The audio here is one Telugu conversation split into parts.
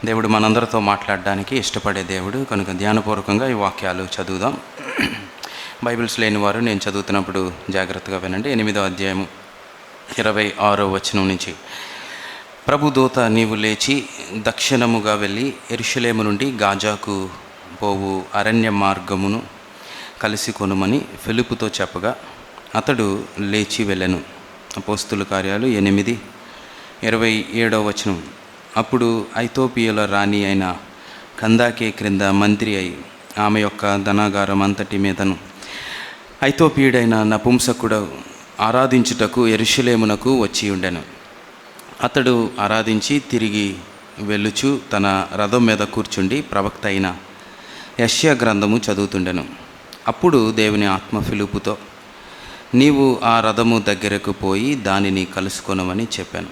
దేవుడు మనందరితో మాట్లాడడానికి ఇష్టపడే దేవుడు కనుక ధ్యానపూర్వకంగా ఈ వాక్యాలు చదువుదాం. బైబిల్స్ లేని వారు నేను చదువుతున్నప్పుడు జాగ్రత్తగా వినండి. 8వ అధ్యాయము 26వ వచనం నుంచి. ప్రభుదూత నీవు లేచి దక్షిణముగా వెళ్ళి యెరూషలేము నుండి గాజాకు పోవు అరణ్య మార్గమును కలిసి కొనుమని ఫిలిప్పుతో చెప్పగా అతడు లేచి వెళ్ళెను. అపోస్తుల కార్యాలు 8:27వ వచనం. అప్పుడు ఐథోపియాలో రాణి అయిన కందాకే క్రింద మంత్రి అయి ఆమె యొక్క ధనాగారం అంతటి మీదను ఐథోపియుడైన నపుంసకుడు ఆరాధించుటకు యెరూషలేమునకు వచ్చి ఉండెను. అతడు ఆరాధించి తిరిగి వెళ్ళుచు తన రథం మీద కూర్చుండి ప్రవక్త అయిన యెషయా గ్రంథము చదువుతుండెను. అప్పుడు దేవుని ఆత్మ ఫిలిప్పుతో నీవు ఆ రథము దగ్గరకు పోయి దానిని కలుసుకొనమని చెప్పాను.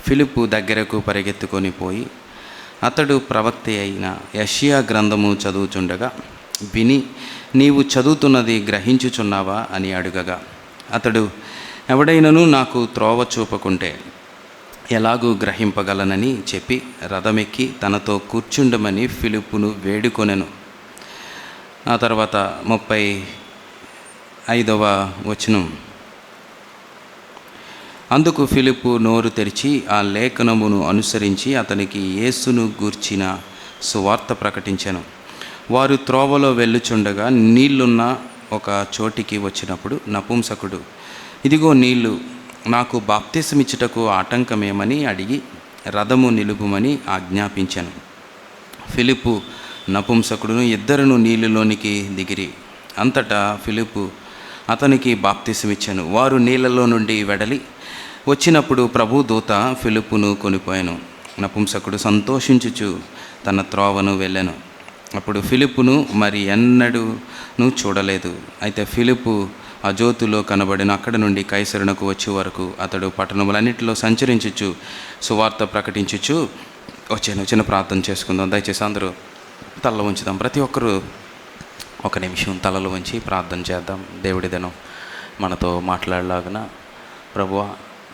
ఫిలిప్పు దగ్గరకు పరిగెత్తుకొని పోయి అతడు ప్రవక్త అయిన యెషయా గ్రంథము చదువుచుండగా విని నీవు చదువుతున్నది గ్రహించుచున్నావా అని అడుగగా అతడు ఎవడైనను నాకు త్రోవ చూపకుంటే ఎలాగూ గ్రహింపగలనని చెప్పి రథమెక్కి తనతో కూర్చుండమని ఫిలిప్పును వేడుకొనెను. ఆ తర్వాత 35వ వచనం. అందుకు ఫిలిప్పు నోరు తెరిచి ఆ లేఖనమును అనుసరించి అతనికి యేసును గూర్చిన సువార్త ప్రకటించెను. వారు త్రోవలో వెళ్ళుచుండగా నీళ్లున్న ఒక చోటికి వచ్చినప్పుడు నపుంసకుడు ఇదిగో నీళ్లు, నాకు బాప్తిసమిచ్చుటకు ఆటంకమేమని అడిగి రథము నిలుపుమని ఆజ్ఞాపించాను. ఫిలిప్పు నపుంసకుడును ఇద్దరును నీళ్ళలోనికి దిగిరి. అంతటా ఫిలిప్పు అతనికి బాప్తిసమిచ్చాను. వారు నీళ్ళలో నుండి వెడలి వచ్చినప్పుడు ప్రభు దూత ఫిలిప్పును కొనిపోయాను. నపుంసకుడు సంతోషించుచు తన త్రోవను వెళ్ళాను. అప్పుడు ఫిలిప్పును మరి ఎన్నడూను చూడలేదు. అయితే ఫిలిప్పు అజోతులో కనబడిన అక్కడి నుండి కైసరునకు వచ్చే వరకు అతడు పట్టణములన్నింటిలో సంచరించుచు సువార్త ప్రకటించుచు వచ్చాను. చిన్న ప్రార్థన చేసుకుందాం. దయచేసి అందరూ తలలో ఉంచుదాం. ప్రతి ఒక్కరూ ఒక నిమిషం తలలో ఉంచి ప్రార్థన చేద్దాం. దేవుడి దినం మనతో మాట్లాడలాగున ప్రభువా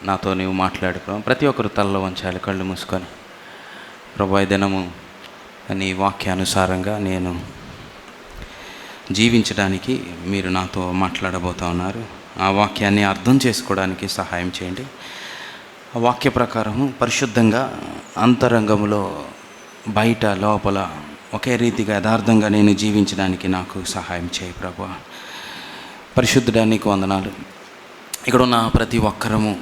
నాతో నీవు మాట్లాడు ప్రభు. ప్రతి ఒక్కరు తలలో ఉంచాలి, కళ్ళు మూసుకొని. ప్రభు ఈ దినము నీ వాక్యానుసారంగా నేను జీవించడానికి మీరు నాతో మాట్లాడబోతూ ఉన్నారు. ఆ వాక్యాన్ని అర్థం చేసుకోవడానికి సహాయం చేయండి. ఆ వాక్య ప్రకారము పరిశుద్ధంగా అంతరంగంలో బయట లోపల ఒకే రీతిగా యథార్థంగా నేను జీవించడానికి నాకు సహాయం చేయి ప్రభు. పరిశుద్ధుడా నీకు వందనాలు. ఇక్కడ ఉన్న ప్రతి ఒక్కరము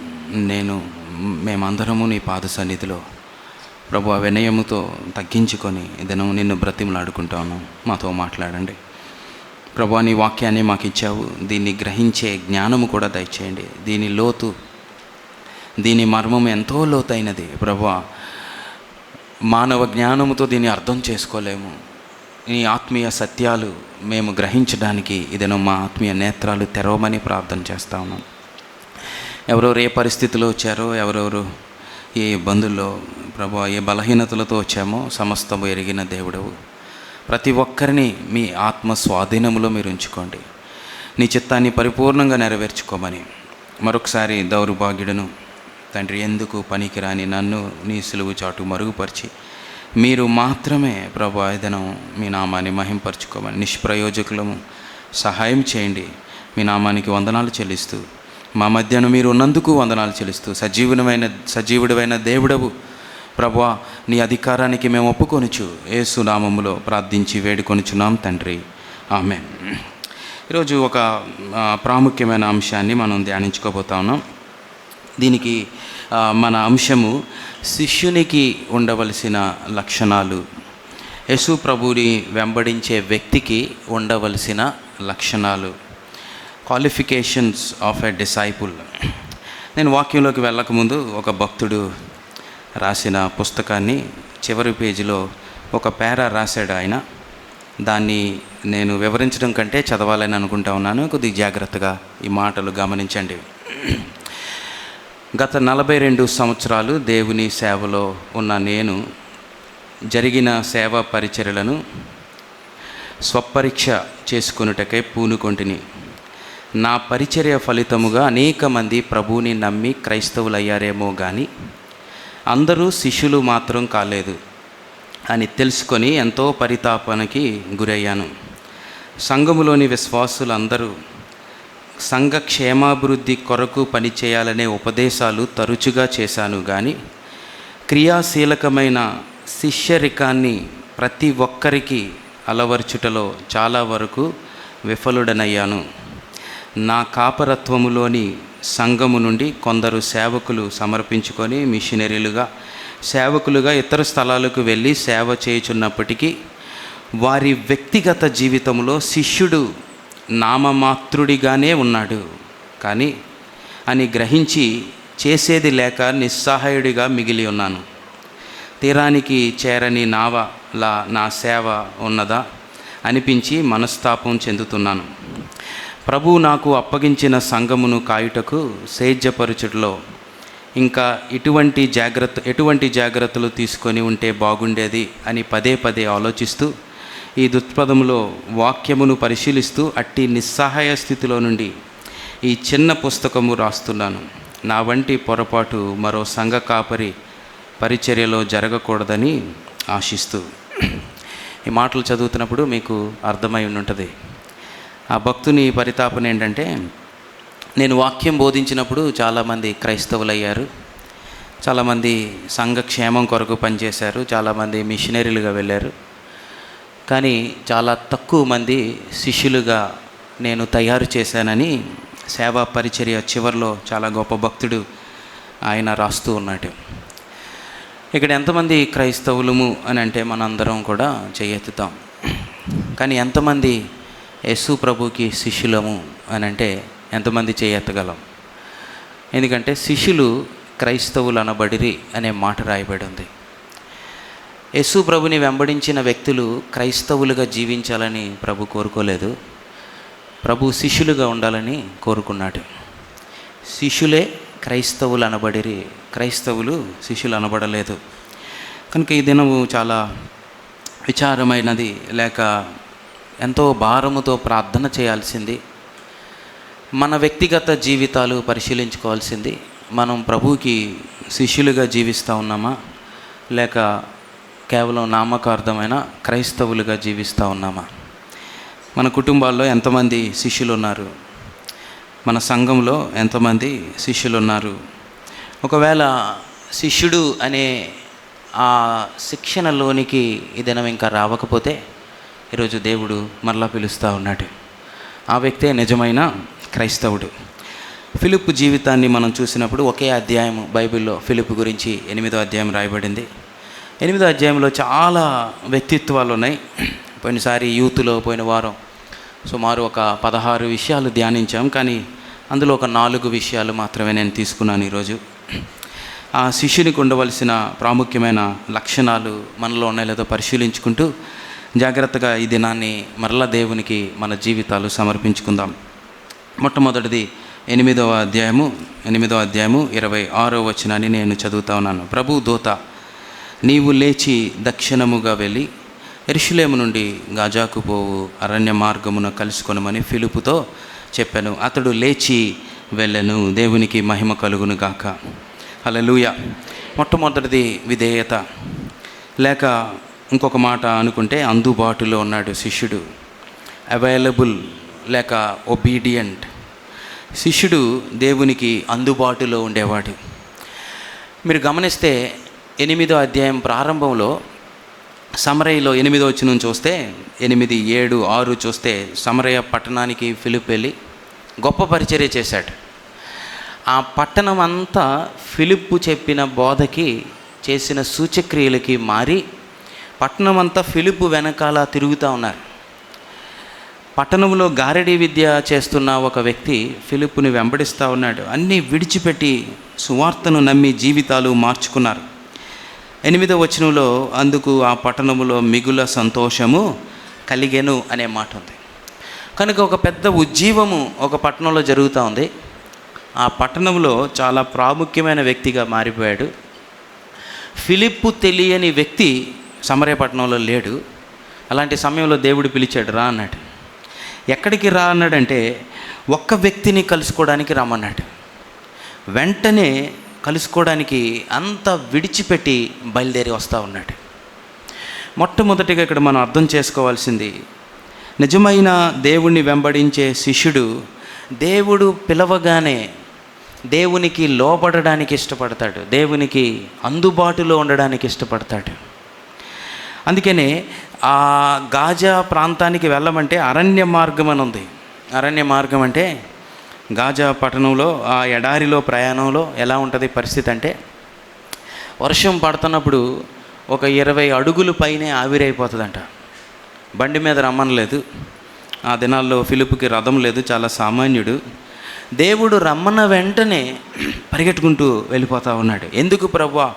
మేమందరము నీ పాద సన్నిధిలో ప్రభు వినయముతో తగ్గించుకొని దినం నిన్ను బ్రతిమలాడుకుంటా ఉన్నాం. మాతో మాట్లాడండి ప్రభు. నీ వాక్యాన్ని మాకు ఇచ్చావు, దీన్ని గ్రహించే జ్ఞానము కూడా దయచేయండి. దీని లోతు, దీని మర్మం ఎంతో లోతైనది ప్రభు. మానవ జ్ఞానముతో దీన్ని అర్థం చేసుకోలేము. నీ ఆత్మీయ సత్యాలు మేము గ్రహించడానికి ఇదేనో మా ఆత్మీయ నేత్రాలు తెరవమని ప్రార్థన చేస్తా ఉన్నాం. ఎవరెవరు ఏ పరిస్థితిలో వచ్చారో, ఎవరెవరు ఏ ఇబ్బందుల్లో ప్రభు, ఏ బలహీనతలతో వచ్చామో సమస్తము ఎరిగిన దేవుడవు. ప్రతి ఒక్కరిని మీ ఆత్మ స్వాధీనంలో మీరు ఉంచుకోండి. నీ చిత్తాన్ని పరిపూర్ణంగా నెరవేర్చుకోమని మరొకసారి దౌర్భాగ్యుడను తండ్రి, ఎందుకు పనికిరాని నన్ను నీ సిలువ చాటు మరుగుపరిచి మీరు మాత్రమే ప్రభు ఏదైనా మీ నామాన్ని మహింపరచుకోమని నిష్ప్రయోజకులము సహాయం చేయండి. మీ నామానికి వందనాలు చెల్లిస్తూ మా మధ్యన మీరు ఉన్నందుకు వందనాలు చెల్లిస్తూ సజీవుడమైన దేవుడవు ప్రభువా, నీ అధికారానికి మేము ఒప్పుకొనుచు యేసు నామములో ప్రార్థించి వేడుకొనుచున్నాం తండ్రి, ఆమేన్. ఈరోజు ఒక ప్రాముఖ్యమైన అంశాన్ని మనం ధ్యానించుకోబోతా ఉన్నాం. దీనికి మన అంశము శిష్యునికి ఉండవలసిన లక్షణాలు. యేసు ప్రభుని వెంబడించే వ్యక్తికి ఉండవలసిన లక్షణాలు, క్వాలిఫికేషన్స్ ఆఫ్ ఎ డిసైపుల్. నేను వాక్యంలోకి వెళ్ళకముందు ఒక భక్తుడు రాసిన పుస్తకాన్ని చివరి పేజీలో ఒక పేరా రాశాడు ఆయన. దాన్ని నేను వివరించడం కంటే చదవాలని అనుకుంటా ఉన్నాను. కొద్దిగా జాగ్రత్తగా ఈ మాటలు గమనించండి. గత 42 సంవత్సరాలు దేవుని సేవలో ఉన్న నేను జరిగిన సేవా పరిచర్యలను స్వపరీక్ష చేసుకొనుటకై పూనుకొంటిని. నా పరిచర్య ఫలితముగా అనేక మంది ప్రభువుని నమ్మి క్రైస్తవులయ్యారేమో కానీ అందరూ శిష్యులు మాత్రం కాలేదు. అని తెలుసుకొని ఎంతో పరితాపానికి గురయ్యాను. సంఘములోని విశ్వాసులందరూ సంఘ క్షేమాభివృద్ధి కొరకు పనిచేయాలనే ఉపదేశాలు తరచుగా చేశాను, కానీ క్రియాశీలకమైన శిష్యరికాన్ని ప్రతి ఒక్కరికి అలవర్చుటలో చాలా వరకు విఫలుడనయ్యాను. నా కాపరత్వములోని సంఘము నుండి కొందరు సేవకులు సమర్పించుకొని సేవకులుగా ఇతర స్థలాలకు వెళ్ళి సేవ చేయుచున్నప్పటికీ వారి వ్యక్తిగత జీవితంలో శిష్యుడు నామమాత్రుడిగానే ఉన్నాడు కానీ అని గ్రహించి చేసేది లేక నిస్సహాయుడిగా మిగిలి ఉన్నాను. తీరానికి చేరని నావలా నా సేవ ఉన్నదా అనిపించి మనస్తాపం చెందుతున్నాను. ప్రభువు నాకు అప్పగించిన సంఘమును కాయుటకు సేద్యపరచుటలో ఇంకా ఎటువంటి జాగ్రత్తలు తీసుకొని ఉంటే బాగుండేది అని పదే పదే ఆలోచిస్తూ ఈ దుష్పదములో వాక్యమును పరిశీలిస్తూ అట్టి నిస్సహాయ స్థితిలో నుండి ఈ చిన్న పుస్తకము రాస్తున్నాను. నా వంటి పొరపాటు మరో సంఘ కాపరి పరిచర్యలో జరగకూడదని ఆశిస్తూ. ఈ మాటలు చదువుతున్నప్పుడు మీకు అర్థమై ఉంటుంది ఆ భక్తుని పరితాపన ఏంటంటే, నేను వాక్యం బోధించినప్పుడు చాలామంది క్రైస్తవులు అయ్యారు, చాలామంది సంఘ క్షేమం కొరకు పనిచేశారు, చాలామంది మిషనరీలుగా వెళ్ళారు, కానీ చాలా తక్కువ మంది శిష్యులుగా నేను తయారు చేశానని సేవా పరిచర్య చివరిలో చాలా గొప్ప భక్తుడు ఆయన రాస్తూ ఉన్నాడు. ఇక్కడ ఎంతమంది క్రైస్తవులము అని అంటే మనందరం కూడా చేయెత్తుతాం, కానీ ఎంతమంది యేసు ప్రభుకి శిష్యులము అని అంటే ఎంతమంది చేయెత్తగలం? ఎందుకంటే శిష్యులు క్రైస్తవులు అనబడిరి అనే మాట రాయబడి ఉంది. యేసు ప్రభుని వెంబడించిన వ్యక్తులు క్రైస్తవులుగా జీవించాలని ప్రభు కోరుకోలేదు, ప్రభు శిష్యులుగా ఉండాలని కోరుకున్నాడు. శిష్యులే క్రైస్తవులు అనబడిరి, క్రైస్తవులు శిష్యులు అనబడలేదు. కనుక ఈ దినము చాలా విచారమైనది, లేక ఎంతో భారముతో ప్రార్థన చేయాల్సింది. మన వ్యక్తిగత జీవితాలు పరిశీలించుకోవాల్సింది. మనం ప్రభువుకి శిష్యులుగా జీవిస్తూ ఉన్నామా, లేక కేవలం నామకార్థమైన క్రైస్తవులుగా జీవిస్తూ ఉన్నామా? మన కుటుంబాల్లో ఎంతమంది శిష్యులు ఉన్నారు? మన సంఘంలో ఎంతమంది శిష్యులు ఉన్నారు? ఒకవేళ శిష్యుడు అనే ఆ శిక్షణలోనికి ఈ దినం ఇంకా రావకపోతే ఈరోజు దేవుడు మరలా పిలుస్తూ ఉన్నాడు. ఆ వ్యక్తే నిజమైన క్రైస్తవుడు. ఫిలిప్పు జీవితాన్ని మనం చూసినప్పుడు ఒకే అధ్యాయం బైబిల్లో ఫిలిప్పు గురించి 8వ అధ్యాయం రాయబడింది. 8వ అధ్యాయంలో చాలా వ్యక్తిత్వాలు ఉన్నాయి. పోయినసారి యూత్లో పోయిన వారం సుమారు ఒక 16 విషయాలు ధ్యానించాం, కానీ అందులో ఒక 4 విషయాలు మాత్రమే నేను తీసుకున్నాను ఈరోజు. ఆ శిష్యునికి ఉండవలసిన ప్రాముఖ్యమైన లక్షణాలు మనలో ఉన్నాయో లేదో పరిశీలించుకుంటూ జాగ్రత్తగా ఈ దినాన్ని మరలా దేవునికి మన జీవితాలు సమర్పించుకుందాం. మొట్టమొదటిది 8వ అధ్యాయము 26వ వచనాన్ని నేను చదువుతా ఉన్నాను. ప్రభు దూత, నీవు లేచి దక్షిణముగా వెళ్ళి యెరూషలేము నుండి గాజాకు పోవు అరణ్య మార్గమున కలుసుకొనమని ఫిలిప్పుతో చెప్పాను. అతడు లేచి వెళ్ళెను. దేవునికి మహిమ కలుగును గాక. హల్లెలూయా. మొట్టమొదటిది విధేయత, లేక ఇంకొక మాట అనుకుంటే అందుబాటులో ఉన్నాడు శిష్యుడు. అవైలబుల్ లేక ఒబీడియంట్. శిష్యుడు దేవునికి అందుబాటులో ఉండేవాడు. మీరు గమనిస్తే 8వ అధ్యాయం ప్రారంభంలో సమరయలో 8వ వచనం చూస్తే 8, 7, 6 చూస్తే సమరయ పట్టణానికి ఫిలిప్పు వెళ్ళి గొప్ప పరిచర్య చేశాడు. ఆ పట్టణం అంతా ఫిలిప్పు చెప్పిన బోధకి చేసిన సూచక్రియలకి మారి పట్టణం అంతా ఫిలిప్పు వెనకాల తిరుగుతూ ఉన్నారు. పట్టణంలో గారడీ విద్య చేస్తున్న ఒక వ్యక్తి ఫిలిప్పుని వెంబడిస్తూ ఉన్నాడు. అన్నీ విడిచిపెట్టి సువార్తను నమ్మి జీవితాలు మార్చుకున్నారు. 8వ వచనంలో అందుకు ఆ పట్టణంలో మిగుల సంతోషము కలిగెను అనే మాట ఉంది. కనుక ఒక పెద్ద ఉజ్జీవము ఒక పట్టణంలో జరుగుతూ ఉంది. ఆ పట్టణంలో చాలా ప్రాముఖ్యమైన వ్యక్తిగా మారిపోయాడు. ఫిలిప్పు తెలియని వ్యక్తి సమరయ పట్టణంలో లేడు. అలాంటి సమయంలో దేవుడు పిలిచాడు, రా అన్నాడు. ఎక్కడికి రా అన్నాడంటే ఒక్క వ్యక్తిని కలుసుకోవడానికి రమ్మన్నాడు. వెంటనే కలుసుకోవడానికి అంతా విడిచిపెట్టి బయలుదేరి వస్తూ ఉన్నాడు. మొట్టమొదటిగా ఇక్కడ మనం అర్థం చేసుకోవాల్సింది, నిజమైన దేవుణ్ణి వెంబడించే శిష్యుడు దేవుడు పిలవగానే దేవునికి లోబడడానికి ఇష్టపడతాడు, దేవునికి అందుబాటులో ఉండడానికి ఇష్టపడతాడు. అందుకనే ఆ గాజా ప్రాంతానికి వెళ్ళమంటే అరణ్య మార్గం అని ఉంది. అరణ్య మార్గం అంటే గాజా పట్టణంలో ఆ ఎడారిలో ప్రయాణంలో ఎలా ఉంటుంది పరిస్థితి అంటే, వర్షం పడుతున్నప్పుడు ఒక 20 అడుగులు పైనే ఆవిరైపోతుందంట. బండి మీద రమ్మనలేదు. ఆ దినాల్లో ఫిలిప్పుకి రథం లేదు, చాలా సామాన్యుడు. దేవుడు రమ్మన్న వెంటనే పరిగెట్టుకుంటూ వెళ్ళిపోతూ ఉన్నాడు. ఎందుకు ప్రభువా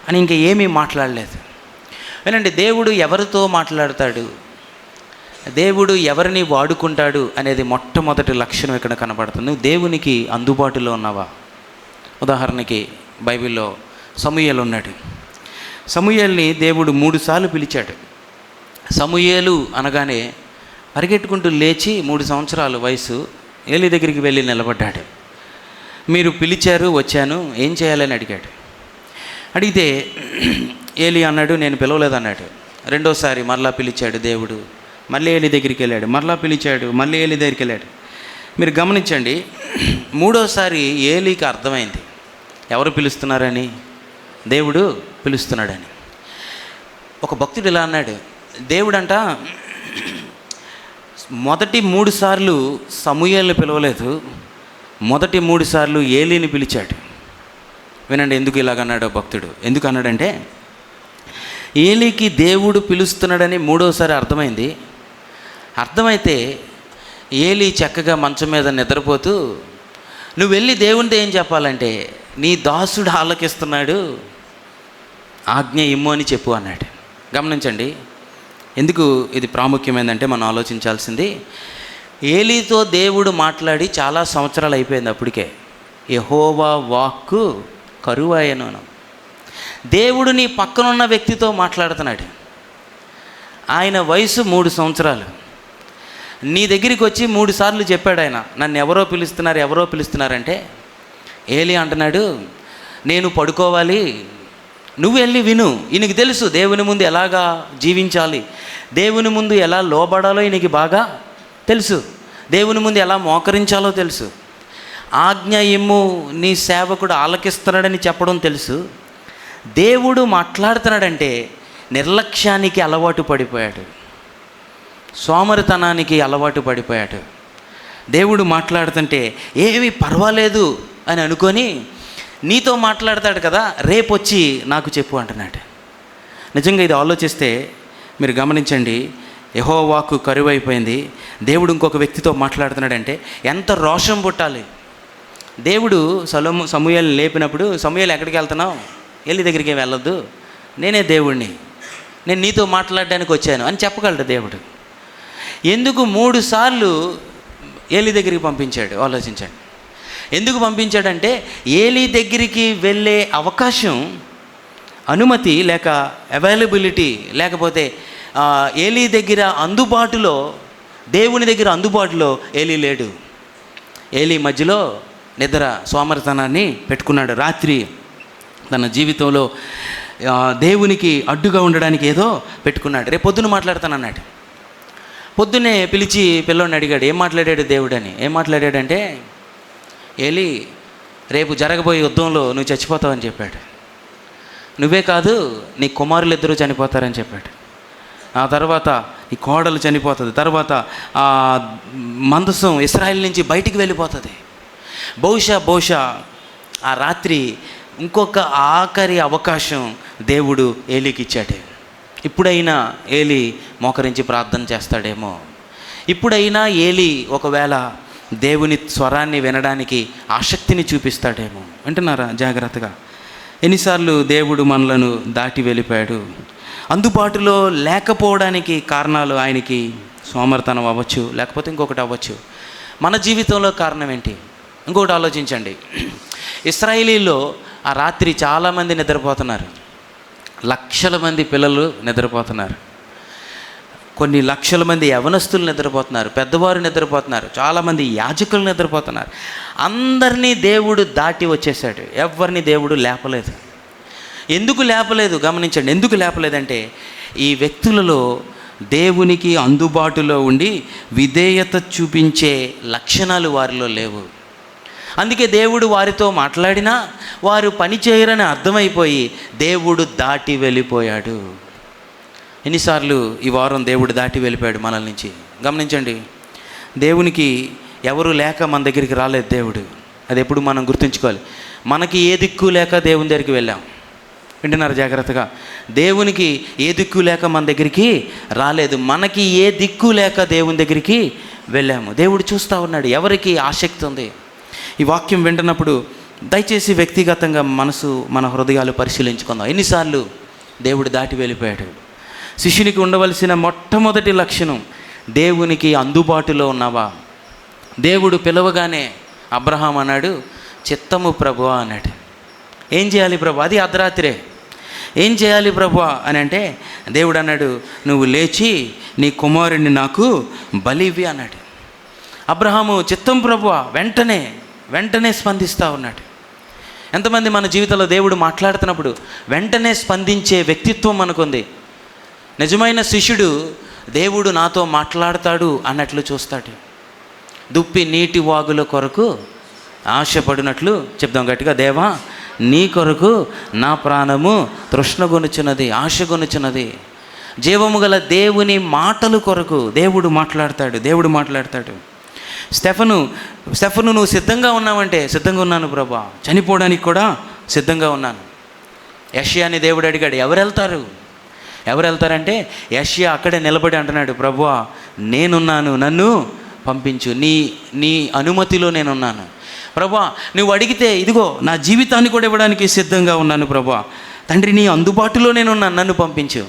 అని ఇంకా ఏమీ మాట్లాడలేదు. వినండి, దేవుడు ఎవరితో మాట్లాడతాడు, దేవుడు ఎవరిని వాడుకుంటాడు అనేది మొట్టమొదటి లక్షణం ఇక్కడ కనబడుతుంది. నువ్వు దేవునికి అందుబాటులో ఉన్నావా? ఉదాహరణకి బైబిల్లో సమూయేలు ఉన్నాడు. సమూయేలుని దేవుడు 3 సార్లు పిలిచాడు. సమూయేలు అనగానే పరిగెట్టుకుంటూ లేచి 3 సంవత్సరాల వయసు ఏలీ దగ్గరికి వెళ్ళి నిలబడ్డాడు. మీరు పిలిచారు, వచ్చాను, ఏం చేయాలని అడిగాడు. అడిగితే ఏలీ అన్నాడు, నేను పిలవలేదన్నాడు. రెండోసారి మరలా పిలిచాడు దేవుడు, మళ్ళీ ఏలీ దగ్గరికి వెళ్ళాడు. మరలా పిలిచాడు, మళ్ళీ ఏలీ దగ్గరికి వెళ్ళాడు. మీరు గమనించండి, మూడోసారి ఏలీకి అర్థమైంది ఎవరు పిలుస్తున్నారని, దేవుడు పిలుస్తున్నాడని. ఒక భక్తుడు ఇలా అన్నాడు, దేవుడంట మొదటి 3 సార్లు సమూయేలుని పిలవలేదు, మొదటి 3 సార్లు ఏలీని పిలిచాడు. వినండి ఎందుకు ఇలాగన్నాడో భక్తుడు. ఎందుకు అన్నాడంటే, ఏలీకి దేవుడు పిలుస్తున్నాడని 3వసారి అర్థమైంది. అర్థమైతే ఏలీ చక్కగా మంచం మీద నిద్రపోతూ, నువ్వు వెళ్ళి దేవునితో ఏం చెప్పాలంటే, నీ దాసుడు ఆలకిస్తున్నాడు, ఆజ్ఞ ఇమ్ము అని చెప్పు అన్నాడు. గమనించండి ఎందుకు ఇది ప్రాముఖ్యమైందంటే, మనం ఆలోచించాల్సింది, ఏలీతో దేవుడు మాట్లాడి చాలా సంవత్సరాలు అయిపోయింది. అప్పటికే యెహోవా వాక్కు కరువాయను. దేవుడు నీ పక్కనున్న వ్యక్తితో మాట్లాడుతున్నాడు. ఆయన వయసు 3 సంవత్సరాలు. నీ దగ్గరికి వచ్చి 3 సార్లు చెప్పాడు ఆయన, నన్ను ఎవరో పిలుస్తున్నారంటే ఏలీ అంటున్నాడు, నేను పడుకోవాలి, నువ్వు వెళ్ళి విను. ఈయనకి తెలుసు దేవుని ముందు ఎలాగా జీవించాలి, దేవుని ముందు ఎలా లోబడాలో ఈయనకి బాగా తెలుసు, దేవుని ముందు ఎలా మోకరించాలో తెలుసు. ఆజ్ఞ ఇమ్ము, నీ సేవకుడు ఆలకిస్తున్నాడని చెప్పడం తెలుసు. దేవుడు మాట్లాడుతున్నాడంటే నిర్లక్ష్యానికి అలవాటు పడిపోయాడు, సోమరితనానికి అలవాటు పడిపోయాడు. దేవుడు మాట్లాడుతుంటే ఏమీ పర్వాలేదు అని అనుకొని నీతో మాట్లాడతాడు కదా, రేపు వచ్చి నాకు చెప్పు అంటున్నాడు. నిజంగా ఇది ఆలోచిస్తే మీరు గమనించండి, యెహోవాకు కరువైపోయింది, దేవుడు ఇంకొక వ్యక్తితో మాట్లాడుతున్నాడంటే ఎంత రోషం పుట్టాలి. దేవుడు సమూయేలుని లేపినప్పుడు, సమూయేలు ఎక్కడికి వెళ్తున్నావు, ఏలీ దగ్గరికి వెళ్ళొద్దు, నేనే దేవుడిని, నేను నీతో మాట్లాడడానికి వచ్చాను అని చెప్పగలడు దేవుడు. ఎందుకు 3 సార్లు ఏలీ దగ్గరికి పంపించాడు ఆలోచించండి. ఎందుకు పంపించాడంటే, ఏలీ దగ్గరికి వెళ్ళే అవకాశం, అనుమతి లేక అవైలబిలిటీ లేకపోతే ఏలీ దగ్గర అందుబాటులో, దేవుని దగ్గర అందుబాటులో ఏలీ లేడు. ఏలీ మధ్యలో నిద్ర సోమరితనాన్ని పెట్టుకున్నాడు. రాత్రి తన జీవితంలో దేవునికి అడ్డుగా ఉండడానికి ఏదో పెట్టుకున్నాడు. రేపు పొద్దున మాట్లాడతానన్నాడు. పొద్దున్నే పిలిచి పిల్లోడిని అడిగాడు, ఏం మాట్లాడాడు దేవుడని. ఏం మాట్లాడాడంటే, ఏలీ రేపు జరగబోయే యుద్ధంలో నువ్వు చచ్చిపోతావని చెప్పాడు. నువ్వే కాదు నీ కుమారులు 2 చనిపోతారని చెప్పాడు. ఆ తర్వాత ఈ కోడలు చనిపోతుంది, తర్వాత ఆ మందసం ఇశ్రాయేలు నుంచి బయటికి వెళ్ళిపోతుంది. బహుశా ఆ రాత్రి ఇంకొక ఆఖరి అవకాశం దేవుడు ఏలీకి ఇచ్చాడు. ఇప్పుడైనా ఏలీ మోకరించి ప్రార్థన చేస్తాడేమో, ఇప్పుడైనా ఏలీ ఒకవేళ దేవుని స్వరాన్ని వినడానికి ఆసక్తిని చూపిస్తాడేమో. అంటున్నారా జాగ్రత్తగా? ఎన్నిసార్లు దేవుడు మనలను దాటి వెళ్ళిపోయాడు. అందుబాటులో లేకపోవడానికి కారణాలు ఆయనకి సోమరితనం అవ్వచ్చు, లేకపోతే ఇంకొకటి అవ్వచ్చు. మన జీవితంలో కారణం ఏంటి? ఇంకొకటి ఆలోచించండి. ఇశ్రాయేలీలో ఆ రాత్రి చాలామంది నిద్రపోతున్నారు, లక్షల మంది పిల్లలు నిద్రపోతున్నారు, కొన్ని లక్షల మంది యవనస్తులు నిద్రపోతున్నారు, పెద్దవారు నిద్రపోతున్నారు, చాలామంది యాజకులు నిద్రపోతున్నారు. అందరినీ దేవుడు దాటి వచ్చేసాడు, ఎవరిని దేవుడు లేపలేదు. ఎందుకు లేపలేదు గమనించండి. ఎందుకు లేపలేదంటే, ఈ వ్యక్తులలో దేవునికి అందుబాటులో ఉండి విధేయత చూపించే లక్షణాలు వారిలో లేవు. అందుకే దేవుడు వారితో మాట్లాడినా వారు పని చేయరని అర్థమైపోయి దేవుడు దాటి వెళ్ళిపోయాడు. ఎన్నిసార్లు ఈ వారం దేవుడు దాటి వెళ్ళిపోయాడు మనల నుంచి? గమనించండి, దేవునికి ఎవరు లేక మన దగ్గరికి రాలేదు దేవుడు. అది ఎప్పుడు మనం గుర్తుంచుకోవాలి. మనకి ఏ దిక్కు లేక దేవుని దగ్గరికి వెళ్ళాం. వింటున్నారు జాగ్రత్తగా? దేవునికి ఏ దిక్కు లేక మన దగ్గరికి రాలేదు, మనకి ఏ దిక్కు లేక దేవుని దగ్గరికి వెళ్ళాము. దేవుడు చూస్తూ ఉన్నాడు ఎవరికి ఆసక్తి ఉంది. ఈ వాక్యం వింటున్నప్పుడు దయచేసి వ్యక్తిగతంగా మన హృదయాలు పరిశీలించుకుందాం. ఎన్నిసార్లు దేవుడు దాటి వెళ్ళిపోయాడు? శిష్యునికి ఉండవలసిన మొట్టమొదటి లక్షణం, దేవునికి అందుబాటులో ఉన్నావా? దేవుడు పిలవగానే అబ్రహాం అన్నాడు, చిత్తము ప్రభువా అన్నాడు. ఏం చేయాలి ప్రభు? అది అర్ధరాత్రే. ఏం చేయాలి ప్రభు అని అంటే దేవుడు అన్నాడు, నువ్వు లేచి నీ కుమారుడిని నాకు బలివి అన్నాడు. అబ్రహాము చిత్తం ప్రభువా, వెంటనే స్పందిస్తూ ఉన్నాడు. ఎంతమంది మన జీవితంలో దేవుడు మాట్లాడుతున్నప్పుడు వెంటనే స్పందించే వ్యక్తిత్వం మనకుంది? నిజమైన శిష్యుడు దేవుడు నాతో మాట్లాడతాడు అన్నట్లు చూస్తాడు. దుప్పి నీటి వాగుల కొరకు ఆశపడినట్లు చెప్దాం గట్టిగా, దేవా నీ కొరకు నా ప్రాణము తృష్ణగొనుచున్నది, ఆశగొనుచున్నది. జీవము గల దేవుని మాటలు కొరకు దేవుడు మాట్లాడతాడు. స్టెఫను నువ్వు సిద్ధంగా ఉన్నావంటే, సిద్ధంగా ఉన్నాను ప్రభా, చనిపోవడానికి కూడా సిద్ధంగా ఉన్నాను. యెషయాని దేవుడు అడిగాడు, ఎవరు వెళ్తారంటే యెషయా అక్కడే నిలబడి అంటున్నాడు, ప్రభువా నేనున్నాను, నన్ను పంపించు, నీ అనుమతిలో నేనున్నాను. ప్రభువా నువ్వు అడిగితే ఇదిగో నా జీవితాన్ని కూడా ఇవ్వడానికి సిద్ధంగా ఉన్నాను ప్రభువా, తండ్రి నీ అందుబాటులో నేనున్నాను, నన్ను పంపించు.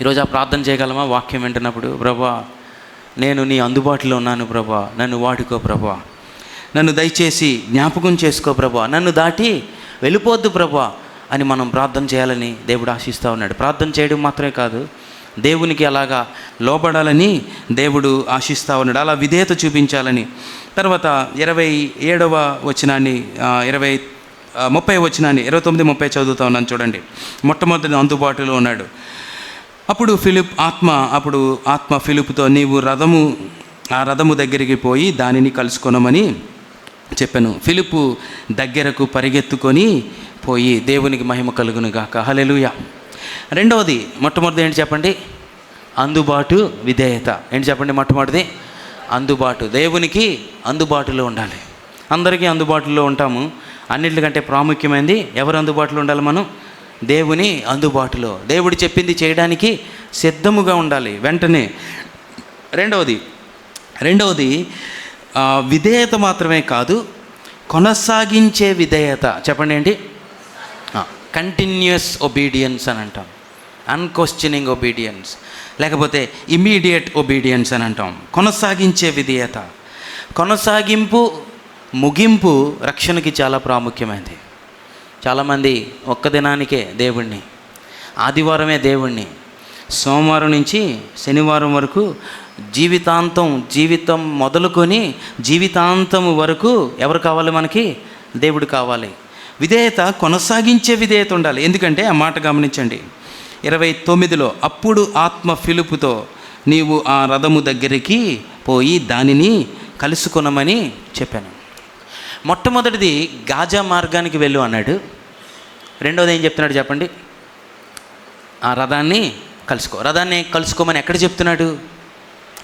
ఈరోజు ఆ ప్రార్థన చేయగలమా? వాక్యం వింటున్నప్పుడు, ప్రభువా నేను నీ అందుబాటులో ఉన్నాను ప్రభువా, నన్ను వాడుకో ప్రభువా, నన్ను దయచేసి జ్ఞాపకం చేసుకో ప్రభువా, నన్ను దాటి వెళ్ళిపోద్దు ప్రభువా అని మనం ప్రార్థన చేయాలని దేవుడు ఆశిస్తూ ఉన్నాడు. ప్రార్థన చేయడం మాత్రమే కాదు, దేవునికి అలాగా లోబడాలని దేవుడు ఆశిస్తూ ఉన్నాడు, అలా విధేయత చూపించాలని. తర్వాత 27వ వచనాన్ని 30వ వచనాన్ని 29, 30 చదువుతూ ఉన్నాను చూడండి. మొట్టమొదటి అందుబాటులో ఉన్నాడు. అప్పుడు ఆత్మ ఫిలిప్పుతో నీవు ఆ రథము దగ్గరికి పోయి దానిని కలుసుకొనమని చెప్పాను. ఫిలిప్పు దగ్గరకు పరిగెత్తుకొని పోయి దేవునికి మహిమ కలుగును గాక, హల్లెలూయా. రెండవది, మొట్టమొదటి ఏంటి చెప్పండి? అందుబాటు, విధేయత. ఏంటి చెప్పండి? మొట్టమొదటిది అందుబాటు. దేవునికి అందుబాటులో ఉండాలి. అందరికీ అందుబాటులో ఉంటాము. అన్నిటికంటే ప్రాముఖ్యమైనది ఎవరు అందుబాటులో ఉండాలి? మనం దేవుని అందుబాటులో, దేవుడు చెప్పింది చేయడానికి సిద్ధముగా ఉండాలి వెంటనే. రెండవది విధేయత మాత్రమే కాదు, కొనసాగించే విధేయత. చెప్పండి ఏంటి? కంటిన్యూస్ ఒబీడియన్స్ అని అంటాం, అన్క్వశ్చనింగ్ ఒబీడియన్స్, లేకపోతే ఇమీడియట్ ఒబీడియన్స్ అని అంటాం. కొనసాగించే విధేయత. కొనసాగింపు, ముగింపు రక్షణకి చాలా ప్రాముఖ్యమైనది. చాలామంది ఒక్క దినానికే దేవుణ్ణి, ఆదివారమే దేవుణ్ణి, సోమవారం నుంచి శనివారం వరకు జీవితం మొదలుకొని జీవితాంతం వరకు ఎవరు కావాలి? మనకి దేవుడు కావాలి. విధేయత, కొనసాగించే విధేయత ఉండాలి. ఎందుకంటే ఆ మాట గమనించండి, 29లో అప్పుడు ఆత్మ ఫిలిప్పుతో నీవు ఆ రథము దగ్గరికి పోయి దానిని కలుసుకొనమని చెప్పాను. మొట్టమొదటిది గాజా మార్గానికి వెళ్ళు అన్నాడు. రెండవది ఏం చెప్తున్నాడు చెప్పండి? ఆ రథాన్ని కలుసుకోమని ఎక్కడ చెప్తున్నాడు?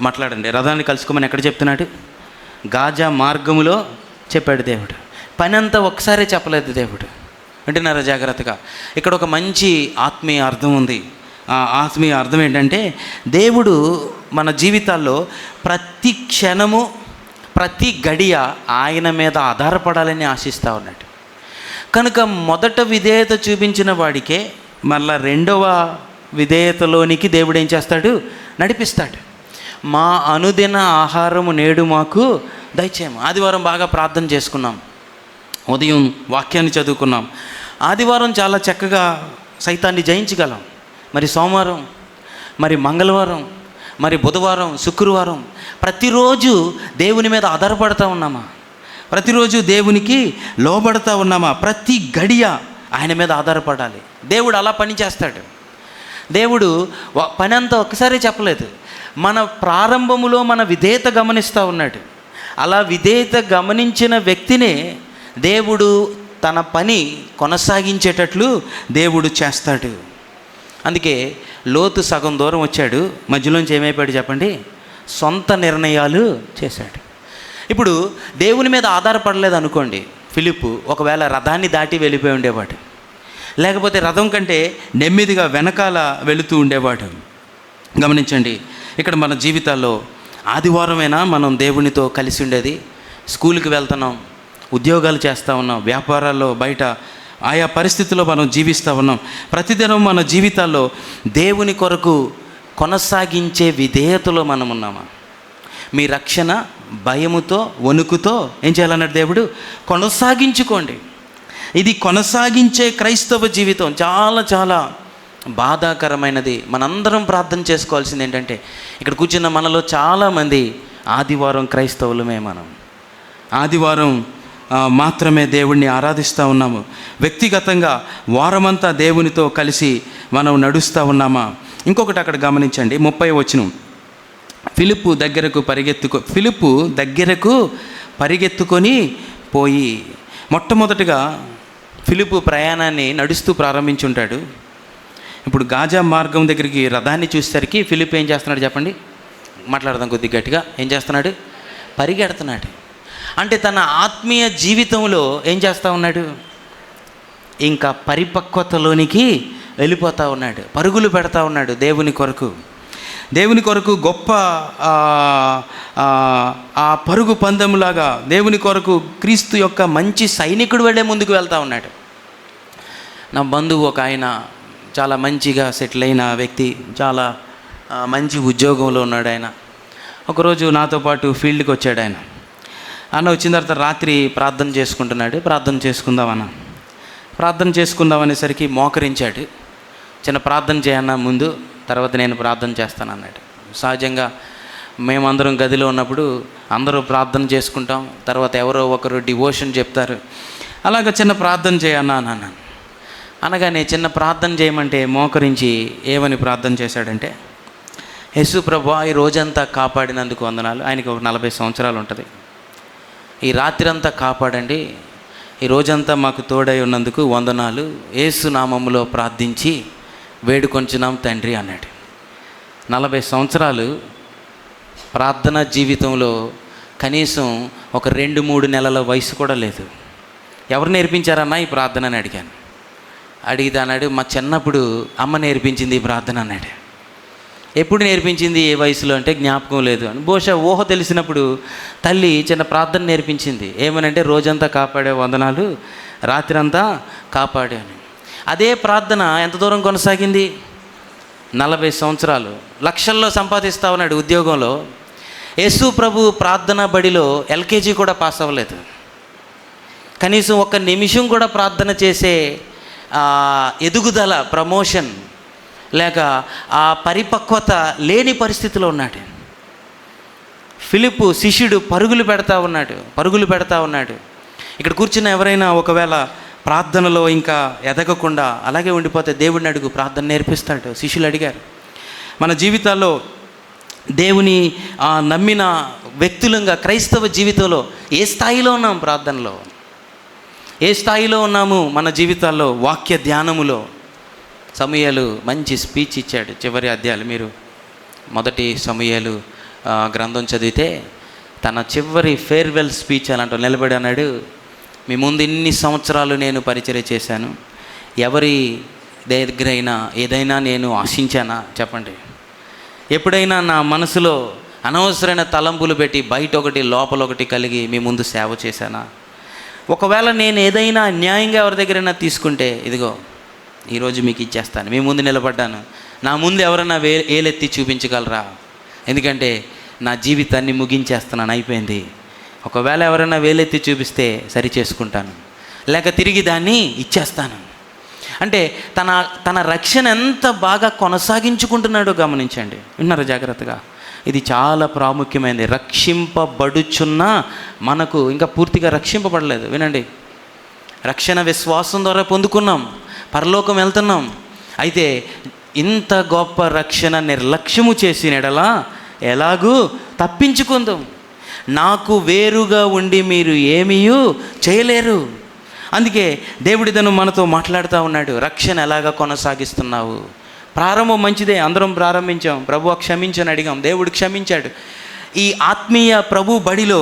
మాట్లాడండి. రథాన్ని కలుసుకోమని ఎక్కడ చెప్తున్నాడు? గాజా మార్గములో చెప్పాడు దేవుడు. పని అంతా ఒక్కసారే చెప్పలేదు దేవుడు. వింటున్నారా జాగ్రత్తగా? ఇక్కడ ఒక మంచి ఆత్మీయ అర్థం ఉంది. ఆ ఆత్మీయ అర్థం ఏంటంటే, దేవుడు మన జీవితాల్లో ప్రతి క్షణము, ప్రతి గడియ ఆయన మీద ఆధారపడాలని ఆశిస్తూ ఉన్నాడు. కనుక మొదట విధేయత చూపించిన వాడికే మళ్ళా రెండవ విధేయతలోనికి దేవుడు ఏం చేస్తాడు? నడిపిస్తాడు. మా అనుదిన ఆహారము నేడు మాకు దయచేయము. ఆదివారం బాగా ప్రార్థన చేసుకున్నాం, ఉదయం వాక్యాన్ని చదువుకున్నాం. ఆదివారం చాలా చక్కగా సైతాన్ని జయించగలం. మరి సోమవారం, మరి మంగళవారం, మరి బుధవారం, శుక్రవారం ప్రతిరోజు దేవుని మీద ఆధారపడుతూ ఉన్నామా? ప్రతిరోజు దేవునికి లోబడుతూ ఉన్నామా? ప్రతి గడియ ఆయన మీద ఆధారపడాలి. దేవుడు అలా పని చేస్తాడు. దేవుడు పని అంతా ఒక్కసారి చెప్పలేదు. మన ప్రారంభములో మన విధేయత గమనిస్తూ ఉన్నాడు. అలా విధేయత గమనించిన వ్యక్తినే దేవుడు తన పని కొనసాగించేటట్లు దేవుడు చేస్తాడు. అందుకే లోతు సగం దూరం వచ్చాడు, మధ్యలోంచి ఏమైపోయాడు చెప్పండి? సొంత నిర్ణయాలు చేశాడు. ఇప్పుడు దేవుని మీద ఆధారపడలేదు అనుకోండి, ఫిలిప్పు ఒకవేళ రథాన్ని దాటి వెళ్ళిపోయి ఉండేవాడు, లేకపోతే రథం కంటే నెమ్మదిగా వెనకాల వెళుతూ ఉండేవాడు. గమనించండి, ఇక్కడ మన జీవితాల్లో ఆదివారమైనా మనం దేవునితో కలిసి ఉండేది. స్కూల్కి వెళ్తున్నాం, ఉద్యోగాలు చేస్తూ ఉన్నాం, వ్యాపారాల్లో బయట ఆయా పరిస్థితుల్లో మనం జీవిస్తూ ఉన్నాం. ప్రతిదినం మన జీవితాల్లో దేవుని కొరకు కొనసాగించే విధేయతలో మనం ఉన్నామా? మీ రక్షణ భయముతో వణుకుతో ఏం చేయాలన్నాడు దేవుడు? కొనసాగించుకోండి. ఇది కొనసాగించే క్రైస్తవ జీవితం చాలా చాలా బాధాకరమైనది. మనందరం ప్రార్థన చేసుకోవాల్సింది ఏంటంటే, ఇక్కడ కూర్చున్న మనలో చాలామంది ఆదివారం క్రైస్తవులమే. మనం ఆదివారం మాత్రమే దేవుణ్ణి ఆరాధిస్తూ ఉన్నాము. వ్యక్తిగతంగా వారమంతా దేవునితో కలిసి మనం నడుస్తూ ఉన్నామా? ఇంకొకటి అక్కడ గమనించండి, 30వ వచనం. ఫిలిప్పు దగ్గరకు పరిగెత్తుకొని పోయి, మొట్టమొదటిగా ఫిలిప్పు ప్రయాణాన్ని నడుస్తూ ప్రారంభించుంటాడు. ఇప్పుడు గాజా మార్గం దగ్గరికి రథాన్ని చూసేసరికి ఫిలిప్ ఏం చేస్తున్నాడు చెప్పండి? మాట్లాడదాం కొద్దిగా గట్టిగా. ఏం చేస్తున్నాడు? పరిగెడుతున్నాడు. అంటే తన ఆత్మీయ జీవితంలో ఏం చేస్తూ ఉన్నాడు? ఇంకా పరిపక్వతలోనికి వెళ్ళిపోతూ ఉన్నాడు, పరుగులు పెడతా ఉన్నాడు దేవుని కొరకు గొప్ప ఆ పరుగు పందెంలాగా దేవుని కొరకు క్రీస్తు యొక్క మంచి సైనికుడు వెళ్ళే ముందుకు వెళ్తూ ఉన్నాడు. నా బంధువు ఒక ఆయన చాలా మంచిగా సెటిల్ అయిన వ్యక్తి, చాలా మంచి ఉద్యోగంలో ఉన్నాడు. ఆయన ఒకరోజు నాతో పాటు ఫీల్డ్కి వచ్చాడు. ఆయన వచ్చిన తర్వాత రాత్రి ప్రార్థన చేసుకుంటున్నాడు. ప్రార్థన చేసుకుందాం అనేసరికి మోకరించాడు. చిన్న ప్రార్థన చేయన్నా ముందు, తర్వాత నేను ప్రార్థన చేస్తాను అన్నాడు. సహజంగా మేమందరం గదిలో ఉన్నప్పుడు అందరూ ప్రార్థన చేసుకుంటాం, తర్వాత ఎవరో ఒకరు డివోషన్ చెప్తారు. అలాగ చిన్న ప్రార్థన చేయన్నా అన్నాను. అనగానే చిన్న ప్రార్థన చేయమంటే మోకరించి ఏమని ప్రార్థన చేశాడంటే, యేసు ప్రభువా, ఈ రోజంతా కాపాడినందుకు వందనాలు. ఆయనకి ఒక 40 సంవత్సరాలు ఉంటుంది. ఈ రాత్రి అంతా కాపాడండి, ఈ రోజంతా మాకు తోడై ఉన్నందుకు వందనాలు, యేసు నామములో ప్రార్థించి వేడుకొంచున్నాం తండ్రి అన్నాడు. 40 సంవత్సరాలు ప్రార్థన జీవితంలో కనీసం ఒక 2-3 నెలల వయసు కూడా లేదు. ఎవరు నేర్పించారన్నా ఈ ప్రార్థన అని అడిగాను. అడిగితే అన్నాడు, మా చిన్నప్పుడు అమ్మ నేర్పించింది ఈ ప్రార్థన అన్నాడు. ఎప్పుడు నేర్పించింది, ఏ వయసులో అంటే జ్ఞాపకం లేదు అని. బహుశా ఊహ తెలిసినప్పుడు తల్లి చిన్న ప్రార్థన నేర్పించింది. ఏమనంటే, రోజంతా కాపాడే వందనాలు, రాత్రి అంతా కాపాడే అని. అదే ప్రార్థన ఎంత దూరం కొనసాగింది? 40 సంవత్సరాలు. లక్షల్లో సంపాదిస్తూ ఉన్నాడు ఉద్యోగంలో. యేసు ప్రభు ప్రార్థన బడిలో ఎల్కేజీ కూడా పాస్ అవ్వలేదు. కనీసం 1 నిమిషం కూడా ప్రార్థన చేసే ఎదుగుదల, ప్రమోషన్ లేక ఆ పరిపక్వత లేని పరిస్థితిలో ఉన్నాడు. ఫిలిప్పు శిష్యుడు పరుగులు పెడతా ఉన్నాడు. ఇక్కడ కూర్చున్న ఎవరైనా ఒకవేళ ప్రార్థనలో ఇంకా ఎదగకుండా అలాగే ఉండిపోతే దేవుడిని అడుగు, ప్రార్థన నేర్పిస్తాడు. శిష్యులు అడిగారు. మన జీవితాల్లో దేవుని నమ్మిన వ్యక్తులంగా క్రైస్తవ జీవితంలో ఏ స్థాయిలో ఉన్నాం? ప్రార్థనలో ఏ స్థాయిలో ఉన్నాము? మన జీవితాల్లో వాక్య ధ్యానములో సమూయేలు మంచి స్పీచ్ ఇచ్చాడు. చివరి అధ్యాయాలు మీరు 1 సమూయేలు గ్రంథం చదివితే తన చివరి ఫేర్వెల్ స్పీచ్ అలాంటి నిలబడి అన్నాడు, మీ ముందు ఇన్ని సంవత్సరాలు నేను పరిచర్య చేశాను, ఎవరి దగ్గరైనా ఏదైనా నేను ఆశించానా చెప్పండి? ఎప్పుడైనా నా మనసులో అనవసరమైన తలంపులు పెట్టి బయట ఒకటి లోపల ఒకటి కలిగి మీ ముందు సేవ చేశానా? ఒకవేళ నేను ఏదైనా అన్యాయంగా ఎవరి దగ్గరైనా తీసుకుంటే ఇదిగో ఈరోజు మీకు ఇచ్చేస్తాను, మీ ముందు నిలబడ్డాను, నా ముందు ఎవరైనా ఏలెత్తి చూపించగలరా? ఎందుకంటే నా జీవితాన్ని ముగించేస్తున్నాను, అయిపోయింది. ఒకవేళ ఎవరైనా వేలెత్తి చూపిస్తే సరి చేసుకుంటాను, లేక తిరిగి దాన్ని ఇచ్చేస్తాను. అంటే తన రక్షణ ఎంత బాగా కొనసాగించుకుంటున్నాడో గమనించండి. విన్నారా జాగ్రత్తగా? ఇది చాలా ప్రాముఖ్యమైనది. రక్షింపబడుచున్న మనకు ఇంకా పూర్తిగా రక్షింపబడలేదు. వినండి, రక్షణ విశ్వాసం ద్వారా పొందుకున్నాం, పరలోకం వెళ్తున్నాం. అయితే ఇంత గొప్ప రక్షణ నిర్లక్ష్యము చేసిన ఎడలా ఎలాగూ తప్పించుకుందాం. నాకు వేరుగా ఉండి మీరు ఏమీ చేయలేరు. అందుకే దేవుడి తను మనతో మాట్లాడుతూ ఉన్నాడు. రక్షణ ఎలాగా కొనసాగిస్తున్నావు? ప్రారంభం మంచిదే, అందరం ప్రారంభించాం, ప్రభు క్షమించని అడిగాం, దేవుడు క్షమించాడు. ఈ ఆత్మీయ ప్రభు బడిలో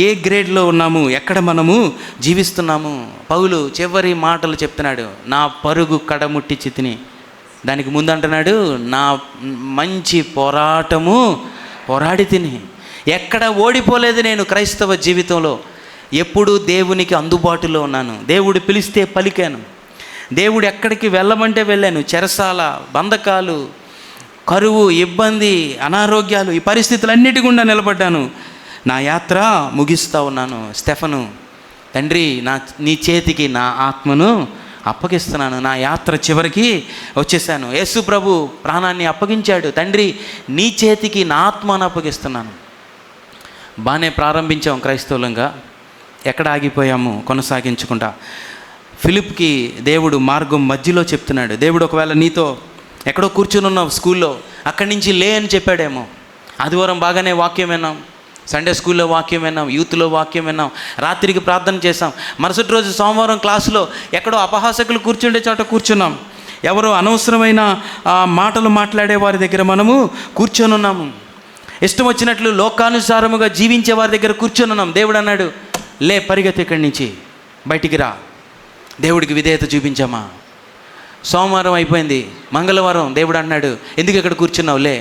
ఏ గ్రేడ్లో ఉన్నాము, ఎక్కడ మనము జీవిస్తున్నాము? పౌలు చివరి మాటలు చెప్తున్నాడు, నా పరుగు కడముట్టి చితిని. దానికి ముందు అంటున్నాడు, నా మంచి పోరాటము పోరాడి తిని. ఎక్కడ ఓడిపోలేదు నేను క్రైస్తవ జీవితంలో. ఎప్పుడూ దేవునికి అందుబాటులో ఉన్నాను. దేవుడు పిలిస్తే పలికాను. దేవుడు ఎక్కడికి వెళ్ళమంటే వెళ్ళాను. చెరసాల, బంధకాలు, కరువు, ఇబ్బంది, అనారోగ్యాలు, ఈ పరిస్థితులన్నిటి గుండా నిలబడ్డాను. నా యాత్ర ముగిస్తూ ఉన్నాను. స్టెఫను, తండ్రి నీ చేతికి నా ఆత్మను అప్పగిస్తున్నాను. నా యాత్ర చివరికి వచ్చేసాను. యేసు ప్రభు ప్రాణాన్ని అప్పగించాడు. తండ్రి నీ చేతికి నా ఆత్మను అప్పగిస్తున్నాను. బాగానే ప్రారంభించాం క్రైస్తవులంగా, ఎక్కడ ఆగిపోయాము కొనసాగించకుండా. ఫిలిప్కి దేవుడు మార్గం మధ్యలో చెప్తున్నాడు. దేవుడు ఒకవేళ నీతో ఎక్కడో కూర్చుని ఉన్నావు స్కూల్లో, అక్కడి నుంచి లే అని చెప్పాడేమో. ఆదివారం బాగానే వాక్యం విన్నాం, సండే స్కూల్లో వాక్యం విన్నాం, యూత్లో వాక్యం విన్నాం, రాత్రికి ప్రార్థన చేసాం. మరుసటి రోజు సోమవారం క్లాసులో ఎక్కడో అపహాసకులు కూర్చుండే చోట కూర్చున్నాం. ఎవరో అనవసరమైన మాటలు మాట్లాడే వారి దగ్గర మనము కూర్చొని ఉన్నాము. ఇష్టం వచ్చినట్లు లోకానుసారముగా జీవించే వారి దగ్గర కూర్చొని ఉన్నాం. దేవుడు అన్నాడు, లే, పరిగెత్తి ఇక్కడి నుంచి, బయటికి రా. దేవుడికి విధేయత చూపించామా? సోమవారం అయిపోయింది, మంగళవారం దేవుడు అన్నాడు, ఎందుకు ఇక్కడ కూర్చున్నావు? లే.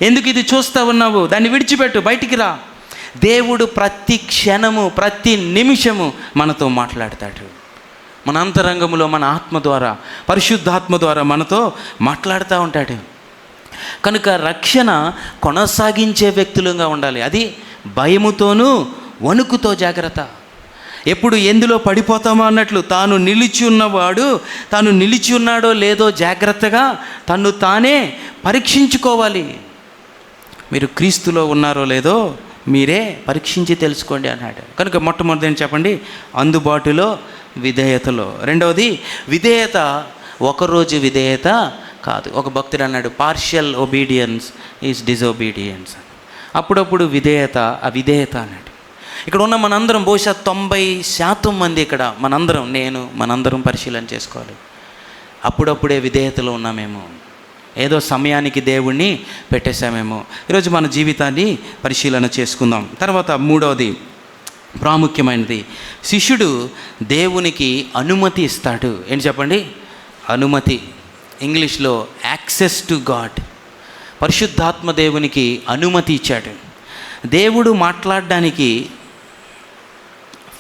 ఎందుకు ఇది చూస్తూ ఉన్నావు? దాన్ని విడిచిపెట్టు, బయటికి రా. దేవుడు ప్రతి క్షణము, ప్రతి నిమిషము మనతో మాట్లాడతాడు. మన అంతరంగంలో, మన ఆత్మ ద్వారా, పరిశుద్ధాత్మ ద్వారా మనతో మాట్లాడుతూ ఉంటాడు. కనుక రక్షణ కొనసాగించే వ్యక్తులుగా ఉండాలి. అది భయముతోనూ వణుకుతో జాగ్రత్త. ఎప్పుడు ఎందులో పడిపోతామో అన్నట్లు తాను నిలిచి ఉన్నవాడు తాను నిలిచి ఉన్నాడో లేదో జాగ్రత్తగా తన్ను తానే పరీక్షించుకోవాలి. మీరు క్రీస్తులో ఉన్నారో లేదో మీరే పరీక్షించి తెలుసుకోండి అన్నాడు. కనుక మొట్టమొదటి ఏం చెప్పండి? అందుబాటులో, విధేయతలో. రెండవది విధేయత ఒకరోజు విధేయత కాదు. ఒక భక్తుడు అన్నాడు, పార్షియల్ ఒబీడియన్స్ ఈజ్ డిజొబీడియన్స్. అప్పుడప్పుడు విధేయత అవిధేయత అన్నాడు. ఇక్కడ ఉన్న మనందరం బహుశా 90% మంది ఇక్కడ మనందరం పరిశీలన చేసుకోవాలి. అప్పుడప్పుడే విధేయతలో ఉన్నామేమో, ఏదో సమయానికి దేవుణ్ణి పెట్టేశామేమో. ఈరోజు మన జీవితాన్ని పరిశీలన చేసుకుందాం. తర్వాత మూడవది ప్రాముఖ్యమైనది, శిష్యుడు దేవునికి అనుమతి ఇస్తాడు. ఏంటి చెప్పండి? అనుమతి. ఇంగ్లీష్లో యాక్సెస్ టు గాడ్. పరిశుద్ధాత్మ దేవునికి అనుమతి ఇచ్చాడు. దేవుడు మాట్లాడడానికి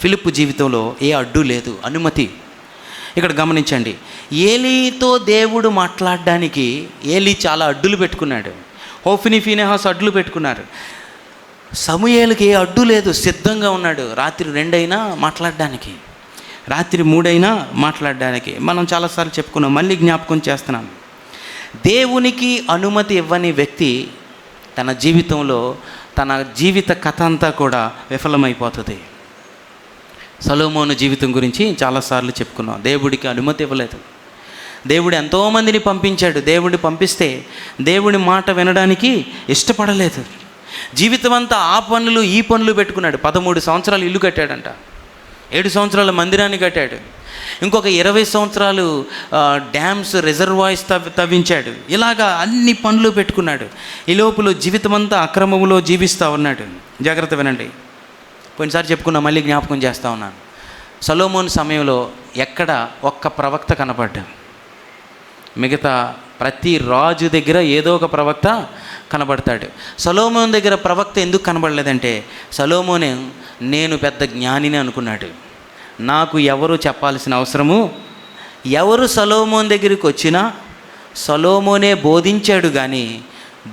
ఫిలిప్పు జీవితంలో ఏ అడ్డు లేదు, అనుమతి. ఇక్కడ గమనించండి, ఏలీతో దేవుడు మాట్లాడడానికి ఏలీ చాలా అడ్డులు పెట్టుకున్నాడు. హోఫ్ని, ఫీనెహాస్ అడ్డులు పెట్టుకున్నారు. సమూయేలుకి ఏ అడ్డు లేదు, సిద్ధంగా ఉన్నాడు. రాత్రి 2 అయినా మాట్లాడడానికి, రాత్రి 3 అయినా మాట్లాడడానికి. మనం చాలాసార్లు చెప్పుకున్నాం, మళ్ళీ జ్ఞాపకం చేస్తున్నాను. దేవునికి అనుమతి ఇవ్వని వ్యక్తి తన జీవితంలో, తన జీవిత కథ అంతా కూడా విఫలమైపోతుంది. సొలొమోను జీవితం గురించి చాలాసార్లు చెప్పుకున్నాం. దేవుడికి అనుమతి ఇవ్వలేదు. దేవుడు ఎంతోమందిని పంపించాడు. దేవుడిని పంపిస్తే దేవుడి మాట వినడానికి ఇష్టపడలేదు. జీవితం అంతా ఆ పనులు ఈ పనులు పెట్టుకున్నాడు. 13 సంవత్సరాలు ఇల్లు కట్టాడంట, 7 సంవత్సరాల మందిరాన్ని కట్టాడు, ఇంకొక 20 సంవత్సరాలు డ్యామ్స్, రిజర్వాయర్స్ తవ్వించాడు. ఇలాగా అన్ని పనులు పెట్టుకున్నాడు. ఈ లోపల జీవితం అంతా అక్రమంలో జీవిస్తూ ఉన్నాడు. జాగ్రత్త వినండి, కొన్నిసారి చెప్పుకున్నా, మళ్ళీ జ్ఞాపకం చేస్తూ ఉన్నాను. సొలొమోను సమయంలో ఎక్కడ ఒక్క ప్రవక్త కనపడ్డా? మిగతా ప్రతి రాజు దగ్గర ఏదో ఒక ప్రవక్త కనబడతాడు. సొలొమోను దగ్గర ప్రవక్త ఎందుకు కనబడలేదంటే, సొలొమోనే నేను పెద్ద జ్ఞానిని అనుకున్నాడు. నాకు ఎవరు చెప్పాల్సిన అవసరము, ఎవరు సొలొమోను దగ్గరికి వచ్చినా సొలొమోనే బోధించాడు, కానీ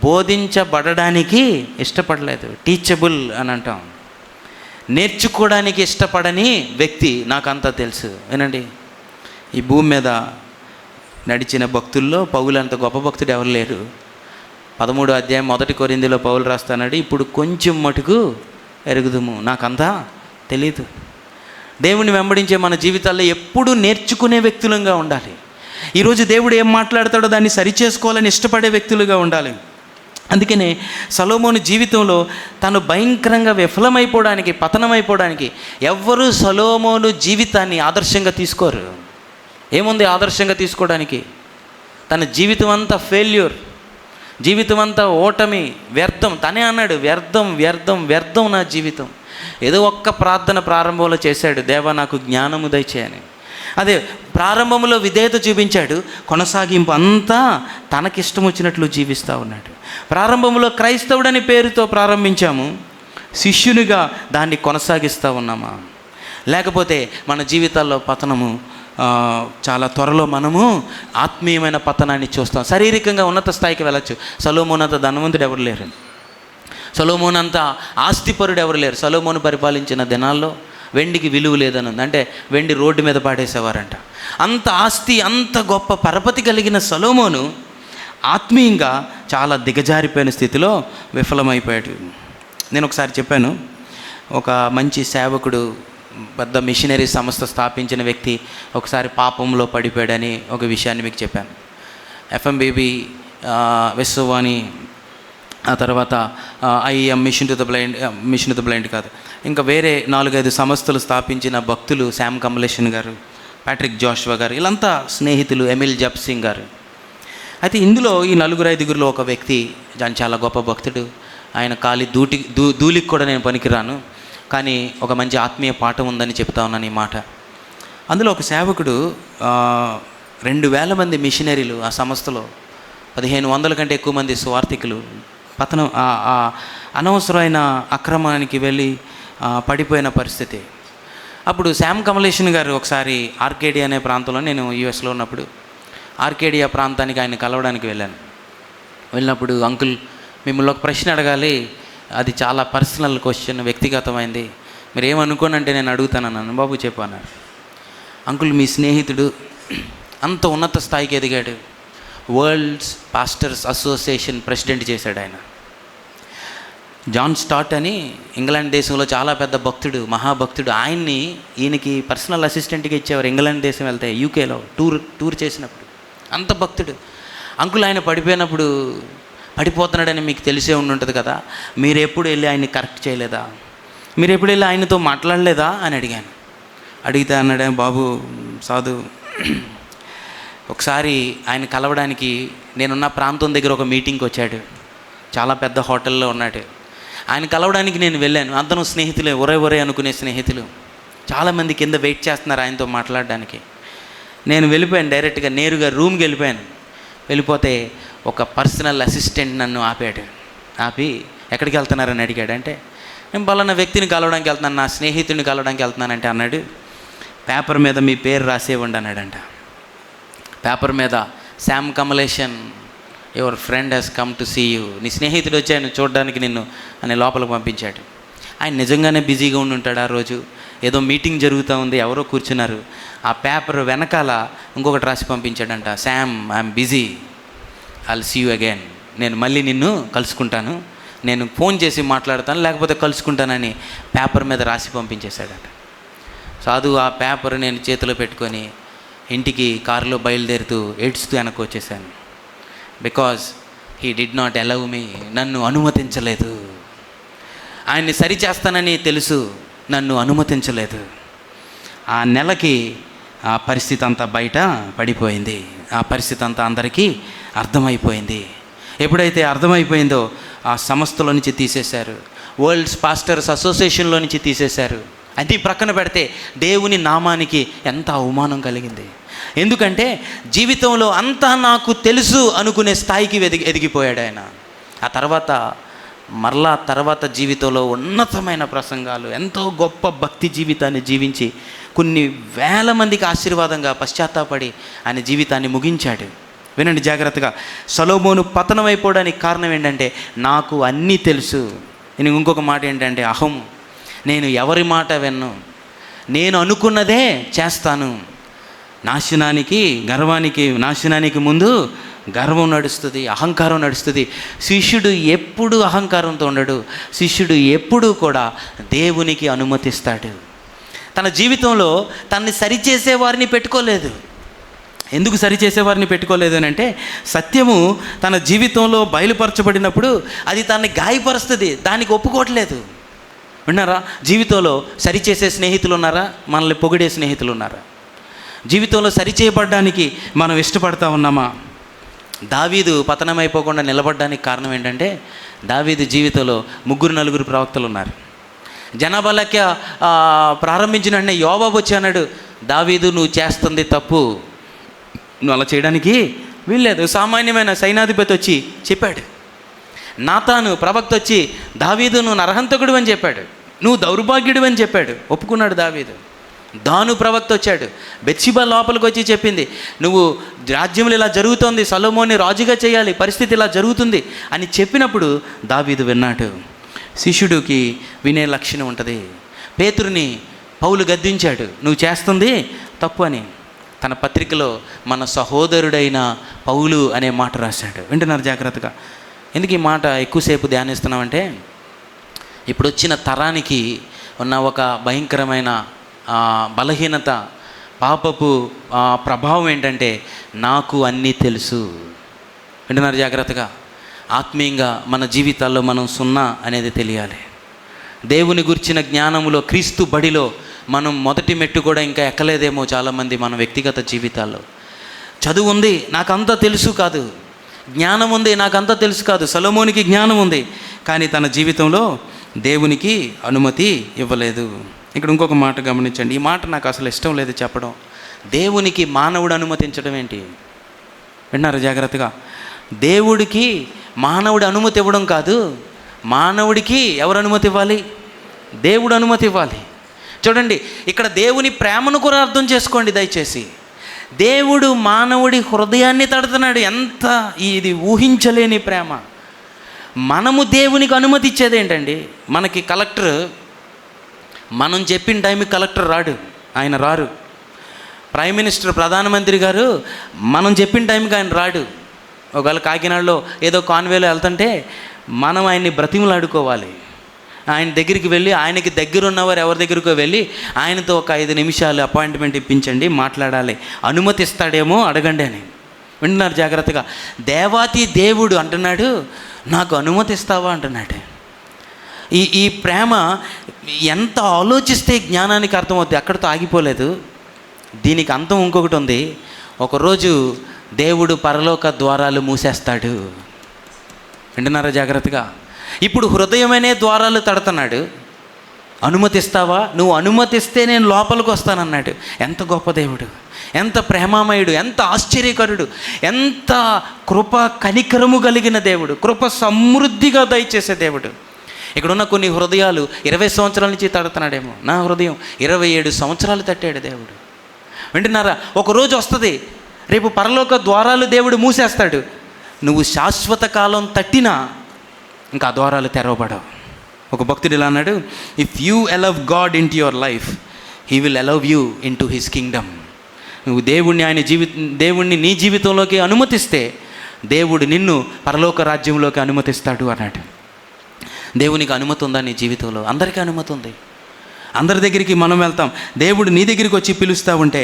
బోధించబడడానికి ఇష్టపడలేదు. టీచబుల్ అని అంటాం. నేర్చుకోవడానికి ఇష్టపడని వ్యక్తి నాకంతా తెలుసు. వినండి, ఈ భూమి మీద నడిచిన భక్తుల్లో పౌలు అంత గొప్ప భక్తుడు ఎవరు లేరు. 13వ అధ్యాయం 1 కొరింథీలో పౌలు రాస్తాడు, ఇప్పుడు కొంచెం మటుకు ఎరుగుదుము, నాకంతా తెలీదు. దేవుని వెంబడించే మన జీవితాల్లో ఎప్పుడూ నేర్చుకునే వ్యక్తులంగా ఉండాలి. ఈరోజు దేవుడు ఏం మాట్లాడతాడో దాన్ని సరిచేసుకోవాలని ఇష్టపడే వ్యక్తులుగా ఉండాలి. అందుకనే సొలొమోను జీవితంలో తను భయంకరంగా విఫలమైపోవడానికి, పతనమైపోవడానికి ఎవ్వరూ సొలొమోను జీవితాన్ని ఆదర్శంగా తీసుకోరు. ఏముంది ఆదర్శంగా తీసుకోవడానికి? తన జీవితం అంతా ఫెయిల్యూర్, జీవితం అంతా ఓటమి, వ్యర్థం. తనే అన్నాడు, వ్యర్థం వ్యర్థం వ్యర్థం నా జీవితం. ఏదో ఒక్క ప్రార్థన ప్రారంభంలో చేశాడు, దేవా నాకు జ్ఞానము దయచేయని. అదే ప్రారంభంలో విధేయత చూపించాడు, కొనసాగింపు అంతా తనకిష్టం వచ్చినట్లు జీవిస్తూ ఉన్నాడు. ప్రారంభంలో క్రైస్తవుడని పేరుతో ప్రారంభించాము, శిష్యునిగా దాన్ని కొనసాగిస్తూ ఉన్నామా? లేకపోతే మన జీవితాల్లో పతనము చాలా త్వరలో మనము ఆత్మీయమైన పతనాన్ని చూస్తాం. శారీరకంగా ఉన్నత స్థాయికి వెళ్ళచ్చు. సొలొమోను అంత ధనవంతుడు ఎవరు లేరు, సొలొమోను అంత ఆస్తిపరుడు ఎవరు లేరు. సొలొమోను పరిపాలించిన దినాల్లో వెండికి విలువ లేదని ఉంది, అంటే వెండి రోడ్డు మీద పాడేసేవారంట. అంత ఆస్తి, అంత గొప్ప పరపతి కలిగిన సొలొమోను ఆత్మీయంగా చాలా దిగజారిపోయిన స్థితిలో విఫలమైపోయాడు. నేను ఒకసారి చెప్పాను, ఒక మంచి సేవకుడు, పెద్ద మిషనరీ సంస్థ స్థాపించిన వ్యక్తి ఒకసారి పాపంలో పడిపోయాడని ఒక విషయాన్ని మీకు చెప్పాను. FMBB, విశ్వవాణి, ఆ తర్వాత IEM, mission to the blind కాదు, ఇంకా వేరే 4-5 సంస్థలు స్థాపించిన భక్తులు, శామ్ కమలేషన్ గారు, ప్యాట్రిక్ జోషువా గారు, వీళ్ళంతా స్నేహితులు, ఎమిల్ జప్సింగ్ గారు. అయితే ఇందులో ఈ 4-5 ఒక వ్యక్తి చాలా గొప్ప భక్తుడు. ఆయన కాలి ధూళికి కూడా నేను పనికిరాను, కానీ ఒక మంచి ఆత్మీయ పాఠం ఉందని చెప్తా ఉన్నాను ఈ మాట. అందులో ఒక సేవకుడు 2,000 మంది మిషనరీలు ఆ సంస్థలో, 1,500 కంటే ఎక్కువ మంది సువార్థికులు పతనం, అనవసరమైన అక్రమానికి వెళ్ళి పడిపోయిన పరిస్థితి. అప్పుడు శామ్ కమలేషన్ గారు ఒకసారి ఆర్కేడియా అనే ప్రాంతంలో, నేను యూఎస్లో ఉన్నప్పుడు ఆర్కేడియా ప్రాంతానికి ఆయన కలవడానికి వెళ్ళినప్పుడు, అంకుల్ మిమ్మల్ని ఒక ప్రశ్న అడగాలి, అది చాలా పర్సనల్ క్వశ్చన్, వ్యక్తిగతమైంది, మీరు ఏమనుకోనంటే నేను అడుగుతానన్నాను. బాబు చెప్పు అన్నాడు. అంకుల్ మీ స్నేహితుడు అంత ఉన్నత స్థాయికి ఎదిగాడు, వరల్డ్స్ పాస్టర్స్ అసోసియేషన్ ప్రెసిడెంట్ చేశాడు ఆయన. జాన్ స్టాట్ అని ఇంగ్లాండ్ దేశంలో చాలా పెద్ద భక్తుడు, మహాభక్తుడు. ఈయనకి పర్సనల్ అసిస్టెంట్గా ఇచ్చేవారు ఇంగ్లాండ్ దేశం వెళ్తే, యూకేలో టూర్ చేసినప్పుడు. అంత భక్తుడు అంకుల్. ఆయన పడిపోతున్నాడని మీకు తెలిసే ఉంటుంది కదా, మీరు ఎప్పుడు వెళ్ళి ఆయన్ని కరెక్ట్ చేయలేదా, మీరు ఎప్పుడు వెళ్ళి ఆయనతో మాట్లాడలేదా అని అడిగాను. అడిగితే అన్నాడే, బాబు సాధు, ఒకసారి ఆయన కలవడానికి నేనున్న ప్రాంతం దగ్గర ఒక మీటింగ్కి వచ్చాడు, చాలా పెద్ద హోటల్లో ఉన్నాడు. ఆయన కలవడానికి నేను వెళ్ళాను. అందరూ స్నేహితులే, ఒరే అనుకునే స్నేహితులు, చాలామంది కింద వెయిట్ చేస్తున్నారు ఆయనతో మాట్లాడడానికి. నేను వెళ్ళిపోయాను, డైరెక్ట్గా నేరుగా రూమ్కి వెళ్ళిపోతే ఒక పర్సనల్ అసిస్టెంట్ నన్ను ఆపి ఎక్కడికి వెళ్తున్నారని అడిగాడు. అంటే నేను పలానా వ్యక్తిని కలవడానికి వెళ్తున్నాను, నా స్నేహితుడిని కలవడానికి వెళ్తున్నానంటే అన్నాడు, పేపర్ మీద మీ పేరు రాసేవ్వండి అన్నాడంట. పేపర్ మీద శామ్ కమలేషన్, your friend has come to see you, నీ స్నేహితుడు వచ్చి ఆయన చూడడానికి నిన్ను అని లోపలికి పంపించాడు. ఆయన నిజంగానే బిజీగా ఉండి ఉంటాడు. ఆ రోజు ఏదో మీటింగ్ జరుగుతూ ఉంది, ఎవరో కూర్చున్నారు. ఆ పేపర్ వెనకాల ఇంకొకటి రాసి పంపించాడంట, Sam I'm busy, I'll see you again, నేను మళ్ళీ నిన్ను కలుసుకుంటాను, నేను ఫోన్ చేసి మాట్లాడతాను, లేకపోతే కలుసుకుంటానని పేపర్ మీద రాసి పంపించేశాడట. సాధు ఆ పేపర్ నేను చేతిలో పెట్టుకొని ఇంటికి కారులో బయలుదేరుతూ ఏడ్చుతూ వెనక్కి వచ్చేసాను. Because he did not allow me, నన్ను అనుమతించలేదు. ఆయన్ని సరిచేస్తానని తెలుసు, నన్ను అనుమతించలేదు. ఆ నెలకి ఆ పరిస్థితి అంతా బయట పడిపోయింది, ఆ పరిస్థితి అంతా అందరికీ అర్థమైపోయింది. ఎప్పుడైతే అర్థమైపోయిందో ఆ సంస్థలో నుంచి తీసేశారు, వరల్డ్స్ పాస్టర్స్ అసోసియేషన్లో నుంచి తీసేశారు. అది ప్రక్కన పెడితే దేవుని నామానికి ఎంత అవమానం కలిగింది. ఎందుకంటే జీవితంలో అంతా నాకు తెలుసు అనుకునే స్థాయికి ఎదిగిపోయాడు ఆయన. ఆ తర్వాత జీవితంలో ఉన్నతమైన ప్రసంగాలు, ఎంతో గొప్ప భక్తి జీవితాన్ని జీవించి కొన్ని వేల మందికి ఆశీర్వాదంగా పశ్చాత్తాపడి ఆయన జీవితాన్ని ముగించాడు. వినండి జాగ్రత్తగా, సొలొమోను పతనమైపోవడానికి కారణం ఏంటంటే నాకు అన్నీ తెలుసు. నేను ఇంకొక మాట ఏంటంటే అహం. నేను ఎవరి మాట విన్ను, నేను అనుకున్నదే చేస్తాను. నాశనానికి ముందు గర్వం నడుస్తుంది, అహంకారం నడుస్తుంది. శిష్యుడు ఎప్పుడు అహంకారంతో ఉండడు, శిష్యుడు ఎప్పుడూ కూడా దేవునికి అనుమతిస్తాడు. తన జీవితంలో తనని సరిచేసే వారిని పెట్టుకోలేదు. ఎందుకు సరిచేసేవారిని పెట్టుకోలేదు అని అంటే, సత్యము తన జీవితంలో బయలుపరచబడినప్పుడు అది తనని గాయపరుస్తుంది, దానికి ఒప్పుకోవట్లేదు. విన్నారా? జీవితంలో సరిచేసే స్నేహితులు ఉన్నారా? మనల్ని పొగిడే స్నేహితులు ఉన్నారా? జీవితంలో సరిచేయబడ్డానికి మనం ఇష్టపడతా ఉన్నామా? దావీదు పతనమైపోకుండా నిలబడడానికి కారణం ఏంటంటే, దావీదు జీవితంలో 3-4 ప్రవక్తలు ఉన్నారు. జనాభా లెక్క ప్రారంభించిన వెంటనే యోవాబు వచ్చి అన్నాడు, దావీదు నువ్వు చేస్తుంది తప్పు, నువ్వు అలా చేయడానికి వీల్లేదు. సామాన్యమైన సైనాధిపతి వచ్చి చెప్పాడు. నాతాను ప్రవక్త వచ్చి, దావీదు నువ్వు నరహంతకుడు అని చెప్పాడు, నువ్వు దౌర్భాగ్యుడు అని చెప్పాడు. ఒప్పుకున్నాడు దావీదు. దాను ప్రవక్త వచ్చాడు, బెత్షెబా లోపలికి వచ్చి చెప్పింది, నువ్వు రాజ్యంలో ఇలా జరుగుతోంది, సొలొమోన్ని రాజుగా చేయాలి, పరిస్థితి ఇలా జరుగుతుంది అని చెప్పినప్పుడు దావీదు విన్నాడు. శిష్యుడికి వినే లక్షణం ఉంటుంది. పేతురుని పౌలు గద్దించాడు, నువ్వు చేస్తుంది తప్పు అని. తన పత్రికలో మన సహోదరుడైన పౌలు అనే మాట రాశాడు. వింటున్నారు జాగ్రత్తగా? ఎందుకు ఈ మాట ఎక్కువసేపు ధ్యానిస్తున్నామంటే, ఇప్పుడు వచ్చిన తరానికి ఉన్న ఒక భయంకరమైన బలహీనత, పాపపు ప్రభావం ఏంటంటే, నాకు అన్నీ తెలుసు. వింటున్నారు జాగ్రత్తగా? ఆత్మీయంగా మన జీవితాల్లో మనం సున్నా అనేది తెలియాలి. దేవుని గురించిన జ్ఞానంలో, క్రీస్తు బడిలో మనం మొదటి మెట్టు కూడా ఇంకా ఎక్కలేదేమో చాలామంది మన వ్యక్తిగత జీవితాల్లో. చదువు ఉంది, నాకంతా తెలుసు కాదు. జ్ఞానం ఉంది, నాకంతా తెలుసు కాదు. సొలొమోనికి జ్ఞానం ఉంది, కానీ తన జీవితంలో దేవునికి అనుమతి ఇవ్వలేదు. ఇక్కడ ఇంకొక మాట గమనించండి. ఈ మాట నాకు అసలు ఇష్టం లేదు చెప్పడం. దేవునికి మానవుడు అనుమతించడం ఏంటి? విన్నారు జాగ్రత్తగా? దేవుడికి మానవుడి అనుమతి ఇవ్వడం కాదు, మానవుడికి ఎవరు అనుమతి ఇవ్వాలి? దేవుడు అనుమతి ఇవ్వాలి. చూడండి, ఇక్కడ దేవుని ప్రేమను కూడా అర్థం చేసుకోండి దయచేసి. దేవుడు మానవుడి హృదయాన్ని తడుతున్నాడు. ఎంత ఇది ఊహించలేని ప్రేమ. మనము దేవునికి అనుమతి ఇచ్చేది ఏంటండి? మనకి కలెక్టర్, మనం చెప్పిన టైంకి కలెక్టర్ రాడు, ఆయన రారు. ప్రైమ్ మినిస్టర్, ప్రధానమంత్రి గారు మనం చెప్పిన టైంకి ఆయన రాడు. ఒకవేళ కాకినాడలో ఏదో కాన్వేలో వెళ్తుంటే మనం ఆయన్ని బ్రతిమలాడుకోవాలి. ఆయన దగ్గరికి వెళ్ళి, ఆయనకి దగ్గర ఉన్నవారు ఎవరి దగ్గరికో వెళ్ళి ఆయనతో ఒక 5 నిమిషాలు అపాయింట్మెంట్ ఇప్పించండి, మాట్లాడాలి, అనుమతి ఇస్తాడేమో అడగండి అని. వింటున్నారు జాగ్రత్తగా? దేవాతి దేవుడు అంటున్నాడు, నాకు అనుమతి ఇస్తావా అంటున్నాడు. ఈ ప్రేమ ఎంత ఆలోచిస్తే జ్ఞానానికి అర్థమవుతుంది. అక్కడితో ఆగిపోలేదు, దీనికి అంతం ఇంకొకటి ఉంది. ఒకరోజు దేవుడు పరలోక ద్వారాలు మూసేస్తాడు. వింటున్నారా జాగ్రత్తగా? ఇప్పుడు హృదయమనే ద్వారాలు తడుతున్నాడు. అనుమతిస్తావా? నువ్వు అనుమతిస్తే నేను లోపలికి వస్తానన్నాడు. ఎంత గొప్ప దేవుడు, ఎంత ప్రేమామయుడు, ఎంత ఆశ్చర్యకరుడు, ఎంత కృప కనికరము కలిగిన దేవుడు, కృప సమృద్ధిగా దయచేసే దేవుడు. ఇక్కడున్న కొన్ని హృదయాలు 20 సంవత్సరాల నుంచి తడుతున్నాడేమో. నా హృదయం 27 సంవత్సరాలు తట్టాడు దేవుడు. వింటున్నారా? ఒకరోజు వస్తుంది, రేపు పరలోక ద్వారాలు దేవుడు మూసేస్తాడు. నువ్వు శాశ్వత కాలం తట్టినా ఇంకా ఆ ద్వారాలు తెరవబడవు. ఒక భక్తుడు ఇలా అన్నాడు, if you allow God in to your life, he will allow you in to his Kingdom. నువ్వు దేవుణ్ణి నీ జీవితంలోకి అనుమతిస్తే దేవుడు నిన్ను పరలోక రాజ్యంలోకి అనుమతిస్తాడు అన్నాడు. దేవునికి అనుమతి ఉందా నీ జీవితంలో? అందరికీ అనుమతి ఉంది. అందరి దగ్గరికి మనం వెళ్తాం. దేవుడు నీ దగ్గరికి వచ్చి పిలుస్తూ ఉంటే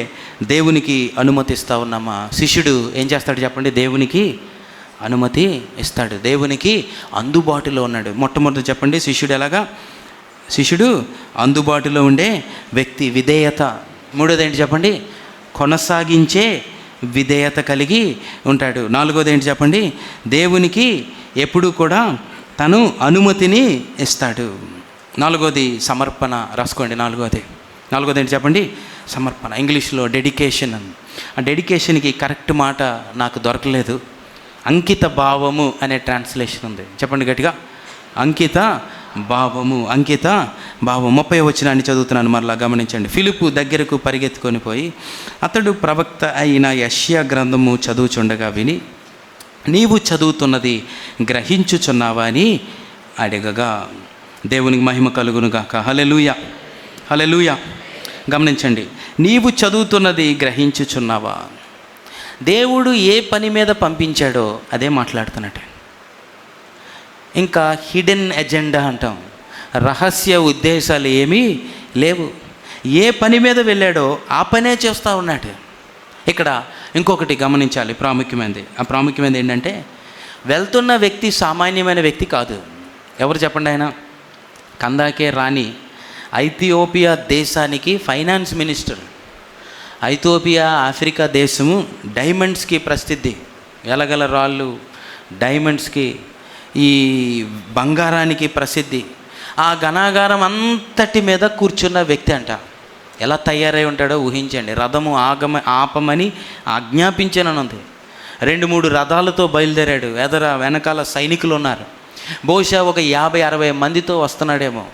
దేవునికి అనుమతి ఇస్తూ ఉన్నామా? శిష్యుడు ఏం చేస్తాడు చెప్పండి? దేవునికి అనుమతి ఇస్తాడు, దేవునికి అందుబాటులో ఉన్నాడు. మొట్టమొదటి చెప్పండి, శిష్యుడు ఎలాగా? శిష్యుడు అందుబాటులో ఉండే వ్యక్తి, విధేయత. మూడోది ఏంటి చెప్పండి? కొనసాగించే విధేయత కలిగి ఉంటాడు. నాలుగోది ఏంటి చెప్పండి? దేవునికి ఎప్పుడూ కూడా తను అనుమతిని ఇస్తాడు. నాలుగోది సమర్పణ. రాసుకోండి, నాలుగోది ఏంటి చెప్పండి? సమర్పణ. ఇంగ్లీష్లో డెడికేషన్ అని. ఆ డెడికేషన్కి కరెక్ట్ మాట నాకు దొరకలేదు. అంకిత భావము అనే ట్రాన్స్లేషన్ ఉంది. చెప్పండి గట్టిగా, అంకిత భావము. అంకిత భావం. 30వ వచనాన్ని చదువుతున్నాను, మరలా గమనించండి. ఫిలిప్పు దగ్గరకు పరిగెత్తుకొని పోయి అతడు ప్రవక్త అయిన యెషయా గ్రంథము చదువుచుండగా విని, నీవు చదువుతున్నది గ్రహించుచున్నావా అని అడగగా. దేవునికి మహిమ కలుగునుగాక. హల్లెలూయా, హల్లెలూయా. గమనించండి, నీవు చదువుతున్నది గ్రహించుచున్నావా. దేవుడు ఏ పని మీద పంపించాడో అదే మాట్లాడుతున్నట్టు. ఇంకా హిడెన్ ఎజెండా అంటాం, రహస్య ఉద్దేశాలు ఏమీ లేవు. ఏ పని మీద వెళ్ళాడో ఆ పనే చేస్తూ ఉన్నాడు. ఇక్కడ ఇంకొకటి గమనించాలి ప్రాముఖ్యమైనది. ఆ ప్రాముఖ్యమైనది ఏంటంటే, వెళ్తున్న వ్యక్తి సామాన్యమైన వ్యక్తి కాదు. ఎవరు చెప్పండి? ఆయన కందాకే రాణి, ఐథియోపియా దేశానికి ఫైనాన్స్ మినిస్టర్. ఐథియోపియా ఆఫ్రికా దేశము డైమండ్స్కి ప్రసిద్ధి. వెలగల రాళ్ళు, డైమండ్స్కి, ఈ బంగారానికి ప్రసిద్ధి. ఆ ఘనాగారం అంతటి మీద కూర్చున్న వ్యక్తి అంట. ఎలా తయారై ఉంటాడో ఊహించండి. రథము ఆపమని ఆజ్ఞాపించాననుంది. 2-3 రథాలతో బయలుదేరాడు. వెనకాల సైనికులు ఉన్నారు. బహుశా ఒక 50-60 మందితో వస్తున్నాడేమో.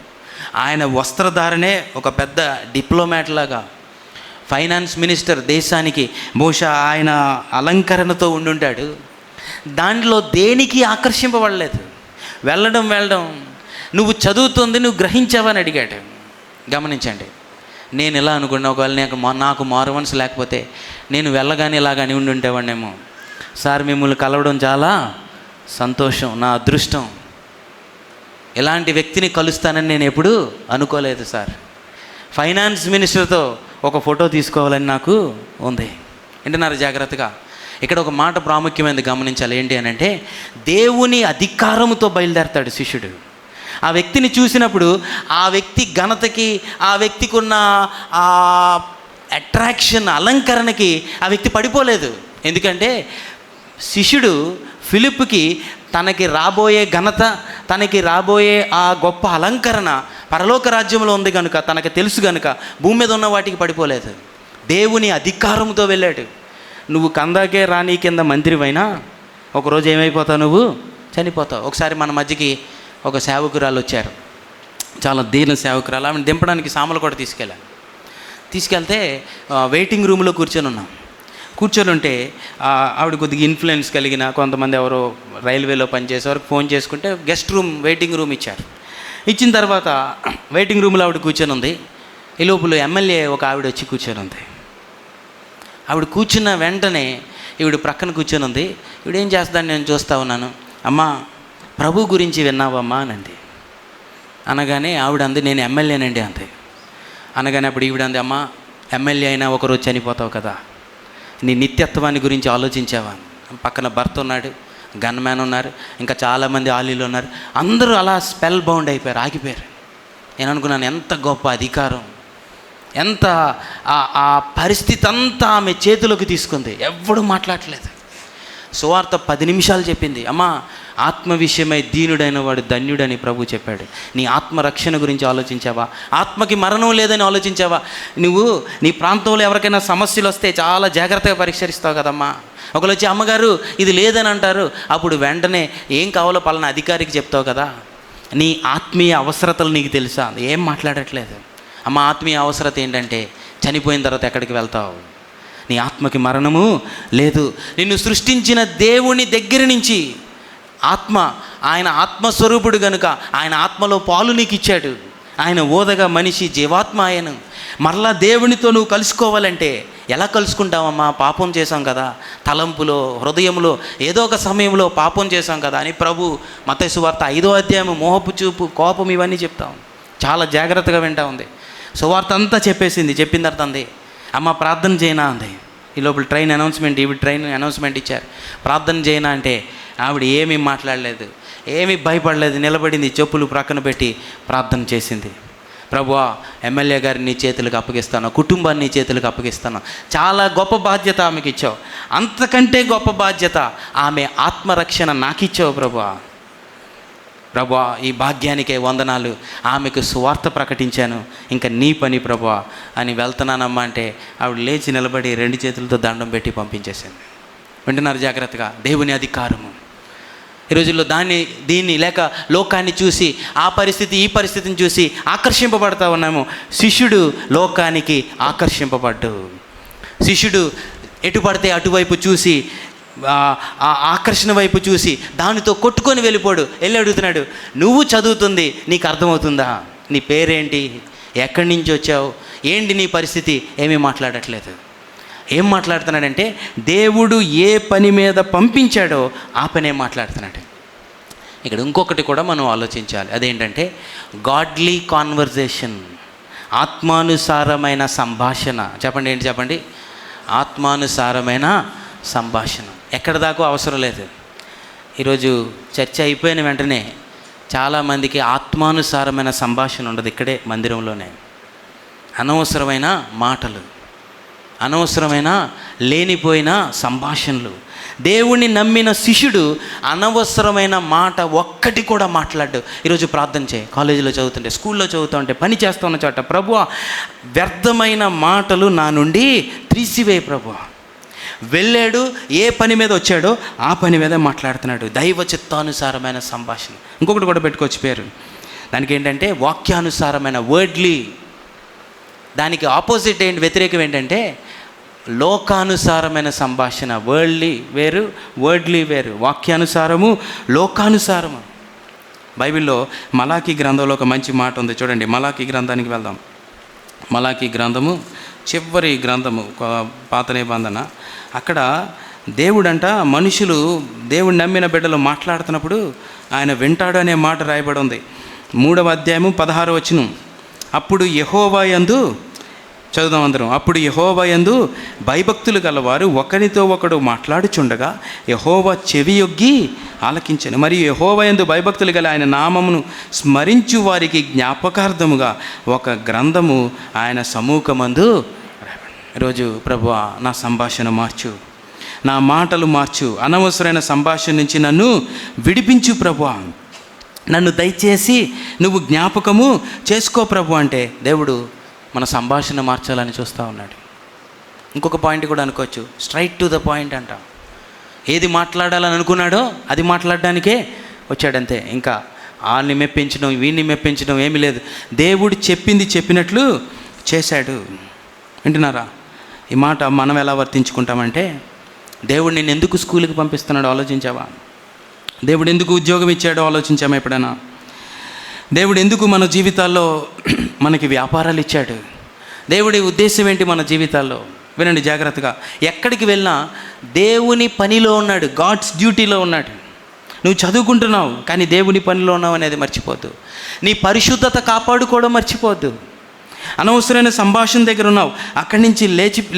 ఆయన వస్త్రధారణే ఒక పెద్ద డిప్లొమాట్ లాగా, ఫైనాన్స్ మినిస్టర్ దేశానికి. బహుశా ఆయన అలంకరణతో ఉండుంటాడు. దాంట్లో దేనికి ఆకర్షింపబడలేదు. వెళ్ళడం నువ్వు చదువుతుంది నువ్వు గ్రహించావని అడిగాడు. గమనించండి. నేను ఎలా అనుకున్నా, ఒకవేళ నాకు మారు మనసు లేకపోతే నేను వెళ్ళగానే ఇలాగని ఉండుంటేవాడినేమో. సార్, మిమ్మల్ని కలవడం చాలా సంతోషం, నా అదృష్టం. ఇలాంటి వ్యక్తిని కలుస్తానని నేను ఎప్పుడూ అనుకోలేదు సార్. ఫైనాన్స్ మినిస్టర్తో ఒక ఫోటో తీసుకోవాలని నాకు ఉంది. వింటున్నారు జాగ్రత్తగా. ఇక్కడ ఒక మాట ప్రాముఖ్యమైనది గమనించాలి. ఏంటి అని అంటే, దేవుని అధికారముతో బయలుదేరతాడు శిష్యుడు. ఆ వ్యక్తిని చూసినప్పుడు ఆ వ్యక్తి ఘనతకి, ఆ వ్యక్తికి ఉన్న ఆ అట్రాక్షన్, అలంకరణకి ఆ వ్యక్తి పడిపోలేదు. ఎందుకంటే శిష్యుడు ఫిలిప్పుకి తనకి రాబోయే ఘనత, తనకి రాబోయే ఆ గొప్ప అలంకరణ పరలోక రాజ్యంలో ఉంది కనుక, తనకు తెలుసు కనుక భూమి మీద ఉన్న వాటికి పడిపోలేదు. దేవుని అధికారంతో వెళ్ళాడు. నువ్వు కందాకే రాణి కింద మంత్రివైనా ఒకరోజు ఏమైపోతావు? నువ్వు చనిపోతావు. ఒకసారి మన మధ్యకి ఒక సేవకురాలు వచ్చారు, చాలా దీన సేవకురాలు. ఆమెను దింపడానికి సాములు కూడా తీసుకెళ్తే వెయిటింగ్ రూమ్లో కూర్చొని ఉంటే ఆవిడ కొద్దిగా ఇన్ఫ్లుయెన్స్ కలిగిన కొంతమంది ఎవరో రైల్వేలో పనిచేసేవారికి ఫోన్ చేసుకుంటే గెస్ట్ రూమ్, వెయిటింగ్ రూమ్ ఇచ్చారు. ఇచ్చిన తర్వాత వెయిటింగ్ రూమ్లో ఆవిడ కూర్చొని ఉంది. ఈ లోపల ఎమ్మెల్యే ఒక ఆవిడ వచ్చి కూర్చొని ఉంది. ఆవిడ కూర్చున్న వెంటనే ఈవిడ ప్రక్కన కూర్చొని ఉంది. ఈవిడ ఏం చేస్తుందని నేను చూస్తూ ఉన్నాను. అమ్మా, ప్రభు గురించి విన్నావమ్మా అనండి. అనగానే ఆవిడ అంది, నేను ఎమ్మెల్యేనండి అంతే. అనగానే అప్పుడు ఈవిడ అంది, అమ్మా, ఎమ్మెల్యే అయినా ఒకరోజు చనిపోతావు కదా, నీ నిత్యత్వాన్ని గురించి ఆలోచించావా? పక్కన భర్త ఉన్నాడు, గన్మ్యాన్ ఉన్నారు, ఇంకా చాలామంది ఆలీలు ఉన్నారు. అందరూ అలా స్పెల్ బౌండ్ అయిపోయారు, ఆగిపోయారు. నేను అనుకున్నాను, ఎంత గొప్ప అధికారం, ఎంత ఆ పరిస్థితి అంతా ఆమె చేతిలోకి తీసుకుంది. ఎవ్వడూ మాట్లాడలేదు. సువార్త 10 నిమిషాలు చెప్పింది. అమ్మా, ఆత్మ విషయమై దీనుడైన వాడు ధన్యుడని ప్రభు చెప్పాడు. నీ ఆత్మరక్షణ గురించి ఆలోచించావా? ఆత్మకి మరణం లేదని ఆలోచించావా? నువ్వు నీ ప్రాంతంలో ఎవరికైనా సమస్యలు వస్తే చాలా జాగ్రత్తగా పరిష్కరిస్తావు కదమ్మా. ఒకరు వచ్చి, అమ్మగారు ఇది లేదని అంటారు, అప్పుడు వెంటనే ఏం కావాలో పలానా అధికారికి చెప్తావు కదా. నీ ఆత్మీయ అవసరతలు నీకు తెలుసా? ఏం మాట్లాడట్లేదు. అమ్మ, ఆత్మీయ అవసరత ఏంటంటే చనిపోయిన తర్వాత ఎక్కడికి వెళ్తావు? నీ ఆత్మకి మరణము లేదు. నిన్ను సృష్టించిన దేవుని దగ్గర నుంచి ఆత్మ, ఆయన ఆత్మస్వరూపుడు కనుక ఆయన ఆత్మలో పాలు నీకు ఇచ్చాడు. ఆయన ఓదగా మనిషి జీవాత్మ ఆయను. మరలా దేవునితో నువ్వు కలుసుకోవాలంటే ఎలా కలుసుకుంటావమ్మా? పాపం చేశాం కదా, తలంపులో, హృదయంలో ఏదో ఒక సమయంలో పాపం చేశాం కదా అని ప్రభు మత్తయి సువార్త 5వ అధ్యాయం మోహపు చూపు, కోపం ఇవన్నీ చెప్తాం. చాలా జాగ్రత్తగా వింటా ఉంది. సువార్త అంతా చెప్పేసింది. చెప్పిన తర్వాత అంది, అమ్మ ప్రార్థన చేయనా అంది. ఈ లోపల ట్రైన్ అనౌన్స్మెంట్ ఇచ్చారు. ప్రార్థన చేయనా అంటే ఆవిడ ఏమీ మాట్లాడలేదు, ఏమీ భయపడలేదు. నిలబడింది, చెప్పులు ప్రక్కన పెట్టి ప్రార్థన చేసింది. ప్రభువా, ఎమ్మెల్యే గారిని నీ చేతులకు అప్పగిస్తాను, కుటుంబాన్ని నీ చేతులకు అప్పగిస్తాను. చాలా గొప్ప బాధ్యత ఆమెకి ఇచ్చావు. అంతకంటే గొప్ప బాధ్యత ఆమె ఆత్మరక్షణ నాకు ఇచ్చావు ప్రభువా, ఈ భాగ్యానికే వందనాలు. ఆమెకు సువార్త ప్రకటించాను, ఇంకా నీ పని ప్రభువా అని వెళ్తున్నానమ్మా అంటే ఆవిడ లేచి నిలబడి 2 చేతులతో దండం పెట్టి పంపించేశాను. వింటున్నారు జాగ్రత్తగా. దేవుని అధికారము ఈ రోజుల్లో దీన్ని లేక లోకాన్ని చూసి, ఆ పరిస్థితి ఈ పరిస్థితిని చూసి ఆకర్షింపబడతా ఉన్నాము. శిష్యుడు లోకానికి ఆకర్షింపబడ్డు. శిష్యుడు ఎటు పడితే అటువైపు చూసి, ఆ ఆకర్షణ వైపు చూసి దానితో కొట్టుకొని వెళ్ళి అడుగుతున్నాడు, నువ్వు చదువుతుంది నీకు అర్థమవుతుందా? నీ పేరేంటి? ఎక్కడి నుంచి వచ్చావు? ఏంటి నీ పరిస్థితి? ఏమీ మాట్లాడట్లేదు. ఏం మాట్లాడుతున్నాడంటే దేవుడు ఏ పని మీద పంపించాడో ఆ పనే మాట్లాడుతున్నాడు. ఇక్కడ ఇంకొకటి కూడా మనం ఆలోచించాలి. అదేంటంటే గాడ్లీ కాన్వర్జేషన్, ఆత్మానుసారమైన సంభాషణ. చెప్పండి, ఏంటి చెప్పండి? ఆత్మానుసారమైన సంభాషణ. ఎక్కడ దాకా అవసరం లేదు. ఈరోజు చర్చ అయిపోయిన వెంటనే చాలామందికి ఆత్మానుసారమైన సంభాషణ ఉండదు. ఇక్కడే మందిరంలోనే అనవసరమైన మాటలు, అనవసరమైన లేనిపోయిన సంభాషణలు. దేవుణ్ణి నమ్మిన శిష్యుడు అనవసరమైన మాట ఒక్కటి కూడా మాట్లాడు. ఈరోజు ప్రార్థన చేయి, కాలేజీలో చదువుతుంటే, స్కూల్లో చదువుతుంటే, పని చేస్తున్న చోట, ప్రభువా వ్యర్థమైన మాటలు నా నుండి తీసివేయి ప్రభువా. వెళ్ళాడు, ఏ పని మీద వచ్చాడో ఆ పని మీద మాట్లాడుతున్నాడు. దైవ చిత్తానుసారమైన సంభాషణ. ఇంకొకటి కూడా పెట్టుకోవచ్చు పేరు, దానికి ఏంటంటే వాక్యానుసారమైన వర్డ్లీ. దానికి ఆపోజిట్ ఏంటి, వ్యతిరేకం ఏంటంటే లోకానుసారమైన సంభాషణ. వరల్డ్లీ వేరు, వర్డ్లీ వేరు. వాక్యానుసారము, లోకానుసారము. బైబిల్లో మలాకీ గ్రంథంలో ఒక మంచి మాట ఉంది చూడండి. మలాకీ గ్రంథానికి వెళ్దాం. మలాకీ గ్రంథము చివరి గ్రంథము, పాత నిబంధన. అక్కడ దేవుడంట మనుషులు, దేవుడు నమ్మిన బిడ్డలు మాట్లాడుతున్నప్పుడు ఆయన వింటాడు అనే మాట రాయబడి ఉంది. 3వ అధ్యాయము 16వ వచనం. అప్పుడు యెహోవా యందు, చదువుదాం అందరం. అప్పుడు యెహోవా యందు భయభక్తులు గలవారు ఒకరితో ఒకడు మాట్లాడుచుండగా యెహోవా చెవియొగ్గి ఆలకించెను. మరియు యెహోవా యందు భయభక్తులు గల ఆయన నామమును స్మరించు వారికి జ్ఞాపకార్థముగా ఒక గ్రంథము ఆయన సముఖమందు. ఈరోజు ప్రభువా నా సంభాషణ మార్చు, నా మాటలు మార్చు, అనవసరమైన సంభాషణ నుంచి నన్ను విడిపించు ప్రభువా, నన్ను దయచేసి నువ్వు జ్ఞాపకము చేసుకో ప్రభు అంటే దేవుడు మన సంభాషణ మార్చాలని చూస్తూ ఉన్నాడు. ఇంకొక పాయింట్ కూడా అనుకోవచ్చు, స్ట్రైట్ టు ద పాయింట్ అంట. ఏది మాట్లాడాలని అనుకున్నాడో అది మాట్లాడడానికే వచ్చాడంతే. ఇంకా వాళ్ళని మెప్పించడం, వీడిని మెప్పించడం ఏమీ లేదు. దేవుడు చెప్పింది చెప్పినట్లు చేశాడు. వింటున్నారా? ఈ మాట మనం ఎలా వర్తించుకుంటామంటే, దేవుడు నిన్ను ఎందుకు స్కూల్కి పంపిస్తున్నాడో ఆలోచించావా? దేవుడు ఎందుకు ఉద్యోగం ఇచ్చాడో ఆలోచించామా ఎప్పుడైనా? దేవుడు ఎందుకు మన జీవితాల్లో మనకి వ్యాపారాలు ఇచ్చాడు? దేవుడి ఉద్దేశం ఏంటి మన జీవితాల్లో? వినండి జాగ్రత్తగా. ఎక్కడికి వెళ్ళినా దేవుని పనిలో ఉన్నాడు, గాడ్స్ డ్యూటీలో ఉన్నాడు. నువ్వు చదువుకుంటున్నావు కానీ దేవుని పనిలో ఉన్నావు అనేది మర్చిపోద్దు. నీ పరిశుద్ధత కాపాడుకోవడం మర్చిపోద్దు. అనవసరమైన సంభాషణ దగ్గర ఉన్నావు, అక్కడి నుంచి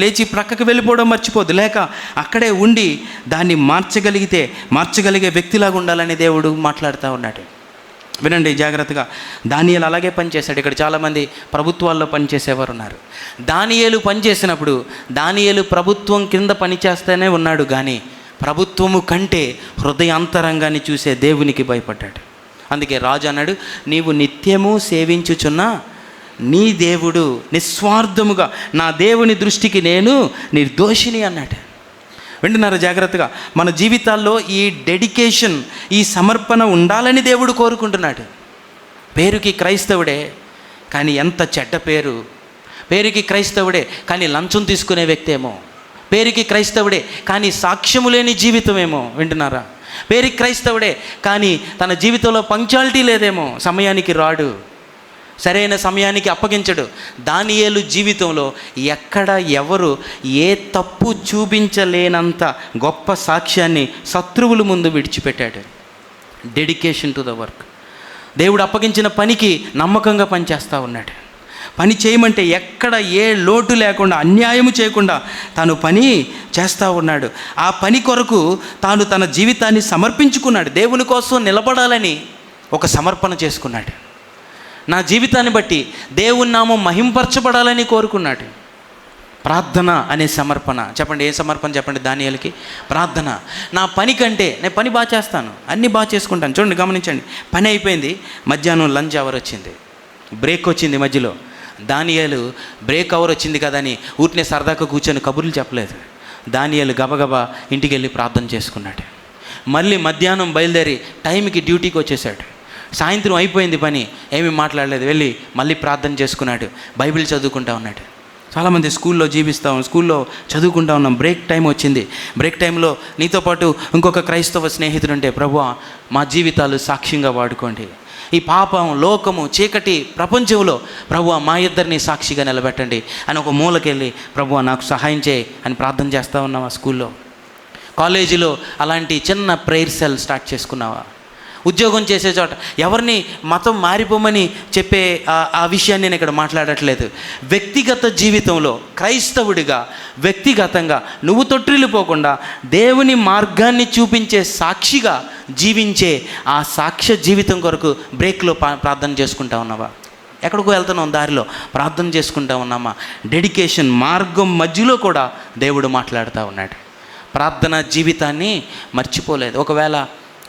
లేచి ప్రక్కకు వెళ్ళిపోవడం మర్చిపోద్దు. లేక అక్కడే ఉండి దాన్ని మార్చగలిగే వ్యక్తిలాగా ఉండాలని దేవుడు మాట్లాడుతూ ఉన్నాడు. వినండి జాగ్రత్తగా. దానియేలు అలాగే పనిచేశాడు. ఇక్కడ చాలామంది ప్రభుత్వాల్లో పనిచేసేవారు ఉన్నారు. దానియేలు పనిచేసినప్పుడు దానియేలు ప్రభుత్వం కింద పనిచేస్తూనే ఉన్నాడు, కానీ ప్రభుత్వము కంటే హృదయాంతరంగాన్ని చూసే దేవునికి భయపడ్డాడు. అందుకే రాజు అన్నాడు, నీవు నిత్యము సేవించుచున్న నీ దేవుడు నిస్వార్థముగా, నా దేవుని దృష్టికి నేను నిర్దోషిని అన్నాడు. వింటున్నారా జాగ్రత్తగా? మన జీవితాల్లో ఈ డెడికేషన్, ఈ సమర్పణ ఉండాలని దేవుడు కోరుకుంటున్నాడు. పేరుకి క్రైస్తవుడే కానీ ఎంత చెడ్డ పేరు. పేరుకి క్రైస్తవుడే కానీ లంచం తీసుకునే వ్యక్తి ఏమో. పేరుకి క్రైస్తవుడే కానీ సాక్ష్యము లేని జీవితమేమో. వింటున్నారా? పేరుకి క్రైస్తవుడే కానీ తన జీవితంలో పంక్చువాలిటీ లేదేమో. సమయానికి రాడు, సరైన సమయానికి అప్పగించడు. దానియేలు జీవితంలో ఎక్కడ ఎవరు ఏ తప్పు చూపించలేనంత గొప్ప సాక్ష్యాన్ని శత్రువుల ముందు విడిచిపెట్టాడు. Dedication to the work. దేవుడు అప్పగించిన పనికి నమ్మకంగా పనిచేస్తూ ఉన్నాడు. పని చేయమంటే ఎక్కడ ఏ లోటు లేకుండా, అన్యాయము చేయకుండా తాను పని చేస్తూ ఉన్నాడు. ఆ పని కొరకు తాను తన జీవితాన్ని సమర్పించుకున్నాడు. దేవుని కోసం నిలబడాలని ఒక సమర్పణ చేసుకున్నాడు. నా జీవితాన్ని బట్టి దేవుని నామం మహింపరచబడాలని కోరుకున్నాడు. ప్రార్థన అనే సమర్పణ. చెప్పండి, ఏ సమర్పణ చెప్పండి దానియేలుకి? ప్రార్థన. నా పని కంటే నేను పని బాగా చేస్తాను, అన్నీ బాగా చేసుకుంటాను. చూడండి, గమనించండి. పని అయిపోయింది, మధ్యాహ్నం లంచ్ అవర్ వచ్చింది, బ్రేక్ వచ్చింది మధ్యలో. దానియేలు బ్రేక్ అవర్ వచ్చింది కదా అని ఊరినే సరదాగా కూర్చొని కబుర్లు చెప్పలేదు. దానియేలు గబగబా ఇంటికి వెళ్ళి ప్రార్థన చేసుకున్నాడు. మళ్ళీ మధ్యాహ్నం బయలుదేరి టైంకి డ్యూటీకి వచ్చేసాడు. సాయంత్రం అయిపోయింది పని, ఏమీ మాట్లాడలేదు, వెళ్ళి మళ్ళీ ప్రార్థన చేసుకున్నాడు. బైబిల్ చదువుకుంటా ఉన్నాడు. చాలామంది స్కూల్లో స్కూల్లో చదువుకుంటా ఉన్నాం. బ్రేక్ టైం వచ్చింది. బ్రేక్ టైంలో నీతో పాటు ఇంకొక క్రైస్తవ స్నేహితుడు ఉంటే, ప్రభువా మా జీవితాలు సాక్ష్యంగా వాడుకోండి, ఈ పాపం, లోకము, చీకటి ప్రపంచంలో ప్రభువా మా ఇద్దరిని సాక్షిగా నిలబెట్టండి అని ఒక మూలకెళ్ళి, ప్రభువా నాకు సహాయం చేయి అని ప్రార్థన చేస్తూ ఉన్నావా? స్కూల్లో, కాలేజీలో అలాంటి చిన్న ప్రేయర్ సెల్ స్టార్ట్ చేసుకున్నావా? ఉద్యోగం చేసే చోట ఎవరిని మతం మారిపోమని చెప్పే ఆ విషయాన్ని నేను ఇక్కడ మాట్లాడట్లేదు. వ్యక్తిగత జీవితంలో క్రైస్తవుడిగా వ్యక్తిగతంగా నువ్వు తొట్టిల్లిపోకుండా దేవుని మార్గాన్ని చూపించే సాక్షిగా జీవించే ఆ సాక్ష్య జీవితం కొరకు బ్రేక్లో ప్రార్థన చేసుకుంటా ఉన్నావా? ఎక్కడికో వెళ్తున్నాం, దారిలో ప్రార్థన చేసుకుంటా ఉన్నామా? డెడికేషన్ మార్గం మధ్యలో కూడా దేవుడు మాట్లాడుతూ ఉన్నాడు. ప్రార్థన జీవితాన్ని మర్చిపోలేదు. ఒకవేళ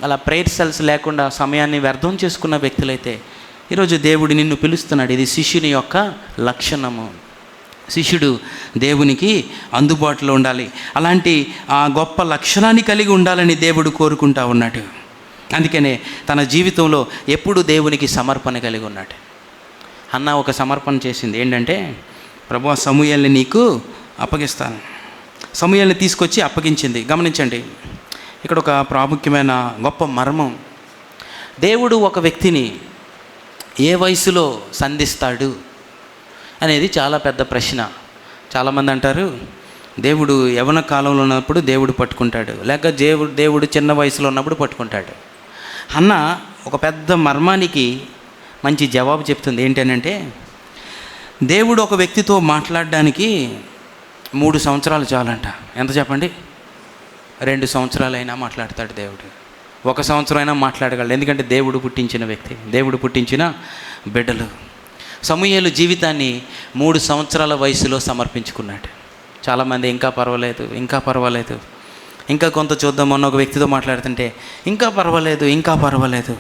అలా ప్రేయర్ సెల్స్ లేకుండా సమయాన్ని వ్యర్థం చేసుకున్న వ్యక్తులైతే ఈరోజు దేవుడు నిన్ను పిలుస్తున్నాడు. ఇది శిష్యుని యొక్క లక్షణము. శిష్యుడు దేవునికి అందుబాటులో ఉండాలి. అలాంటి ఆ గొప్ప లక్షణాన్ని కలిగి ఉండాలని దేవుడు కోరుకుంటా ఉన్నాడు. అందుకనే తన జీవితంలో ఎప్పుడు దేవునికి సమర్పణ కలిగి ఉన్నాడు. అన్న ఒక సమర్పణ చేసింది ఏంటంటే, ప్రభువా సమూయేలుని నీకు అప్పగిస్తాను. సమూయేలుని తీసుకొచ్చి అప్పగించింది. గమనించండి, ఇక్కడ ఒక ప్రాముఖ్యమైన గొప్ప మర్మం. దేవుడు ఒక వ్యక్తిని ఏ వయసులో సంధిస్తాడు అనేది చాలా పెద్ద ప్రశ్న. చాలామంది అంటారు దేవుడు యవ్వన కాలంలో ఉన్నప్పుడు దేవుడు పట్టుకుంటాడు, లేక దేవుడు చిన్న వయసులో ఉన్నప్పుడు పట్టుకుంటాడు. అన్న ఒక పెద్ద మర్మానికి మంచి జవాబు చెప్తుంది. ఏంటనంటే, దేవుడు ఒక వ్యక్తితో మాట్లాడడానికి 3 సంవత్సరాలు చాలంట. ఎంత చెప్పండి? 2 సంవత్సరాలైనా మాట్లాడతాడు దేవుడు. 1 సంవత్సరం అయినా మాట్లాడగలడు. ఎందుకంటే దేవుడు పుట్టించిన వ్యక్తి, దేవుడు పుట్టించిన బిడ్డలు. సమూయేలు జీవితాన్ని 3 సంవత్సరాల వయసులో సమర్పించుకున్నాడు. చాలామంది ఇంకా పర్వాలేదు, ఇంకా కొంత చూద్దాం మొన్న ఒక వ్యక్తితో మాట్లాడుతుంటే ఇంకా పర్వాలేదు.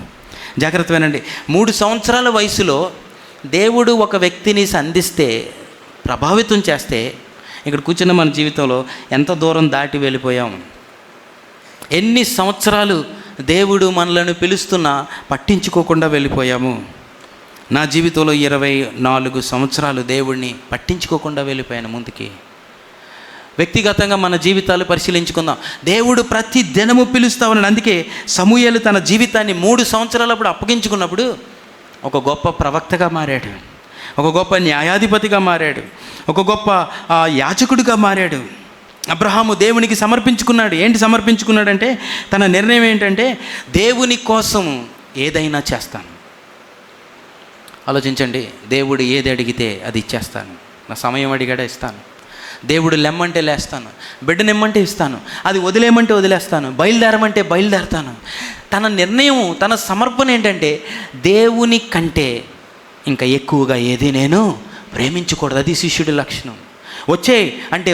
జాగ్రత్త వినండి. 3 సంవత్సరాల వయసులో దేవుడు ఒక వ్యక్తిని సంధిస్తే, ప్రభావితం చేస్తే, ఇక్కడ కూర్చున్న మన జీవితంలో ఎంత దూరం దాటి వెళ్ళిపోయాం. ఎన్ని సంవత్సరాలు దేవుడు మనలను పిలుస్తున్నా పట్టించుకోకుండా వెళ్ళిపోయాము. నా జీవితంలో 24 సంవత్సరాలు దేవుడిని పట్టించుకోకుండా వెళ్ళిపోయాను ముందుకి. వ్యక్తిగతంగా మన జీవితాలు పరిశీలించుకుందాం. దేవుడు ప్రతి దినము పిలుస్తా ఉన్నాడు. అందుకే సమూయేలు తన జీవితాన్ని 3 సంవత్సరాలప్పుడు అప్పగించుకున్నప్పుడు ఒక గొప్ప ప్రవక్తగా మారాడు, ఒక గొప్ప న్యాయాధిపతిగా మారాడు, ఒక గొప్ప యాజకుడిగా మారాడు. అబ్రహాము దేవునికి సమర్పించుకున్నాడు. ఏంటి సమర్పించుకున్నాడంటే, తన నిర్ణయం ఏంటంటే, దేవుని కోసం ఏదైనా చేస్తాను. ఆలోచించండి, దేవుడు ఏది అడిగితే అది ఇచ్చేస్తాను. నా సమయం అడిగాడే ఇస్తాను. దేవుడు లెమ్మంటే లేస్తాను, బిడ్డనిమ్మంటే ఇస్తాను, అది వదిలేయమంటే వదిలేస్తాను, బయలుదేరమంటే బయలుదేరతాను. తన నిర్ణయం, తన సమర్పణ ఏంటంటే, దేవుని కంటే ఇంకా ఎక్కువగా ఏది నేను ప్రేమించకూడదు. అది శిష్యుడి లక్షణం. వచ్చేయి అంటే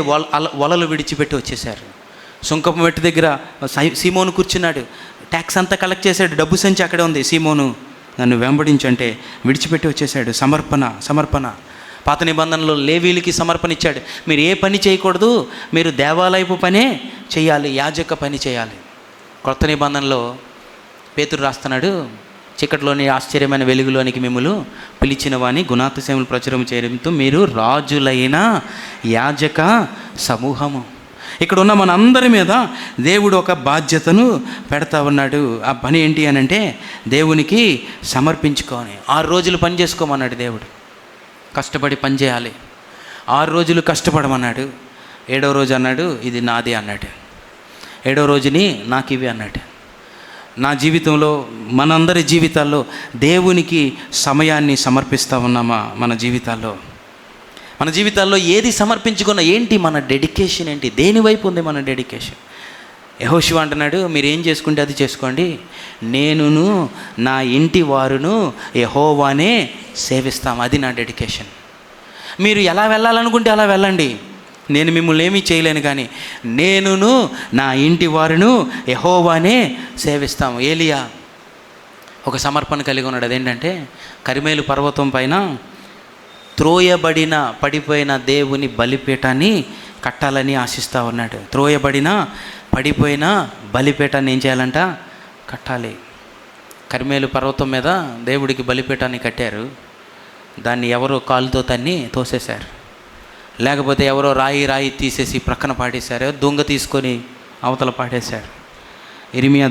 వలలు విడిచిపెట్టి వచ్చేసారు. సుంకపు మెట్టు దగ్గర సీమోను కూర్చున్నాడు. ట్యాక్స్ అంతా కలెక్ట్ చేశాడు. డబ్బు సంచి అక్కడే ఉంది. సీమోను నన్ను వెంబడించంటే విడిచిపెట్టి వచ్చేసాడు. సమర్పణ. పాత నిబంధనలో లేవీలకి సమర్పణ ఇచ్చాడు. మీరు ఏ పని చేయకూడదు, మీరు దేవాలయపు పనే చేయాలి, యాజక పని చేయాలి. కొత్త నిబంధనలో పేతురు రాస్తున్నాడు, చీకటిలోని ఆశ్చర్యమైన వెలుగులోనికి మిమ్మల్ని పిలిచిన వాని గుణాతిశయములు ప్రచురం చేయడంతో మీరు రాజులైన యాజక సమూహము. ఇక్కడ ఉన్న మనందరి మీద దేవుడు ఒక బాధ్యతను పెడతా ఉన్నాడు. ఆ పని ఏంటి అని అంటే, దేవునికి సమర్పించుకొని 6 రోజులు పని చేసుకోమన్నాడు దేవుడు. కష్టపడి పని చేయాలి. 6 రోజులు కష్టపడమన్నాడు. 7వ రోజు అన్నాడు ఇది నాది అన్నాడు. 7వ రోజుని నాకు ఇవి అన్నాడు. నా జీవితంలో, మనందరి జీవితాల్లో దేవునికి సమయాన్ని సమర్పిస్తూ ఉన్నామా? మన జీవితాల్లో ఏది సమర్పించుకున్నా ఏంటి మన డెడికేషన్ ఏంటి? దేని వైపు ఉంది మన డెడికేషన్? యెహోషువ అంటున్నాడు, మీరు ఏం చేసుకుంటే అది చేసుకోండి, నేనును నా ఇంటి వారును యెహోవానే సేవిస్తాం. అది నా డెడికేషన్. మీరు ఎలా వెళ్ళాలనుకుంటే అలా వెళ్ళండి, నేను మిమ్మల్ని ఏమీ చేయలేను, కానీ నేనును నా ఇంటి వారును యెహోవానే సేవిస్తాము. ఏలియా ఒక సమర్పణ కలిగి ఉన్నాడు. అదేంటంటే, కరిమేలు పర్వతం పైన పడిపోయిన దేవుని బలిపీఠాన్ని కట్టాలని ఆశిస్తూ ఉన్నాడు. పడిపోయిన బలిపీఠాన్ని ఏం చేయాలంట? కట్టాలి. కరిమేలు పర్వతం మీద దేవుడికి బలిపీఠాన్ని కట్టారు. దాన్ని ఎవరో కాలుతో తన్ని తోసేశారు. లేకపోతే ఎవరో రాయి తీసేసి ప్రక్కన పాడేశారు. దొంగ తీసుకొని అవతల పాడేశారు. ఇర్మియా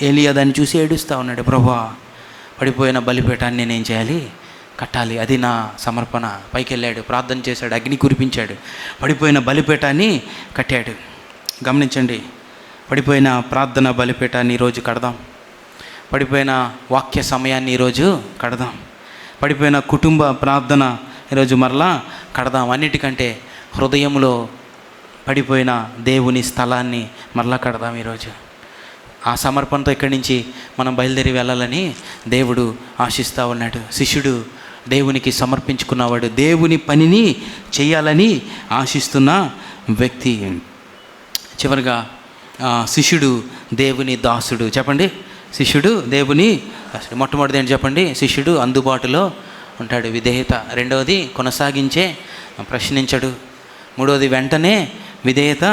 ఏలియా దాన్ని చూసి ఏడుస్తూ ఉన్నాడు, ప్రభువా పడిపోయిన బలిపీఠాన్ని నేనేం చేయాలి? కట్టాలి. అది నా సమర్పణ. పైకి వెళ్ళాడు, ప్రార్థన చేశాడు, అగ్ని కురిపించాడు, పడిపోయిన బలిపీఠాన్ని కట్టాడు. గమనించండి, పడిపోయిన ప్రార్థన బలిపీఠాన్ని ఈరోజు కడదాం. పడిపోయిన వాక్య సమయాన్ని ఈరోజు కడదాం. పడిపోయిన కుటుంబ ప్రార్థన ఈరోజు మరలా కడదాం. అన్నిటికంటే హృదయంలో పడిపోయిన దేవుని స్థలాన్ని మరలా కడదాం ఈరోజు. ఆ సమర్పణతో ఇక్కడి నుంచి మనం బయలుదేరి వెళ్ళాలని దేవుడు ఆశిస్తూ ఉన్నాడు. శిష్యుడు దేవునికి సమర్పించుకున్నవాడు, దేవుని పనిని చేయాలని ఆశిస్తున్న వ్యక్తి. చివరిగా శిష్యుడు దేవుని దాసుడు. చెప్పండి, శిష్యుడు దేవుని దాసుడు. మొట్టమొదటిది ఏంటి చెప్పండి? శిష్యుడు అందుబాటులో ఉంటాడు, విధేయత. రెండవది కొనసాగించే, ప్రశ్నించడు. మూడవది వెంటనే విధేయత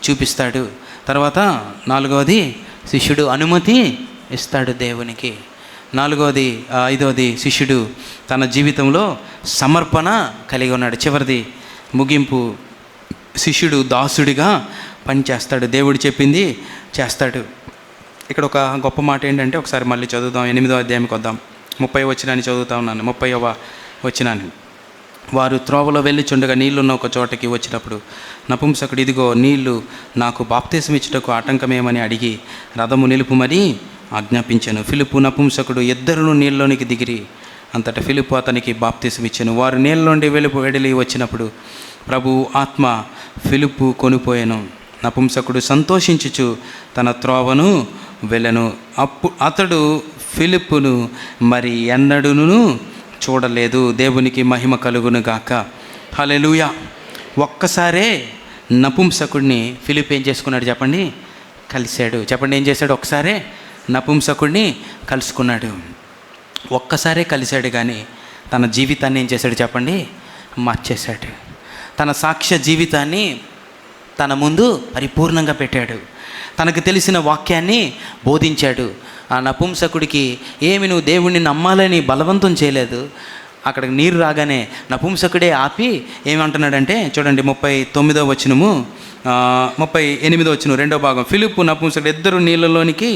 చూపిస్తాడు. తర్వాత నాలుగవది శిష్యుడు అనుమతి ఇస్తాడు దేవునికి. ఐదవది శిష్యుడు తన జీవితంలో సమర్పణ కలిగి ఉన్నాడు. చివరిది ముగింపు, శిష్యుడు దాసుడిగా పనిచేస్తాడు, దేవుడు చెప్పింది చేస్తాడు. ఇక్కడ ఒక గొప్ప మాట ఏంటంటే, ఒకసారి మళ్ళీ చదువుదాం. 8వ అధ్యాయంకి వద్దాం. 30వ వచనాన్ని చదువుతా ఉన్నాను. 30వ వచనాన్ని. వారు త్రోవలో వెళ్ళిచుండగా నీళ్లున్న ఒక చోటకి వచ్చినప్పుడు నపుంసకుడు, ఇదిగో నీళ్లు, నాకు బాప్తిసం ఇచ్చుటకు ఆటంకమేమని అడిగి రథము నిలుపుమని ఆజ్ఞాపించాను. ఫిలిప్పు, నపుంసకుడు ఇద్దరును నీళ్ళలోనికి దిగిరి. అంతటా ఫిలిప్పు అతనికి బాప్తిసం ఇచ్చాను. వారు నీళ్ళలోండి వెడలి వచ్చినప్పుడు ప్రభు ఆత్మ ఫిలిప్పు కొనిపోయాను. నపుంసకుడు సంతోషించుచు తన త్రోవను వెళ్ళెను. అతడు ఫిలిప్పును మరి ఎన్నడూను చూడలేదు. దేవునికి మహిమ కలుగును గాక. హల్లెలూయా. ఒక్కసారే నపుంసకుడిని ఫిలిప్ ఏం చేసుకున్నాడు చెప్పండి? కలిశాడు. చెప్పండి, ఏం చేశాడు? ఒక్కసారే నపుంసకుడిని కలుసుకున్నాడు. ఒక్కసారే కలిశాడు, కానీ తన జీవితాన్ని ఏం చేశాడు చెప్పండి? మార్చేశాడు. తన సాక్ష్య జీవితాన్ని తన ముందు పరిపూర్ణంగా పెట్టాడు. తనకు తెలిసిన వాక్యాన్ని బోధించాడు. ఆ నపుంసకుడికి ఏమి నువ్వు దేవుణ్ణి నమ్మాలని బలవంతం చేయలేదు. అక్కడికి నీరు రాగానే నపుంసకుడే ఆపి ఏమంటున్నాడంటే, చూడండి 39వ వచనము, 38వ వచనం, 2వ భాగం. ఫిలిప్పు, నపుంసకుడు ఇద్దరు నీళ్ళలోనికి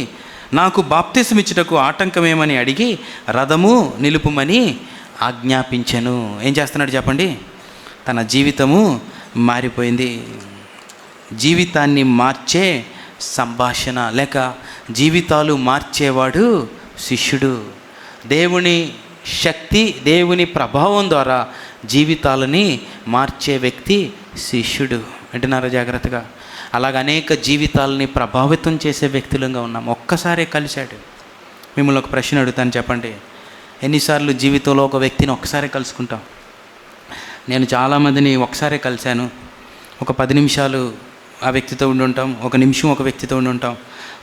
నాకు బాప్తిసం ఇచ్చుటకు ఆటంకమేమని అడిగి రథము నిలుపుమని ఆజ్ఞాపించెను. ఏం చేస్తున్నాడు చెప్పండి? తన జీవితము మారిపోయింది. జీవితాన్ని మార్చే సంభాషణ, లేక జీవితాలు మార్చేవాడు శిష్యుడు. దేవుని శక్తి, దేవుని ప్రభావం ద్వారా జీవితాలని మార్చే వ్యక్తి శిష్యుడు. వింటున్నారా జాగ్రత్తగా? అలాగ అనేక జీవితాలని ప్రభావితం చేసే వ్యక్తులుగా ఉన్నాం. ఒక్కసారే కలిశాడు. మిమ్మల్ని ఒక ప్రశ్న అడుగుతాను, చెప్పండి, ఎన్నిసార్లు జీవితంలో ఒక వ్యక్తిని ఒక్కసారి కలుసుకుంటాం? నేను చాలామందిని ఒకసారి కలిశాను. ఒక 10 నిమిషాలు ఆ వ్యక్తితో ఉండి ఉంటాం, ఒక నిమిషం ఒక వ్యక్తితో ఉండి ఉంటాం,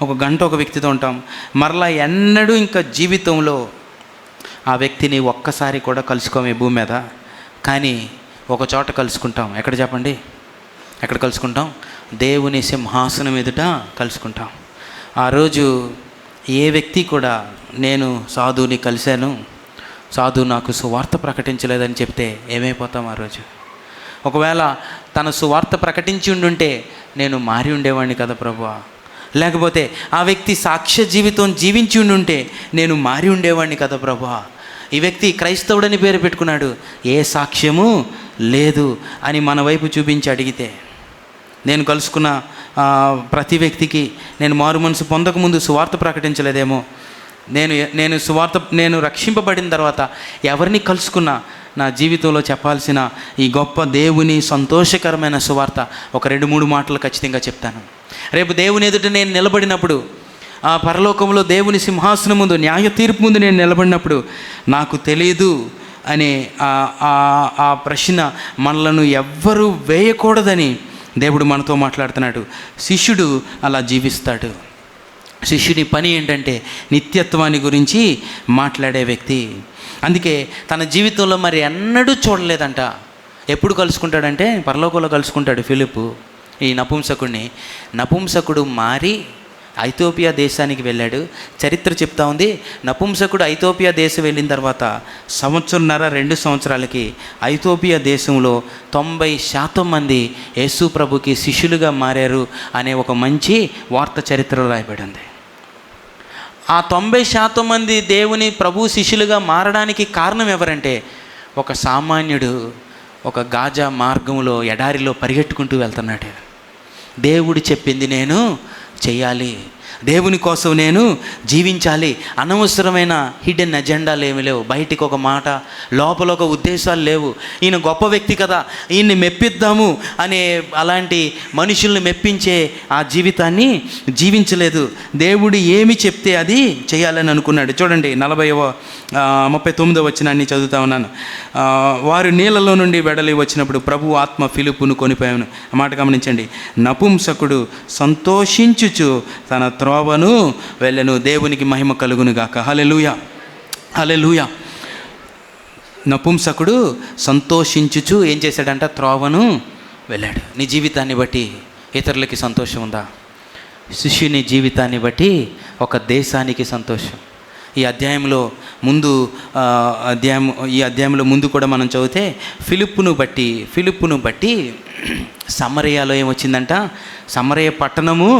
ఒక గంట ఒక వ్యక్తితో ఉంటాం. మరలా ఎన్నడూ ఇంకా జీవితంలో ఆ వ్యక్తిని ఒక్కసారి కూడా కలుసుకోమే భూమి మీద. కానీ ఒక చోట కలుసుకుంటాం. ఎక్కడ చెప్పండి? ఎక్కడ కలుసుకుంటాం? దేవుని సింహాసనం ఎదుట కలుసుకుంటాం. ఆ రోజు ఏ వ్యక్తి కూడా నేను సాధువుని కలిశాను, సాధువు నాకు సువార్త ప్రకటించలేదని చెప్తే ఏమైపోతాం ఆ రోజు? ఒకవేళ తన సువార్త ప్రకటించి ఉండుంటే నేను మారి ఉండేవాడిని కదా ప్రభువా, లేకపోతే ఆ వ్యక్తి సాక్ష్య జీవితం జీవించి ఉండుంటే నేను మారి ఉండేవాడిని కదా ప్రభువా. ఈ వ్యక్తి క్రైస్తవుడని పేరు పెట్టుకున్నాడు, ఏ సాక్ష్యము లేదు అని మన వైపు చూపించి అడిగితే, నేను కలుసుకున్న ప్రతి వ్యక్తికి నేను మారు మనసు పొందకముందు సువార్త ప్రకటించలేదేమో, నేను రక్షింపబడిన తర్వాత ఎవరిని కలుసుకున్నా నా జీవితంలో చెప్పాల్సిన ఈ గొప్ప దేవుని సంతోషకరమైన సువార్త ఒక 2-3 మాటలు ఖచ్చితంగా చెప్తాను. రేపు దేవుని ఎదుట నేను నిలబడినప్పుడు, ఆ పరలోకంలో దేవుని సింహాసనం ముందు, న్యాయ తీర్పు ముందు నేను నిలబడినప్పుడు నాకు తెలియదు అనే ఆ ప్రశ్న మనలను ఎవ్వరూ వేయకూడదని దేవుడు మనతో మాట్లాడుతున్నాడు. శిష్యుడు అలా జీవిస్తాడు. శిష్యుని పని ఏంటంటే నిత్యత్వాన్ని గురించి మాట్లాడే వ్యక్తి. అందుకే తన జీవితంలో మరి ఎన్నడూ చూడలేదంట. ఎప్పుడు కలుసుకుంటాడంటే పరలోకంలో కలుసుకుంటాడు ఫిలిప్పు ఈ నపుంసకుడిని. నపుంసకుడు మారి ఐథోపియా దేశానికి వెళ్ళాడు. చరిత్ర చెప్తా ఉంది, నపుంసకుడు ఐథోపియా దేశం వెళ్ళిన తర్వాత 1.5-2 సంవత్సరాలకి ఐథోపియా దేశంలో 90% మంది యేసు ప్రభుకి శిష్యులుగా మారారు అనే ఒక మంచి వార్త చరిత్రలో రాయబడింది. ఆ 90% మంది దేవుని ప్రభు శిష్యులుగా మారడానికి కారణం ఎవరంటే, ఒక సామాన్యుడు ఒక గాజా మార్గంలో ఎడారిలో పరిగెట్టుకుంటూ వెళ్తున్నాడు. దేవుడు చెప్పింది నేను చెయ్యాలి, దేవుని కోసం నేను జీవించాలి. అనవసరమైన హిడెన్ అజెండాలు ఏమి లేవు, బయటికి ఒక మాట లోపల ఒక ఉద్దేశాలు లేవు. ఈయన గొప్ప వ్యక్తి కదా, ఈయన్ని మెప్పిద్దాము అనే అలాంటి మనుషుల్ని మెప్పించే ఆ జీవితాన్ని జీవించలేదు. దేవుడు ఏమి చెప్తే అది చేయాలని అనుకున్నాడు. చూడండి 39వ వచనాన్ని చదువుతా ఉన్నాను. వారు నీళ్ళలో నుండి వెడలి వచ్చినప్పుడు ప్రభు ఆత్మ ఫిలిప్పును కొనిపోయాను. ఆ మాట గమనించండి. నపుంసకుడు సంతోషించుచు తన త్రోవను వెళ్ళెను. దేవునికి మహిమ కలుగును గాక. హల్లెలూయా, హల్లెలూయా. నపుంసకుడు సంతోషించుచు ఏం చేశాడంట? త్రోవను వెళ్ళాడు. నీ జీవితాన్ని బట్టి ఇతరులకి సంతోషం ఉందా? శిష్యుని జీవితాన్ని బట్టి ఒక దేశానికి సంతోషం. ఈ అధ్యాయంలో ముందు కూడా మనం చదివితే ఫిలిప్పును బట్టి సమరయాలో ఏమొచ్చిందంట? సమరయ పట్టణము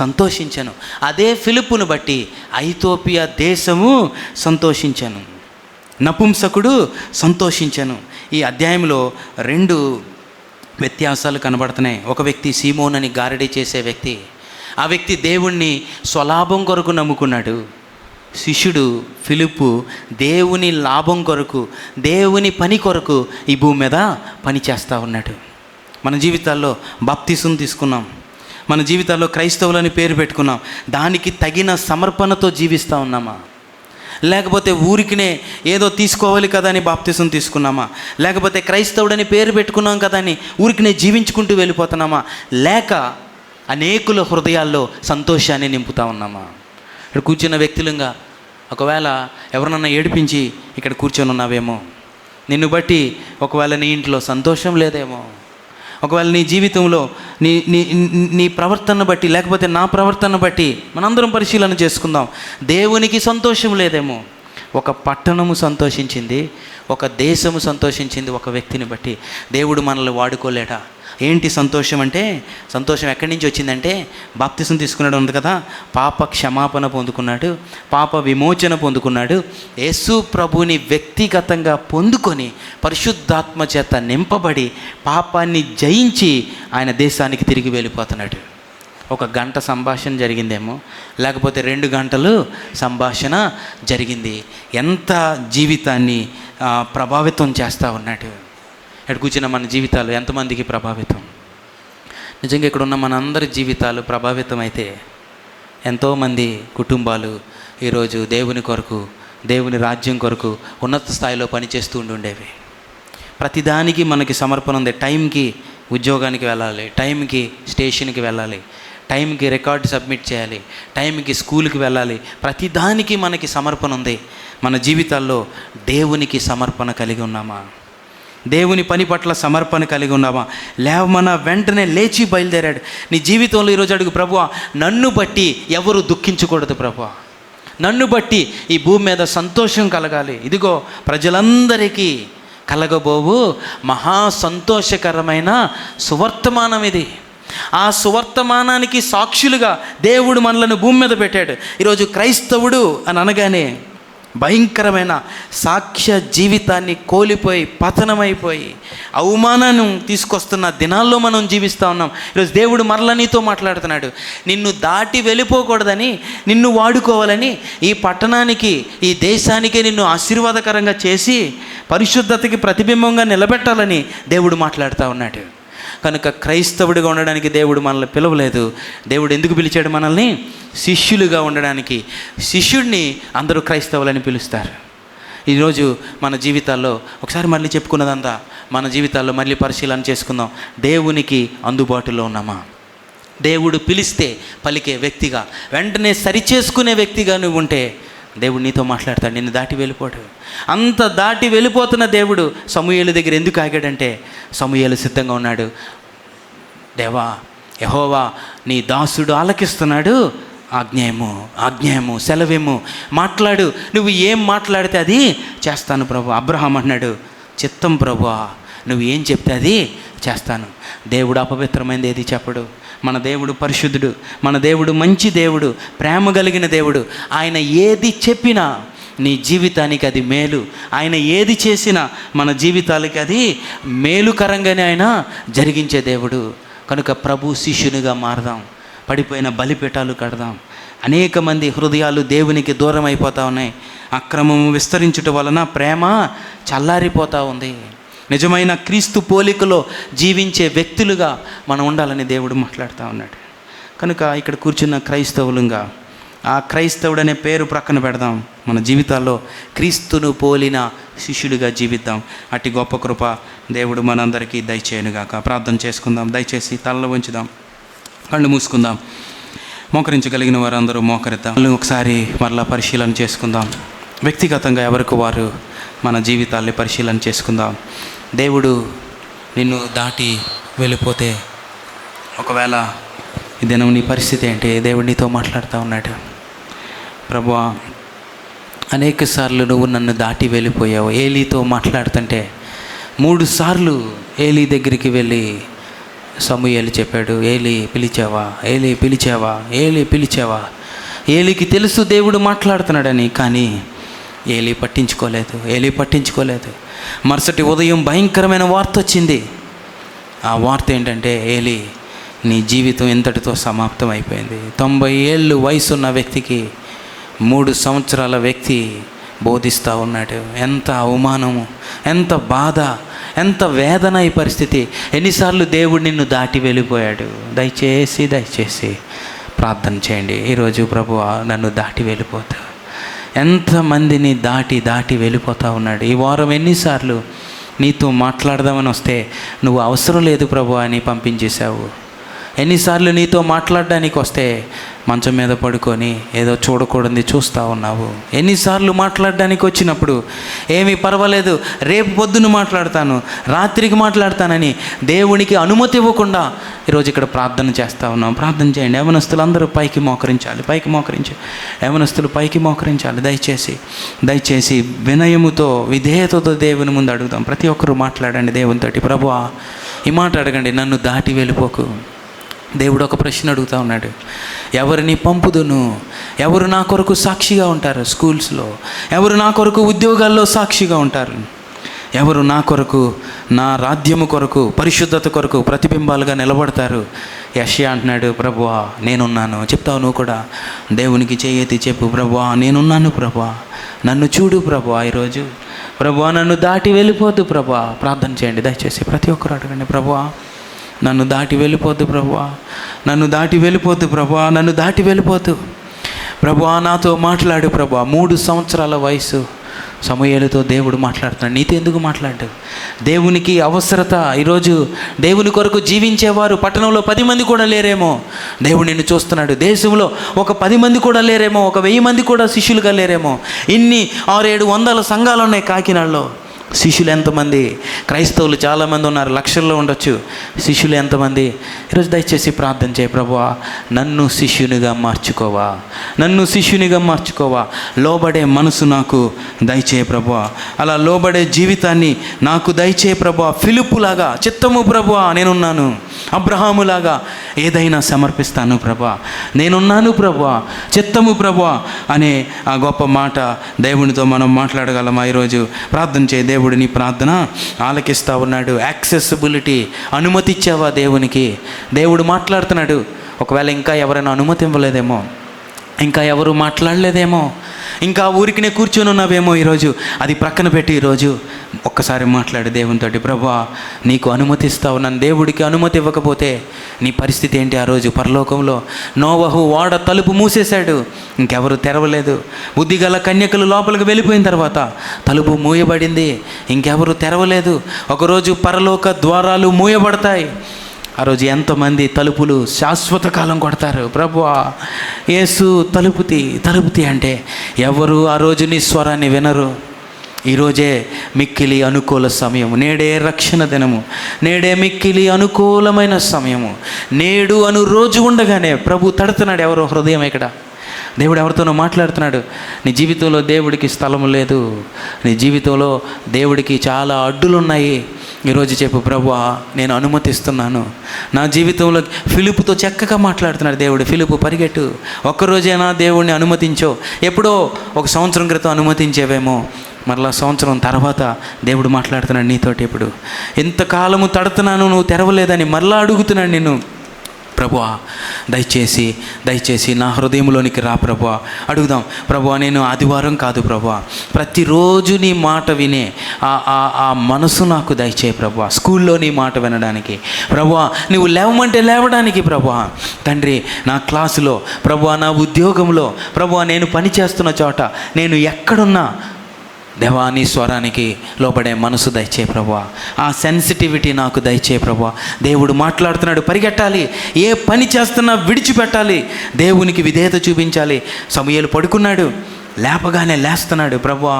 సంతోషించను. అదే ఫిలిప్పును బట్టి ఐథోపియా దేశము సంతోషించను. నపుంసకుడు సంతోషించను. ఈ అధ్యాయంలో 2 వ్యత్యాసాలు కనబడుతున్నాయి. ఒక వ్యక్తి సీమోన్ అని గారడీ చేసే వ్యక్తి, ఆ వ్యక్తి దేవుణ్ణి స్వలాభం కొరకు నమ్ముకున్నాడు. శిష్యుడు ఫిలిప్పు దేవుని లాభం కొరకు, దేవుని పని కొరకు ఈ భూమి మీద పని చేస్తూ ఉన్నాడు. మన జీవితాల్లో బాప్తిసం తీసుకున్నాం, మన జీవితాల్లో క్రైస్తవులని పేరు పెట్టుకున్నాం. దానికి తగిన సమర్పణతో జీవిస్తూ ఉన్నామా? లేకపోతే ఊరికినే ఏదో తీసుకోవాలి కదా అని బాప్తిసం తీసుకున్నామా? లేకపోతే క్రైస్తవుడని పేరు పెట్టుకున్నాం కదా అని ఊరికినే జీవించుకుంటూ వెళ్ళిపోతున్నామా? లేక అనేకుల హృదయాల్లో సంతోషాన్ని నింపుతా ఉన్నామా? ఇక్కడ కూర్చున్న వ్యక్తులంగా ఒకవేళ ఎవరినన్నా ఏడిపించి ఇక్కడ కూర్చొని ఉన్నావేమో, నిన్ను బట్టి ఒకవేళ నీ ఇంట్లో సంతోషం లేదేమో, ఒకవేళ నీ జీవితంలో నీ ప్రవర్తన బట్టి, లేకపోతే నా ప్రవర్తన బట్టి మనందరం పరిశీలన చేసుకుందాం, దేవునికి సంతోషం లేదేమో. ఒక పట్టణము సంతోషించింది, ఒక దేశము సంతోషించింది ఒక వ్యక్తిని బట్టి. దేవుడు మనల్ని వాడుకోలేడా? ఏంటి సంతోషం అంటే? సంతోషం ఎక్కడి నుంచి వచ్చిందంటే, బాప్తిసం తీసుకున్నాడు ఉంది కదా, పాప క్షమాపణ పొందుకున్నాడు, పాప విమోచన పొందుకున్నాడు. యేసు ప్రభుని వ్యక్తిగతంగా పొందుకొని పరిశుద్ధాత్మ చేత నింపబడి పాపాన్ని జయించి ఆయన దేశానికి తిరిగి వెళ్ళిపోతున్నాడు. 1 గంట సంభాషణ జరిగిందేమో, లేకపోతే 2 గంటలు సంభాషణ జరిగింది. ఎంత జీవితాన్ని ప్రభావితం చేస్తూ ఉన్నాడు. ఇక్కడ కూర్చున్న మన జీవితాలు ఎంతమందికి ప్రభావితం? నిజంగా ఇక్కడ ఉన్న మన అందరి జీవితాలు ప్రభావితం అయితే ఎంతోమంది కుటుంబాలు ఈరోజు దేవుని కొరకు, దేవుని రాజ్యం కొరకు ఉన్నత స్థాయిలో పనిచేస్తూ ఉండేవి. ప్రతిదానికి మనకి సమర్పణ ఉంది. టైంకి ఉద్యోగానికి వెళ్ళాలి, టైంకి స్టేషన్కి వెళ్ళాలి, టైంకి రికార్డు సబ్మిట్ చేయాలి, టైంకి స్కూల్కి వెళ్ళాలి. ప్రతిదానికి మనకి సమర్పణ ఉంది. మన జీవితాల్లో దేవునికి సమర్పణ కలిగి ఉన్నామా? దేవుని పని పట్ల సమర్పణ కలిగి ఉన్నామా? లేవమన వెంటనే లేచి బయలుదేరాడు. నీ జీవితంలో ఈరోజు అడుగు, ప్రభువా నన్ను బట్టి ఎవరు దుఃఖించకూడదు, ప్రభువా నన్ను బట్టి ఈ భూమి మీద సంతోషం కలగాలి. ఇదిగో ప్రజలందరికీ కలగబోవు మహా సంతోషకరమైన సువర్తమానం ఇది. ఆ సువర్తమానానికి సాక్షులుగా దేవుడు మనలను భూమి మీద పెట్టాడు. ఈరోజు క్రైస్తవుడు అని అనగానే భయంకరమైన సాక్ష్య జీవితాన్ని కోల్పోయి పతనమైపోయి అవమానాన్ని తీసుకొస్తున్న దినాల్లో మనం జీవిస్తూ ఉన్నాం. ఈరోజు దేవుడు మరలా నీతో మాట్లాడుతున్నాడు. నిన్ను దాటి వెళ్ళిపోకూడదని, నిన్ను వాడుకోవాలని, ఈ పట్టణానికి, ఈ దేశానికి నిన్ను ఆశీర్వాదకరంగా చేసి పరిశుద్ధతకి ప్రతిబింబంగా నిలబెట్టాలని దేవుడు మాట్లాడుతూ ఉన్నాడు. కనుక క్రైస్తవుడిగా ఉండడానికి దేవుడు మనల్ని పిలవలేదు. దేవుడు ఎందుకు పిలిచాడు మనల్ని? శిష్యులుగా ఉండడానికి. శిష్యుడిని అందరూ క్రైస్తవులని పిలుస్తారు. ఈరోజు మన జీవితాల్లో ఒకసారి మళ్ళీ చెప్పుకున్నదంతా మన జీవితాల్లో మళ్ళీ పరిశీలన చేసుకుందాం. దేవునికి అందుబాటులో ఉన్నామా? దేవుడు పిలిస్తే పలికే వ్యక్తిగా, వెంటనే సరిచేసుకునే వ్యక్తిగా నువ్వు ఉంటే దేవుడు నీతో మాట్లాడతాడు. నిన్ను దాటి వెళ్ళిపోడు. అంత దాటి వెళ్ళిపోతున్న దేవుడు సమూయేలు దగ్గర ఎందుకు ఆగాడంటే, సమూయేలు సిద్ధంగా ఉన్నాడు. దేవా యెహోవా నీ దాసుడు ఆలకిస్తున్నాడు, ఆజ్ఞేయము సెలవేమో, మాట్లాడు, నువ్వు ఏం మాట్లాడితే అది చేస్తాను ప్రభు. అబ్రహాం అన్నాడు, చిత్తం ప్రభువా, నువ్వు ఏం చెప్తే అది చేస్తాను. దేవుడు అపవిత్రమైనది ఏది చెప్పడు. మన దేవుడు పరిశుద్ధుడు, మన దేవుడు మంచి దేవుడు, ప్రేమ కలిగిన దేవుడు. ఆయన ఏది చెప్పినా నీ జీవితానికి అది మేలు. ఆయన ఏది చేసినా మన జీవితాలకి అది మేలుకరంగానే ఆయన జరిగించే దేవుడు. కనుక ప్రభు శిష్యునిగా మారదాం, పడిపోయిన బలిపీఠాలు కడదాం, అనేక మంది హృదయాలు దేవునికి దూరం అయిపోతూ ఉన్నాయి. అక్రమము విస్తరించుట వలన ప్రేమ చల్లారిపోతూ ఉంది. నిజమైన క్రీస్తు పోలికలో జీవించే వ్యక్తులుగా మనం ఉండాలని దేవుడు మాట్లాడుతూ ఉన్నాడు. కనుక ఇక్కడ కూర్చున్న క్రైస్తవులుగా ఆ క్రైస్తవుడనే పేరు ప్రక్కన పెడదాం. మన జీవితాల్లో క్రీస్తును పోలిన శిష్యుడిగా జీవిద్దాం. అట్టి గొప్ప కృప దేవుడు మనందరికీ దయచేయనుగాక. ప్రార్థన చేసుకుందాం. దయచేసి తలలో ఉంచుదాం, కళ్ళు మూసుకుందాం. మోకరించగలిగిన వారందరూ మోకరిద్దాం. ఒకసారి మరలా పరిశీలన చేసుకుందాం. వ్యక్తిగతంగా ఎవరికి వారు మన జీవితాల్ని పరిశీలన చేసుకుందాం. దేవుడు నిన్ను దాటి వెళ్ళిపోతే, ఒకవేళ ఈ దినం నీ పరిస్థితి ఏంటి? దేవుడు నీతో మాట్లాడుతూ ఉన్నాడు. ప్రభువా, అనేక సార్లు నువ్వు నన్ను దాటి వెళ్ళిపోయావు. ఏలీతో మాట్లాడుతుంటే 3 సార్లు ఏలీ దగ్గరికి వెళ్ళి సమూయేలు చెప్పాడు, ఏలీ పిలిచావా, ఏలీ పిలిచావా, ఏలీ పిలిచావా. ఏలీకి తెలుసు దేవుడు మాట్లాడుతున్నాడని, కానీ ఏలీ పట్టించుకోలేదు. మరుసటి ఉదయం భయంకరమైన వార్త వచ్చింది. ఆ వార్త ఏంటంటే, ఏలీ నీ జీవితం ఇంతటితో సమాప్తం అయిపోయింది. 90 ఏళ్ళు వయసున్న వ్యక్తికి 3 సంవత్సరాల వ్యక్తి బోధిస్తూ ఉన్నాడు. ఎంత అవమానము, ఎంత బాధ, ఎంత వేదన ఈ పరిస్థితి. ఎన్నిసార్లు దేవుడు నిన్ను దాటి వెళ్ళిపోయాడు. దయచేసి ప్రార్థన చేయండి ఈరోజు. ప్రభువా, నన్ను దాటి వెళ్ళిపోతా. ఎంతమందిని దాటి వెళ్ళిపోతూ ఉన్నాడు. ఈ వారం ఎన్నిసార్లు నీతో మాట్లాడదామని వస్తే నువ్వు అవసరం లేదు ప్రభు అని పంపించేశావు. ఎన్నిసార్లు నీతో మాట్లాడడానికి వస్తే మంచం మీద పడుకొని ఏదో చూడకూడదు చూస్తూ ఉన్నావు. ఎన్నిసార్లు మాట్లాడడానికి వచ్చినప్పుడు ఏమీ పర్వాలేదు, రేపు పొద్దున్న మాట్లాడతాను, రాత్రికి మాట్లాడతానని దేవునికి అనుమతి ఇవ్వకుండా ఈరోజు ఇక్కడ ప్రార్థన చేస్తూ ఉన్నాం. ప్రార్థన చేయండి. యవనస్తులు అందరూ పైకి మోకరించి యవనస్తులు పైకి మోకరించాలి. దయచేసి వినయముతో, విధేయతతో దేవుని ముందు అడుగుదాం. ప్రతి ఒక్కరూ మాట్లాడండి దేవునితోటి. ప్రభువా, ఈ మాట అడగండి, నన్ను దాటి వెళ్ళిపోకు. దేవుడు ఒక ప్రశ్న అడుగుతూ ఉన్నాడు. ఎవరిని పంపుదును? ఎవరు నా కొరకు సాక్షిగా ఉంటారు? స్కూల్స్లో ఎవరు నా కొరకు ఉద్యోగాల్లో సాక్షిగా ఉంటారు? ఎవరు నా కొరకు, నా రాజ్యము కొరకు, పరిశుద్ధత కొరకు ప్రతిబింబాలుగా నిలబడతారు? యెషయా అంటున్నాడు, ప్రభువా నేనున్నాను. చెప్తావు నువ్వు కూడా. దేవునికి చేయెత్తి చెప్పు, ప్రభువా నేనున్నాను, ప్రభువా నన్ను చూడు, ప్రభువా ఈరోజు. ప్రభువా నన్ను దాటి వెళ్ళిపోద్దు ప్రభువా. ప్రార్థన చేయండి దయచేసి. ప్రతి ఒక్కరు అడగండి, ప్రభువా నన్ను దాటి వెళ్ళిపోద్దు ప్రభువా, నన్ను దాటి వెళ్ళిపోద్దు ప్రభువా, నన్ను దాటి వెళ్ళిపోద్దు ప్రభువా, నాతో మాట్లాడు ప్రభువా. 3 సంవత్సరాల వయసు సమూయేలుతో దేవుడు మాట్లాడుతున్నాడు. నీతో ఎందుకు మాట్లాడు? దేవునికి అవసరత. ఈరోజు దేవుని కొరకు జీవించేవారు పట్టణంలో 10 మంది కూడా లేరేమో. దేవుడు నిన్ను చూస్తున్నాడు. దేశంలో ఒక 10 మంది కూడా లేరేమో, ఒక 1000 మంది కూడా శిష్యులుగా లేరేమో. ఇన్ని 600-700 సంఘాలు ఉన్నాయి కాకినాడలో. శిష్యులు ఎంతమంది? క్రైస్తవులు చాలామంది ఉన్నారు, లక్షల్లో ఉండొచ్చు. శిష్యులు ఎంతమంది? ఈరోజు దయచేసి ప్రార్థన చేయి. ప్రభువా నన్ను శిష్యునిగా మార్చుకోవా. లోబడే మనసు నాకు దయచేయ ప్రభువా. అలా లోబడే జీవితాన్ని నాకు దయచేయ ప్రభువా. ఫిలిప్పులాగా చిత్తము ప్రభువా నేనున్నాను. అబ్రహాములాగా ఏదైనా సమర్పిస్తాను ప్రభువా, నేనున్నాను ప్రభువా, చిత్తము ప్రభువా అనే ఆ గొప్ప మాట దేవునితో మనం మాట్లాడగలమా? ఈరోజు ప్రార్థన చేయి. దేవుడు నీ ప్రార్థన ఆలకిస్తూ ఉన్నాడు. యాక్సెసిబిలిటీ, అనుమతి ఇచ్చావా దేవునికి? దేవుడు మాట్లాడుతున్నాడు. ఒకవేళ ఇంకా ఎవరైనా అనుమతి ఇవ్వలేదేమో, ఇంకా ఎవరు మాట్లాడలేదేమో, ఇంకా ఊరికినే కూర్చొని ఉన్నావేమో, ఈరోజు అది ప్రక్కన పెట్టి ఈరోజు ఒక్కసారి మాట్లాడు దేవునితోటి. ప్రభువా నీకు అనుమతిస్తావు. నన్ను దేవుడికి అనుమతి ఇవ్వకపోతే నీ పరిస్థితి ఏంటి? ఆ రోజు పరలోకంలో నోవహు ఓడ తలుపు మూసేశాడు, ఇంకెవరు తెరవలేదు. బుద్ధిగల కన్యకలు లోపలికి వెళ్ళిపోయిన తర్వాత తలుపు మూయబడింది, ఇంకెవరు తెరవలేదు. ఒకరోజు పరలోక ద్వారాలు మూయబడతాయి. ఆ రోజు ఎంతమంది తలుపులు శాశ్వత కాలం కొడతారు? ప్రభువా యేసు తలుపుతి అంటే ఎవరు ఆ రోజు నీ స్వరాన్ని వినరు. ఈరోజే మిక్కిలి అనుకూల సమయము, నేడే రక్షణ దినము, నేడే మిక్కిలి అనుకూలమైన సమయము. నేడు అను రోజు ఉండగానే ప్రభు తడుతున్నాడు ఎవరో హృదయం. ఇక్కడ దేవుడు ఎవరితోనో మాట్లాడుతున్నాడు. నీ జీవితంలో దేవుడికి స్థలం లేదు, నీ జీవితంలో దేవుడికి చాలా అడ్డులు ఉన్నాయి. ఈరోజు చెప్పు, ప్రభువా నేను అనుమతిస్తున్నాను. నా జీవితంలో ఫిలిప్పుతో చక్కగా మాట్లాడుతున్నాడు దేవుడు. ఫిలిప్పు పరిగెట్టు, ఒక్కరోజైనా దేవుడిని అనుమతించో. ఎప్పుడో 1 సంవత్సరం క్రితం అనుమతించేవేమో, మరలా సంవత్సరం తర్వాత దేవుడు మాట్లాడుతున్నాడు నీతోటి. ఇప్పుడు ఎంతకాలము తడుతున్నాను, నువ్వు తెరవలేదని మరలా అడుగుతున్నాడు నిన్ను. ప్రభువా దయచేసి నా హృదయంలోనికి రా ప్రభువా. అడుగుదాం ప్రభువా, నేను ఆదివారం కాదు ప్రభువా, ప్రతిరోజు నీ మాట వినే ఆ మనసు నాకు దయచేయి ప్రభువా. స్కూల్లో నీ మాట వినడానికి ప్రభువా, నువ్వు లేవమంటే లేవడానికి ప్రభువా. తండ్రి, నా క్లాసులో ప్రభువా, నా ఉద్యోగంలో ప్రభువా, నేను పని చేస్తున్న చోట, నేను ఎక్కడున్నా దేవా నీ స్వరానికి లోబడే మనసు దయచే ప్రభువా. ఆ సెన్సిటివిటీ నాకు దయచే ప్రభువా. దేవుడు మాట్లాడుతున్నాడు, పరిగెట్టాలి, ఏ పని చేస్తున్నా విడిచిపెట్టాలి, దేవునికి విధేయత చూపించాలి. సమూయేలు పడుకున్నాడు, లేపగానే లేస్తున్నాడు ప్రభువా.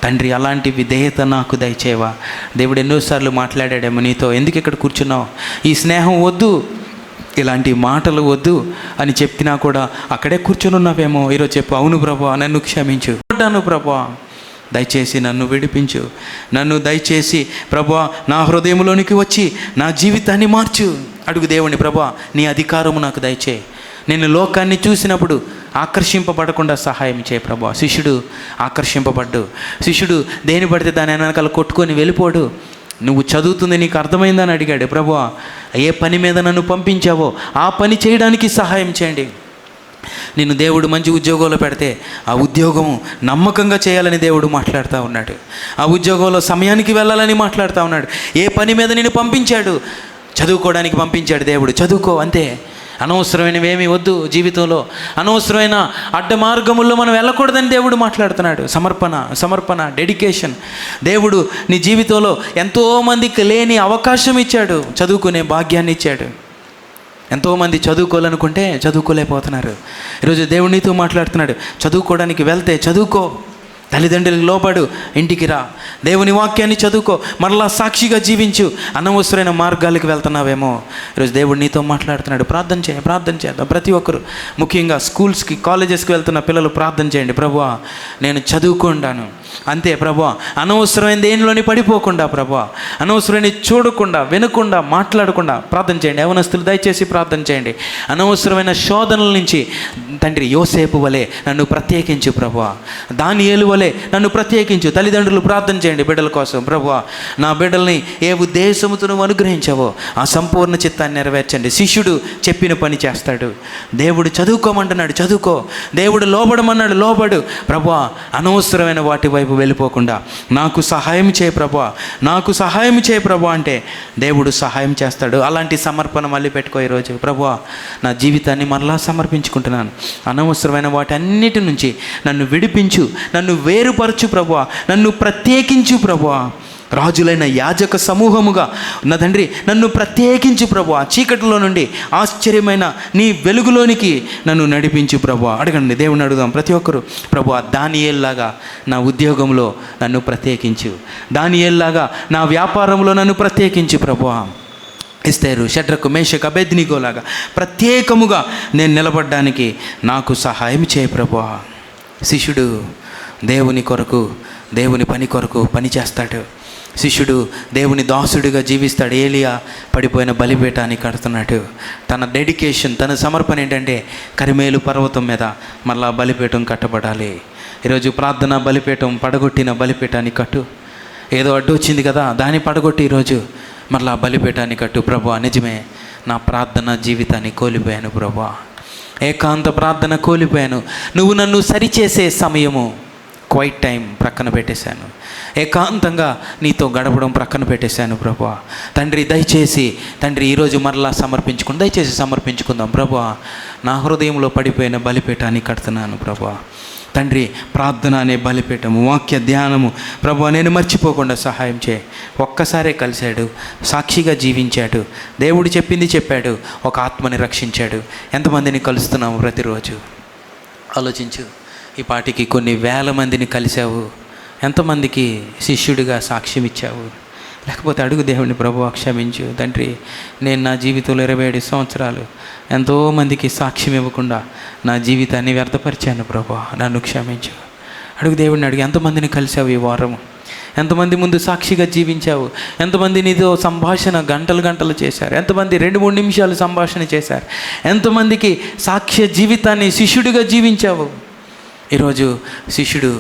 తండ్రి, అలాంటి విధేయత నాకు దయచేవా. దేవుడు ఎన్నోసార్లు మాట్లాడాడేమో నీతో, ఎందుకు ఇక్కడ కూర్చున్నావు, ఈ స్నేహం వద్దు, ఇలాంటి మాటలు వద్దు అని చెప్పినా కూడా అక్కడే కూర్చొని ఉన్నావేమో. ఈరోజు చెప్పు, అవును ప్రభువా, నన్ను క్షమించు ప్రభువా, దయచేసి నన్ను విడిపించు, నన్ను దయచేసి ప్రభువా నా హృదయంలోనికి వచ్చి నా జీవితాన్ని మార్చు. అడుగు దేవుని, ప్రభువా నీ అధికారము నాకు దయచేయి. నేను లోకాన్ని చూసినప్పుడు ఆకర్షింపబడకుండా సహాయం చేయ ప్రభువా. శిష్యుడు ఆకర్షింపబడ్డు, శిష్యుడు దేని పడితే దాని వెనకాల కొట్టుకొని వెళ్ళిపోడు. నువ్వు చదువుతుంది నీకు అర్థమైందని అడిగాడు. ప్రభువా, ఏ పని మీద నన్ను పంపించావో ఆ పని చేయడానికి సహాయం చేయండి. నిన్ను దేవుడు మంచి ఉద్యోగంలో పెడితే ఆ ఉద్యోగం నమ్మకంగా చేయాలని దేవుడు మాట్లాడుతూ ఉన్నాడు. ఆ ఉద్యోగంలో సమయానికి వెళ్ళాలని మాట్లాడుతూ ఉన్నాడు. ఏ పని మీద నిన్ను పంపించాడు, చదువుకోవడానికి పంపించాడు దేవుడు, చదువుకో అంతే. అనవసరమైనవేమీ వద్దు జీవితంలో, అనవసరమైన అడ్డ మార్గముల్లో మనం వెళ్ళకూడదని దేవుడు మాట్లాడుతున్నాడు. సమర్పణ, డెడికేషన్. దేవుడు నీ జీవితంలో ఎంతోమందికి లేని అవకాశం ఇచ్చాడు, చదువుకునే భాగ్యాన్ని ఇచ్చాడు. ఎంతోమంది చదువుకోవాలనుకుంటే చదువుకోలేకపోతున్నారు. ఈరోజు దేవుడు నీతో మాట్లాడుతున్నాడు, చదువుకోవడానికి వెళ్తే చదువుకో, తల్లిదండ్రులకు లోబడు, ఇంటికి రా, దేవుని వాక్యాన్ని చదువుకో, మరలా సాక్షిగా జీవించు. అనవసరమైన మార్గాలకు వెళ్తున్నావేమో, ఈరోజు దేవుడు నీతో మాట్లాడుతున్నాడు. ప్రార్థన చేద్దాం ప్రతి ఒక్కరు. ముఖ్యంగా స్కూల్స్కి, కాలేజెస్కి వెళ్తున్న పిల్లలు ప్రార్థన చేయండి. ప్రభువా, నేను చదువుకుంటాను అంతే ప్రభువా, అనవసరమైన దేనిలోని పడిపోకుండా ప్రభువా, అనవసరమైన చూడకుండా, వినకుండా, మాట్లాడకుండా ప్రార్థన చేయండి. యవనస్తులు దయచేసి ప్రార్థన చేయండి. అనవసరమైన శోధనల నుంచి తండ్రి యోసేపు వలె నన్ను ప్రత్యేకించు ప్రభువా, దానియేలు వలె నన్ను ప్రత్యేకించు. తల్లిదండ్రులు ప్రార్థన చేయండి బిడ్డల కోసం. ప్రభువా, నా బిడ్డల్ని ఏ ఉద్దేశముతో నువ్వు అనుగ్రహించావో ఆ సంపూర్ణ చిత్తాన్ని నెరవేర్చండి. శిష్యుడు చెప్పిన పని చేస్తాడు. దేవుడు చదువుకోమంటున్నాడు, చదువుకో. దేవుడు లోబడమన్నాడు, లోబడు. ప్రభువా, అనవసరమైన వాటి వైపు వెళ్ళిపోకుండా నాకు సహాయం చేయ ప్రభువా, నాకు సహాయం చేయ ప్రభువా అంటే దేవుడు సహాయం చేస్తాడు. అలాంటి సమర్పణ మళ్ళీ పెట్టుకో ఈరోజు. ప్రభువా, నా జీవితాన్ని మరలా సమర్పించుకుంటున్నాను, అనవసరమైన వాటన్నిటి నుంచి నన్ను విడిపించు, నన్ను వేరుపరచు ప్రభువా, నన్ను ప్రత్యేకించు ప్రభువా. రాజులైన యాజక సమూహముగా నా తండ్రి నన్ను ప్రత్యేకించు ప్రభువా. చీకటిలో నుండి ఆశ్చర్యమైన నీ వెలుగులోనికి నన్ను నడిపించు ప్రభువా. అడగండి, దేవుని అడుగుదాం ప్రతి ఒక్కరు. ప్రభువా, దానియేలులాగా నా ఉద్యోగంలో నన్ను ప్రత్యేకించు, దానియేలులాగా నా వ్యాపారంలో నన్ను ప్రత్యేకించు ప్రభువా. ఎస్తేరు, షడ్రకు, మేషకు, అబేద్నెగోలాగా ప్రత్యేకముగా నేను నిలబడడానికి నాకు సహాయం చేయ ప్రభువా. శిష్యుడు దేవుని కొరకు, దేవుని పని కొరకు పని చేస్తాడు. శిష్యుడు దేవుని దాసుడిగా జీవిస్తాడు. ఏలియా పడిపోయిన బలిపీఠాన్ని కడుతున్నాడు. తన డెడికేషన్, తన సమర్పణ ఏంటంటే కరిమేలు పర్వతం మీద మళ్ళా బలిపీఠం కట్టబడాలి. ఈరోజు ప్రార్థన బలిపీఠం, పడగొట్టిన బలిపీఠాన్ని కట్టు. ఏదో అడ్డు వచ్చింది కదా, దాన్ని పడగొట్టి ఈరోజు మళ్ళా బలిపీఠాన్ని కట్టు. ప్రభువా, నిజమే నా ప్రార్థన జీవితాన్ని కోల్పోయాను ప్రభువా, ఏకాంత ప్రార్థన కోల్పోయాను. నువ్వు నన్ను సరిచేసే సమయము, క్వైట్ టైం ప్రక్కన పెట్టేశాను, ఏకాంతంగా నీతో గడపడం ప్రక్కన పెట్టేశాను ప్రభువా. తండ్రి దయచేసి తండ్రి ఈరోజు మరలా దయచేసి సమర్పించుకుందాం ప్రభువా. నా హృదయంలో పడిపోయిన బలిపీఠాన్ని కడుతున్నాను ప్రభువా. తండ్రి, ప్రార్థన అనే బలిపీఠము, వాక్య ధ్యానము ప్రభువా నేను మర్చిపోకుండా సహాయం చేయి. ఒక్కసారే కలిశాడు, సాక్షిగా జీవించాడు, దేవుడు చెప్పింది చెప్పాడు, ఒక ఆత్మని రక్షించాడు. ఎంతమందిని కలుస్తున్నాము ప్రతిరోజు ఆలోచించు. ఈ పాటికి కొన్ని వేల మందిని కలిశావు. ఎంతమందికి శిష్యుడిగా సాక్ష్యం ఇచ్చావు? లేకపోతే అడుగు దేవుని, ప్రభువా క్షమించు తండ్రి, నేను నా జీవితంలో 27 సంవత్సరాలు ఎంతోమందికి సాక్ష్యం ఇవ్వకుండా నా జీవితాన్ని వ్యర్థపరిచాను ప్రభువా, నన్ను క్షమించు. అడుగు దేవుడిని, అడుగు. ఎంతమందిని కలిసావు ఈ వారం? ఎంతమంది ముందు సాక్షిగా జీవించావు? ఎంతమంది నీతో సంభాషణ గంటలు చేశారు? ఎంతమంది 2-3 నిమిషాలు సంభాషణ చేశారు? ఎంతమందికి సాక్ష్య జీవితాన్ని శిష్యుడిగా జీవించావు? ఈరోజు శిష్యుడు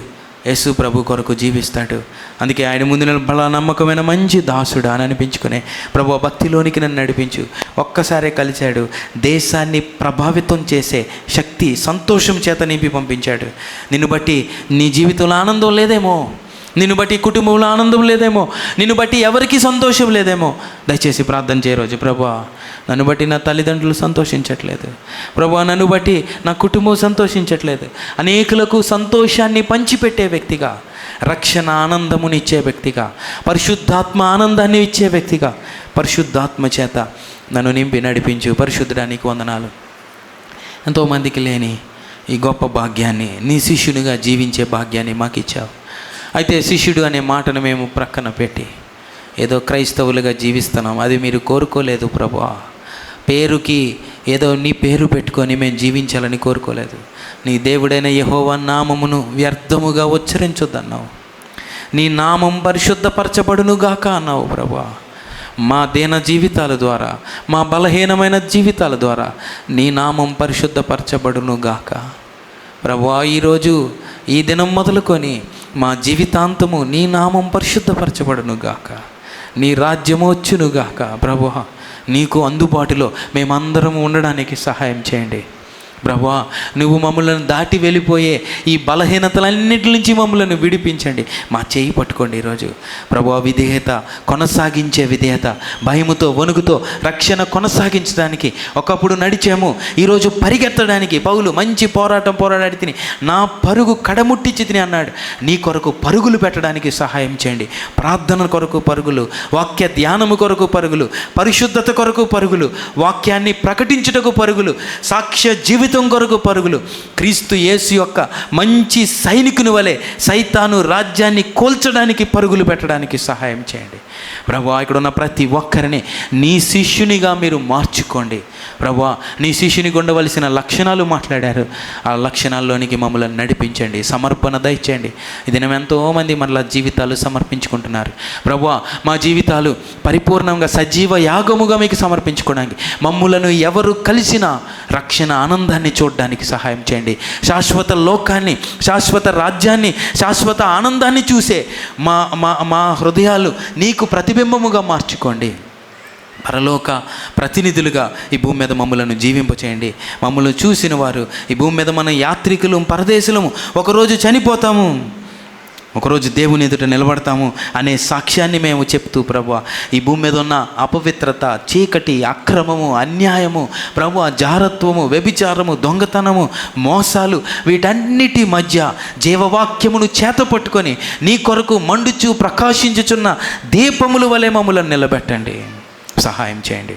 యేసు ప్రభు కొరకు జీవిస్తాడు. అందుకే ఆయన ముందు బల నమ్మకమైన మంచి దాసుడా అని అనిపించుకునే, ప్రభు భక్తిలోనికి నన్ను నడిపించు. ఒక్కసారే కలిశాడు, దేశాన్ని ప్రభావితం చేసే శక్తి, సంతోషం చేత నింపి పంపించాడు. నిన్ను బట్టి నీ జీవితంలో ఆనందం లేదేమో, నిన్ను బట్టి కుటుంబంలో ఆనందం లేదేమో, నిన్ను బట్టి ఎవరికి సంతోషం లేదేమో, దయచేసి ప్రార్థన చేయ రోజు, ప్రభువా నన్ను బట్టి నా తల్లిదండ్రులు సంతోషించట్లేదు, ప్రభువా నన్ను బట్టి నా కుటుంబం సంతోషించట్లేదు. అనేకులకు సంతోషాన్ని పంచిపెట్టే వ్యక్తిగా, రక్షణ ఆనందమునిచ్చే వ్యక్తిగా, పరిశుద్ధాత్మ ఆనందాన్ని ఇచ్చే వ్యక్తిగా, పరిశుద్ధాత్మ చేత నన్ను నింపి నడిపించు. పరిశుద్ధడానికి వందనాలు. ఎంతోమందికి లేని ఈ గొప్ప భాగ్యాన్ని, నీ శిష్యునిగా జీవించే భాగ్యాన్ని మాకు ఇచ్చావు. అయితే శిష్యుడు అనే మాటను మేము ప్రక్కన పెట్టి ఏదో క్రైస్తవులుగా జీవిస్తున్నాం. అది మీరు కోరుకోలేదు ప్రభువా. పేరుకి ఏదో నీ పేరు పెట్టుకొని మేము జీవించాలని కోరుకోలేదు. నీ దేవుడైన యెహోవా నామమును వ్యర్థముగా ఉచ్చరించొద్దన్నావు. నీ నామం పరిశుద్ధపరచబడునుగాక అన్నావు ప్రభువా. మా దీన జీవితాల ద్వారా, మా బలహీనమైన జీవితాల ద్వారా నీ నామం పరిశుద్ధపరచబడునుగాక ప్రభువా. ఈరోజు ఈ దినం మొదలుకొని మా జీవితాంతము నీ నామం పరిశుద్ధపరచబడునుగాక, నీ రాజ్యము వచ్చునుగాక ప్రభువా. నీకు అందుబాటులో మేమందరం ఉండడానికి సహాయం చేయండి ప్రభువా. నువ్వు మమ్మల్ని దాటి వెళ్ళిపోయే ఈ బలహీనతలన్నిటి నుంచి మమ్మల్ని విడిపించండి. మా చేయి పట్టుకోండి ఈరోజు ప్రభువా. విధేయత, కొనసాగించే విధేయత, భయముతో వణుకుతో రక్షణ కొనసాగించడానికి ఒకప్పుడు నడిచాము, ఈరోజు పరిగెత్తడానికి. పౌలు మంచి పోరాటం పోరాడి తిని నా పరుగు కడముట్టించి తిని అన్నాడు. నీ కొరకు పరుగులు పెట్టడానికి సహాయం చేయండి. ప్రార్థన కొరకు పరుగులు, వాక్య ధ్యానము కొరకు పరుగులు, పరిశుద్ధత కొరకు పరుగులు, వాక్యాన్ని ప్రకటించుటకు పరుగులు, సాక్ష్య జీవితం కొరకు పరుగులు, క్రీస్తు యేసు యొక్క మంచి సైనికుని వలె సైతాను రాజ్యాన్ని కోల్చడానికి పరుగులు పెట్టడానికి సహాయం చేయండి ప్రభువా. ఇక్కడ ఉన్న ప్రతి ఒక్కరిని నీ శిష్యునిగా మీరు మార్చుకోండి ప్రభువా. నీ శిష్యునికి ఉండవలసిన లక్షణాలు మాట్లాడారు, ఆ లక్షణాల్లోనికి మమ్మల్ని నడిపించండి. సమర్పణ దయచేయండి. ఇది మేము ఎంతోమంది మనల జీవితాలు సమర్పించుకుంటున్నారు ప్రభువా. మా జీవితాలు పరిపూర్ణంగా సజీవ యాగముగా మీకు సమర్పించుకోవడానికి, మమ్ములను ఎవరు కలిసినా రక్షణ ఆనందాన్ని చూడడానికి సహాయం చేయండి. శాశ్వత లోకాన్ని, శాశ్వత రాజ్యాన్ని, శాశ్వత ఆనందాన్ని చూసే మా మా మా హృదయాలు నీకు ప్రతిబింబముగా మార్చుకోండి. పరలోక ప్రతినిధులుగా ఈ భూమి మీద మమ్మలను జీవింపచేయండి. మమ్మల్ని చూసిన వారు ఈ భూమి మీద మన యాత్రికులు, పరదేశులము, ఒకరోజు చనిపోతాము, ఒకరోజు దేవుని ఎదుట నిలబడతాము అనే సాక్ష్యాన్ని మేము చెప్తూ ప్రభువా, ఈ భూమి మీద ఉన్న అపవిత్రత, చీకటి, అక్రమము, అన్యాయము ప్రభువా, జారత్వము, వ్యభిచారము, దొంగతనము, మోసాలు, వీటన్నిటి మధ్య జీవవాక్యమును చేత పట్టుకొని నీ కొరకు మండుచు ప్రకాశించుచున్న దీపముల వలె మమ్మలను నిలబెట్టండి. సహాయం చేయండి.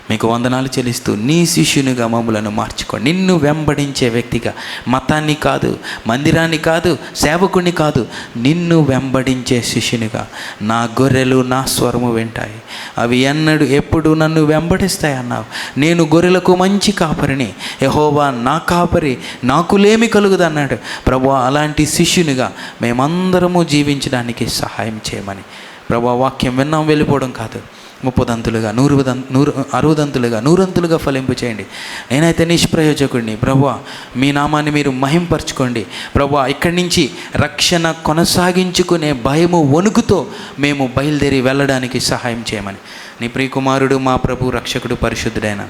మీకు వందనాలు చెల్లిస్తూ నీ శిష్యునిగా మమ్మలను మార్చుకోండి. నిన్ను వెంబడించే వ్యక్తిగా, మతాన్ని కాదు, మందిరాన్ని కాదు, సేవకుని కాదు, నిన్ను వెంబడించే శిష్యునిగా. నా గొర్రెలు నా స్వరము వింటాయి, అవి ఎప్పుడు నన్ను వెంబడిస్తాయి అన్నావు. నేను గొర్రెలకు మంచి కాపరిని, యెహోవా నా కాపరి, నాకు లేమి కలుగుదన్నాడు ప్రభువా. అలాంటి శిష్యునిగా మేమందరము జీవించడానికి సహాయం చేయమని ప్రభువా. వాక్యం విన్నాం వెళ్ళిపోవడం కాదు, 30 దంతులుగా, 60 దంతులుగా, 100 దంతులుగా ఫలింపు చేయండి. నేనైతే నిష్ప్రయోజకుడిని ప్రభువా. మీ నామాన్ని మీరు మహింపరచుకోండి ప్రభువా. ఇక్కడి నుంచి రక్షణ కొనసాగించుకునే భయము, వణుకుతో మేము బయలుదేరి వెళ్ళడానికి సహాయం చేయమని నీ ప్రియకుమారుడు, మా ప్రభు, రక్షకుడు, పరిశుద్ధుడైన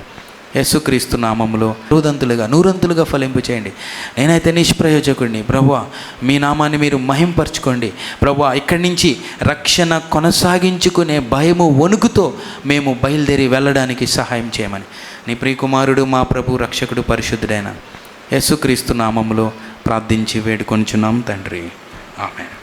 యేసుక్రీస్తు నామములో 100 దంతులుగా ఫలింపు చేయండి. నేనైతే నిష్ప్రయోజకుడిని ప్రభువా. మీ నామాన్ని మీరు మహింపరచుకోండి ప్రభువా. ఇక్కడి నుంచి రక్షణ కొనసాగించుకునే భయము, వణుకుతో మేము బయలుదేరి వెళ్ళడానికి సహాయం చేయమని నీ ప్రియకుమారుడు, మా ప్రభు, రక్షకుడు, పరిశుద్ధుడైన యేసుక్రీస్తు నామములో ప్రార్థించి వేడుకొంచున్నాం తండ్రి. ఆమేన్.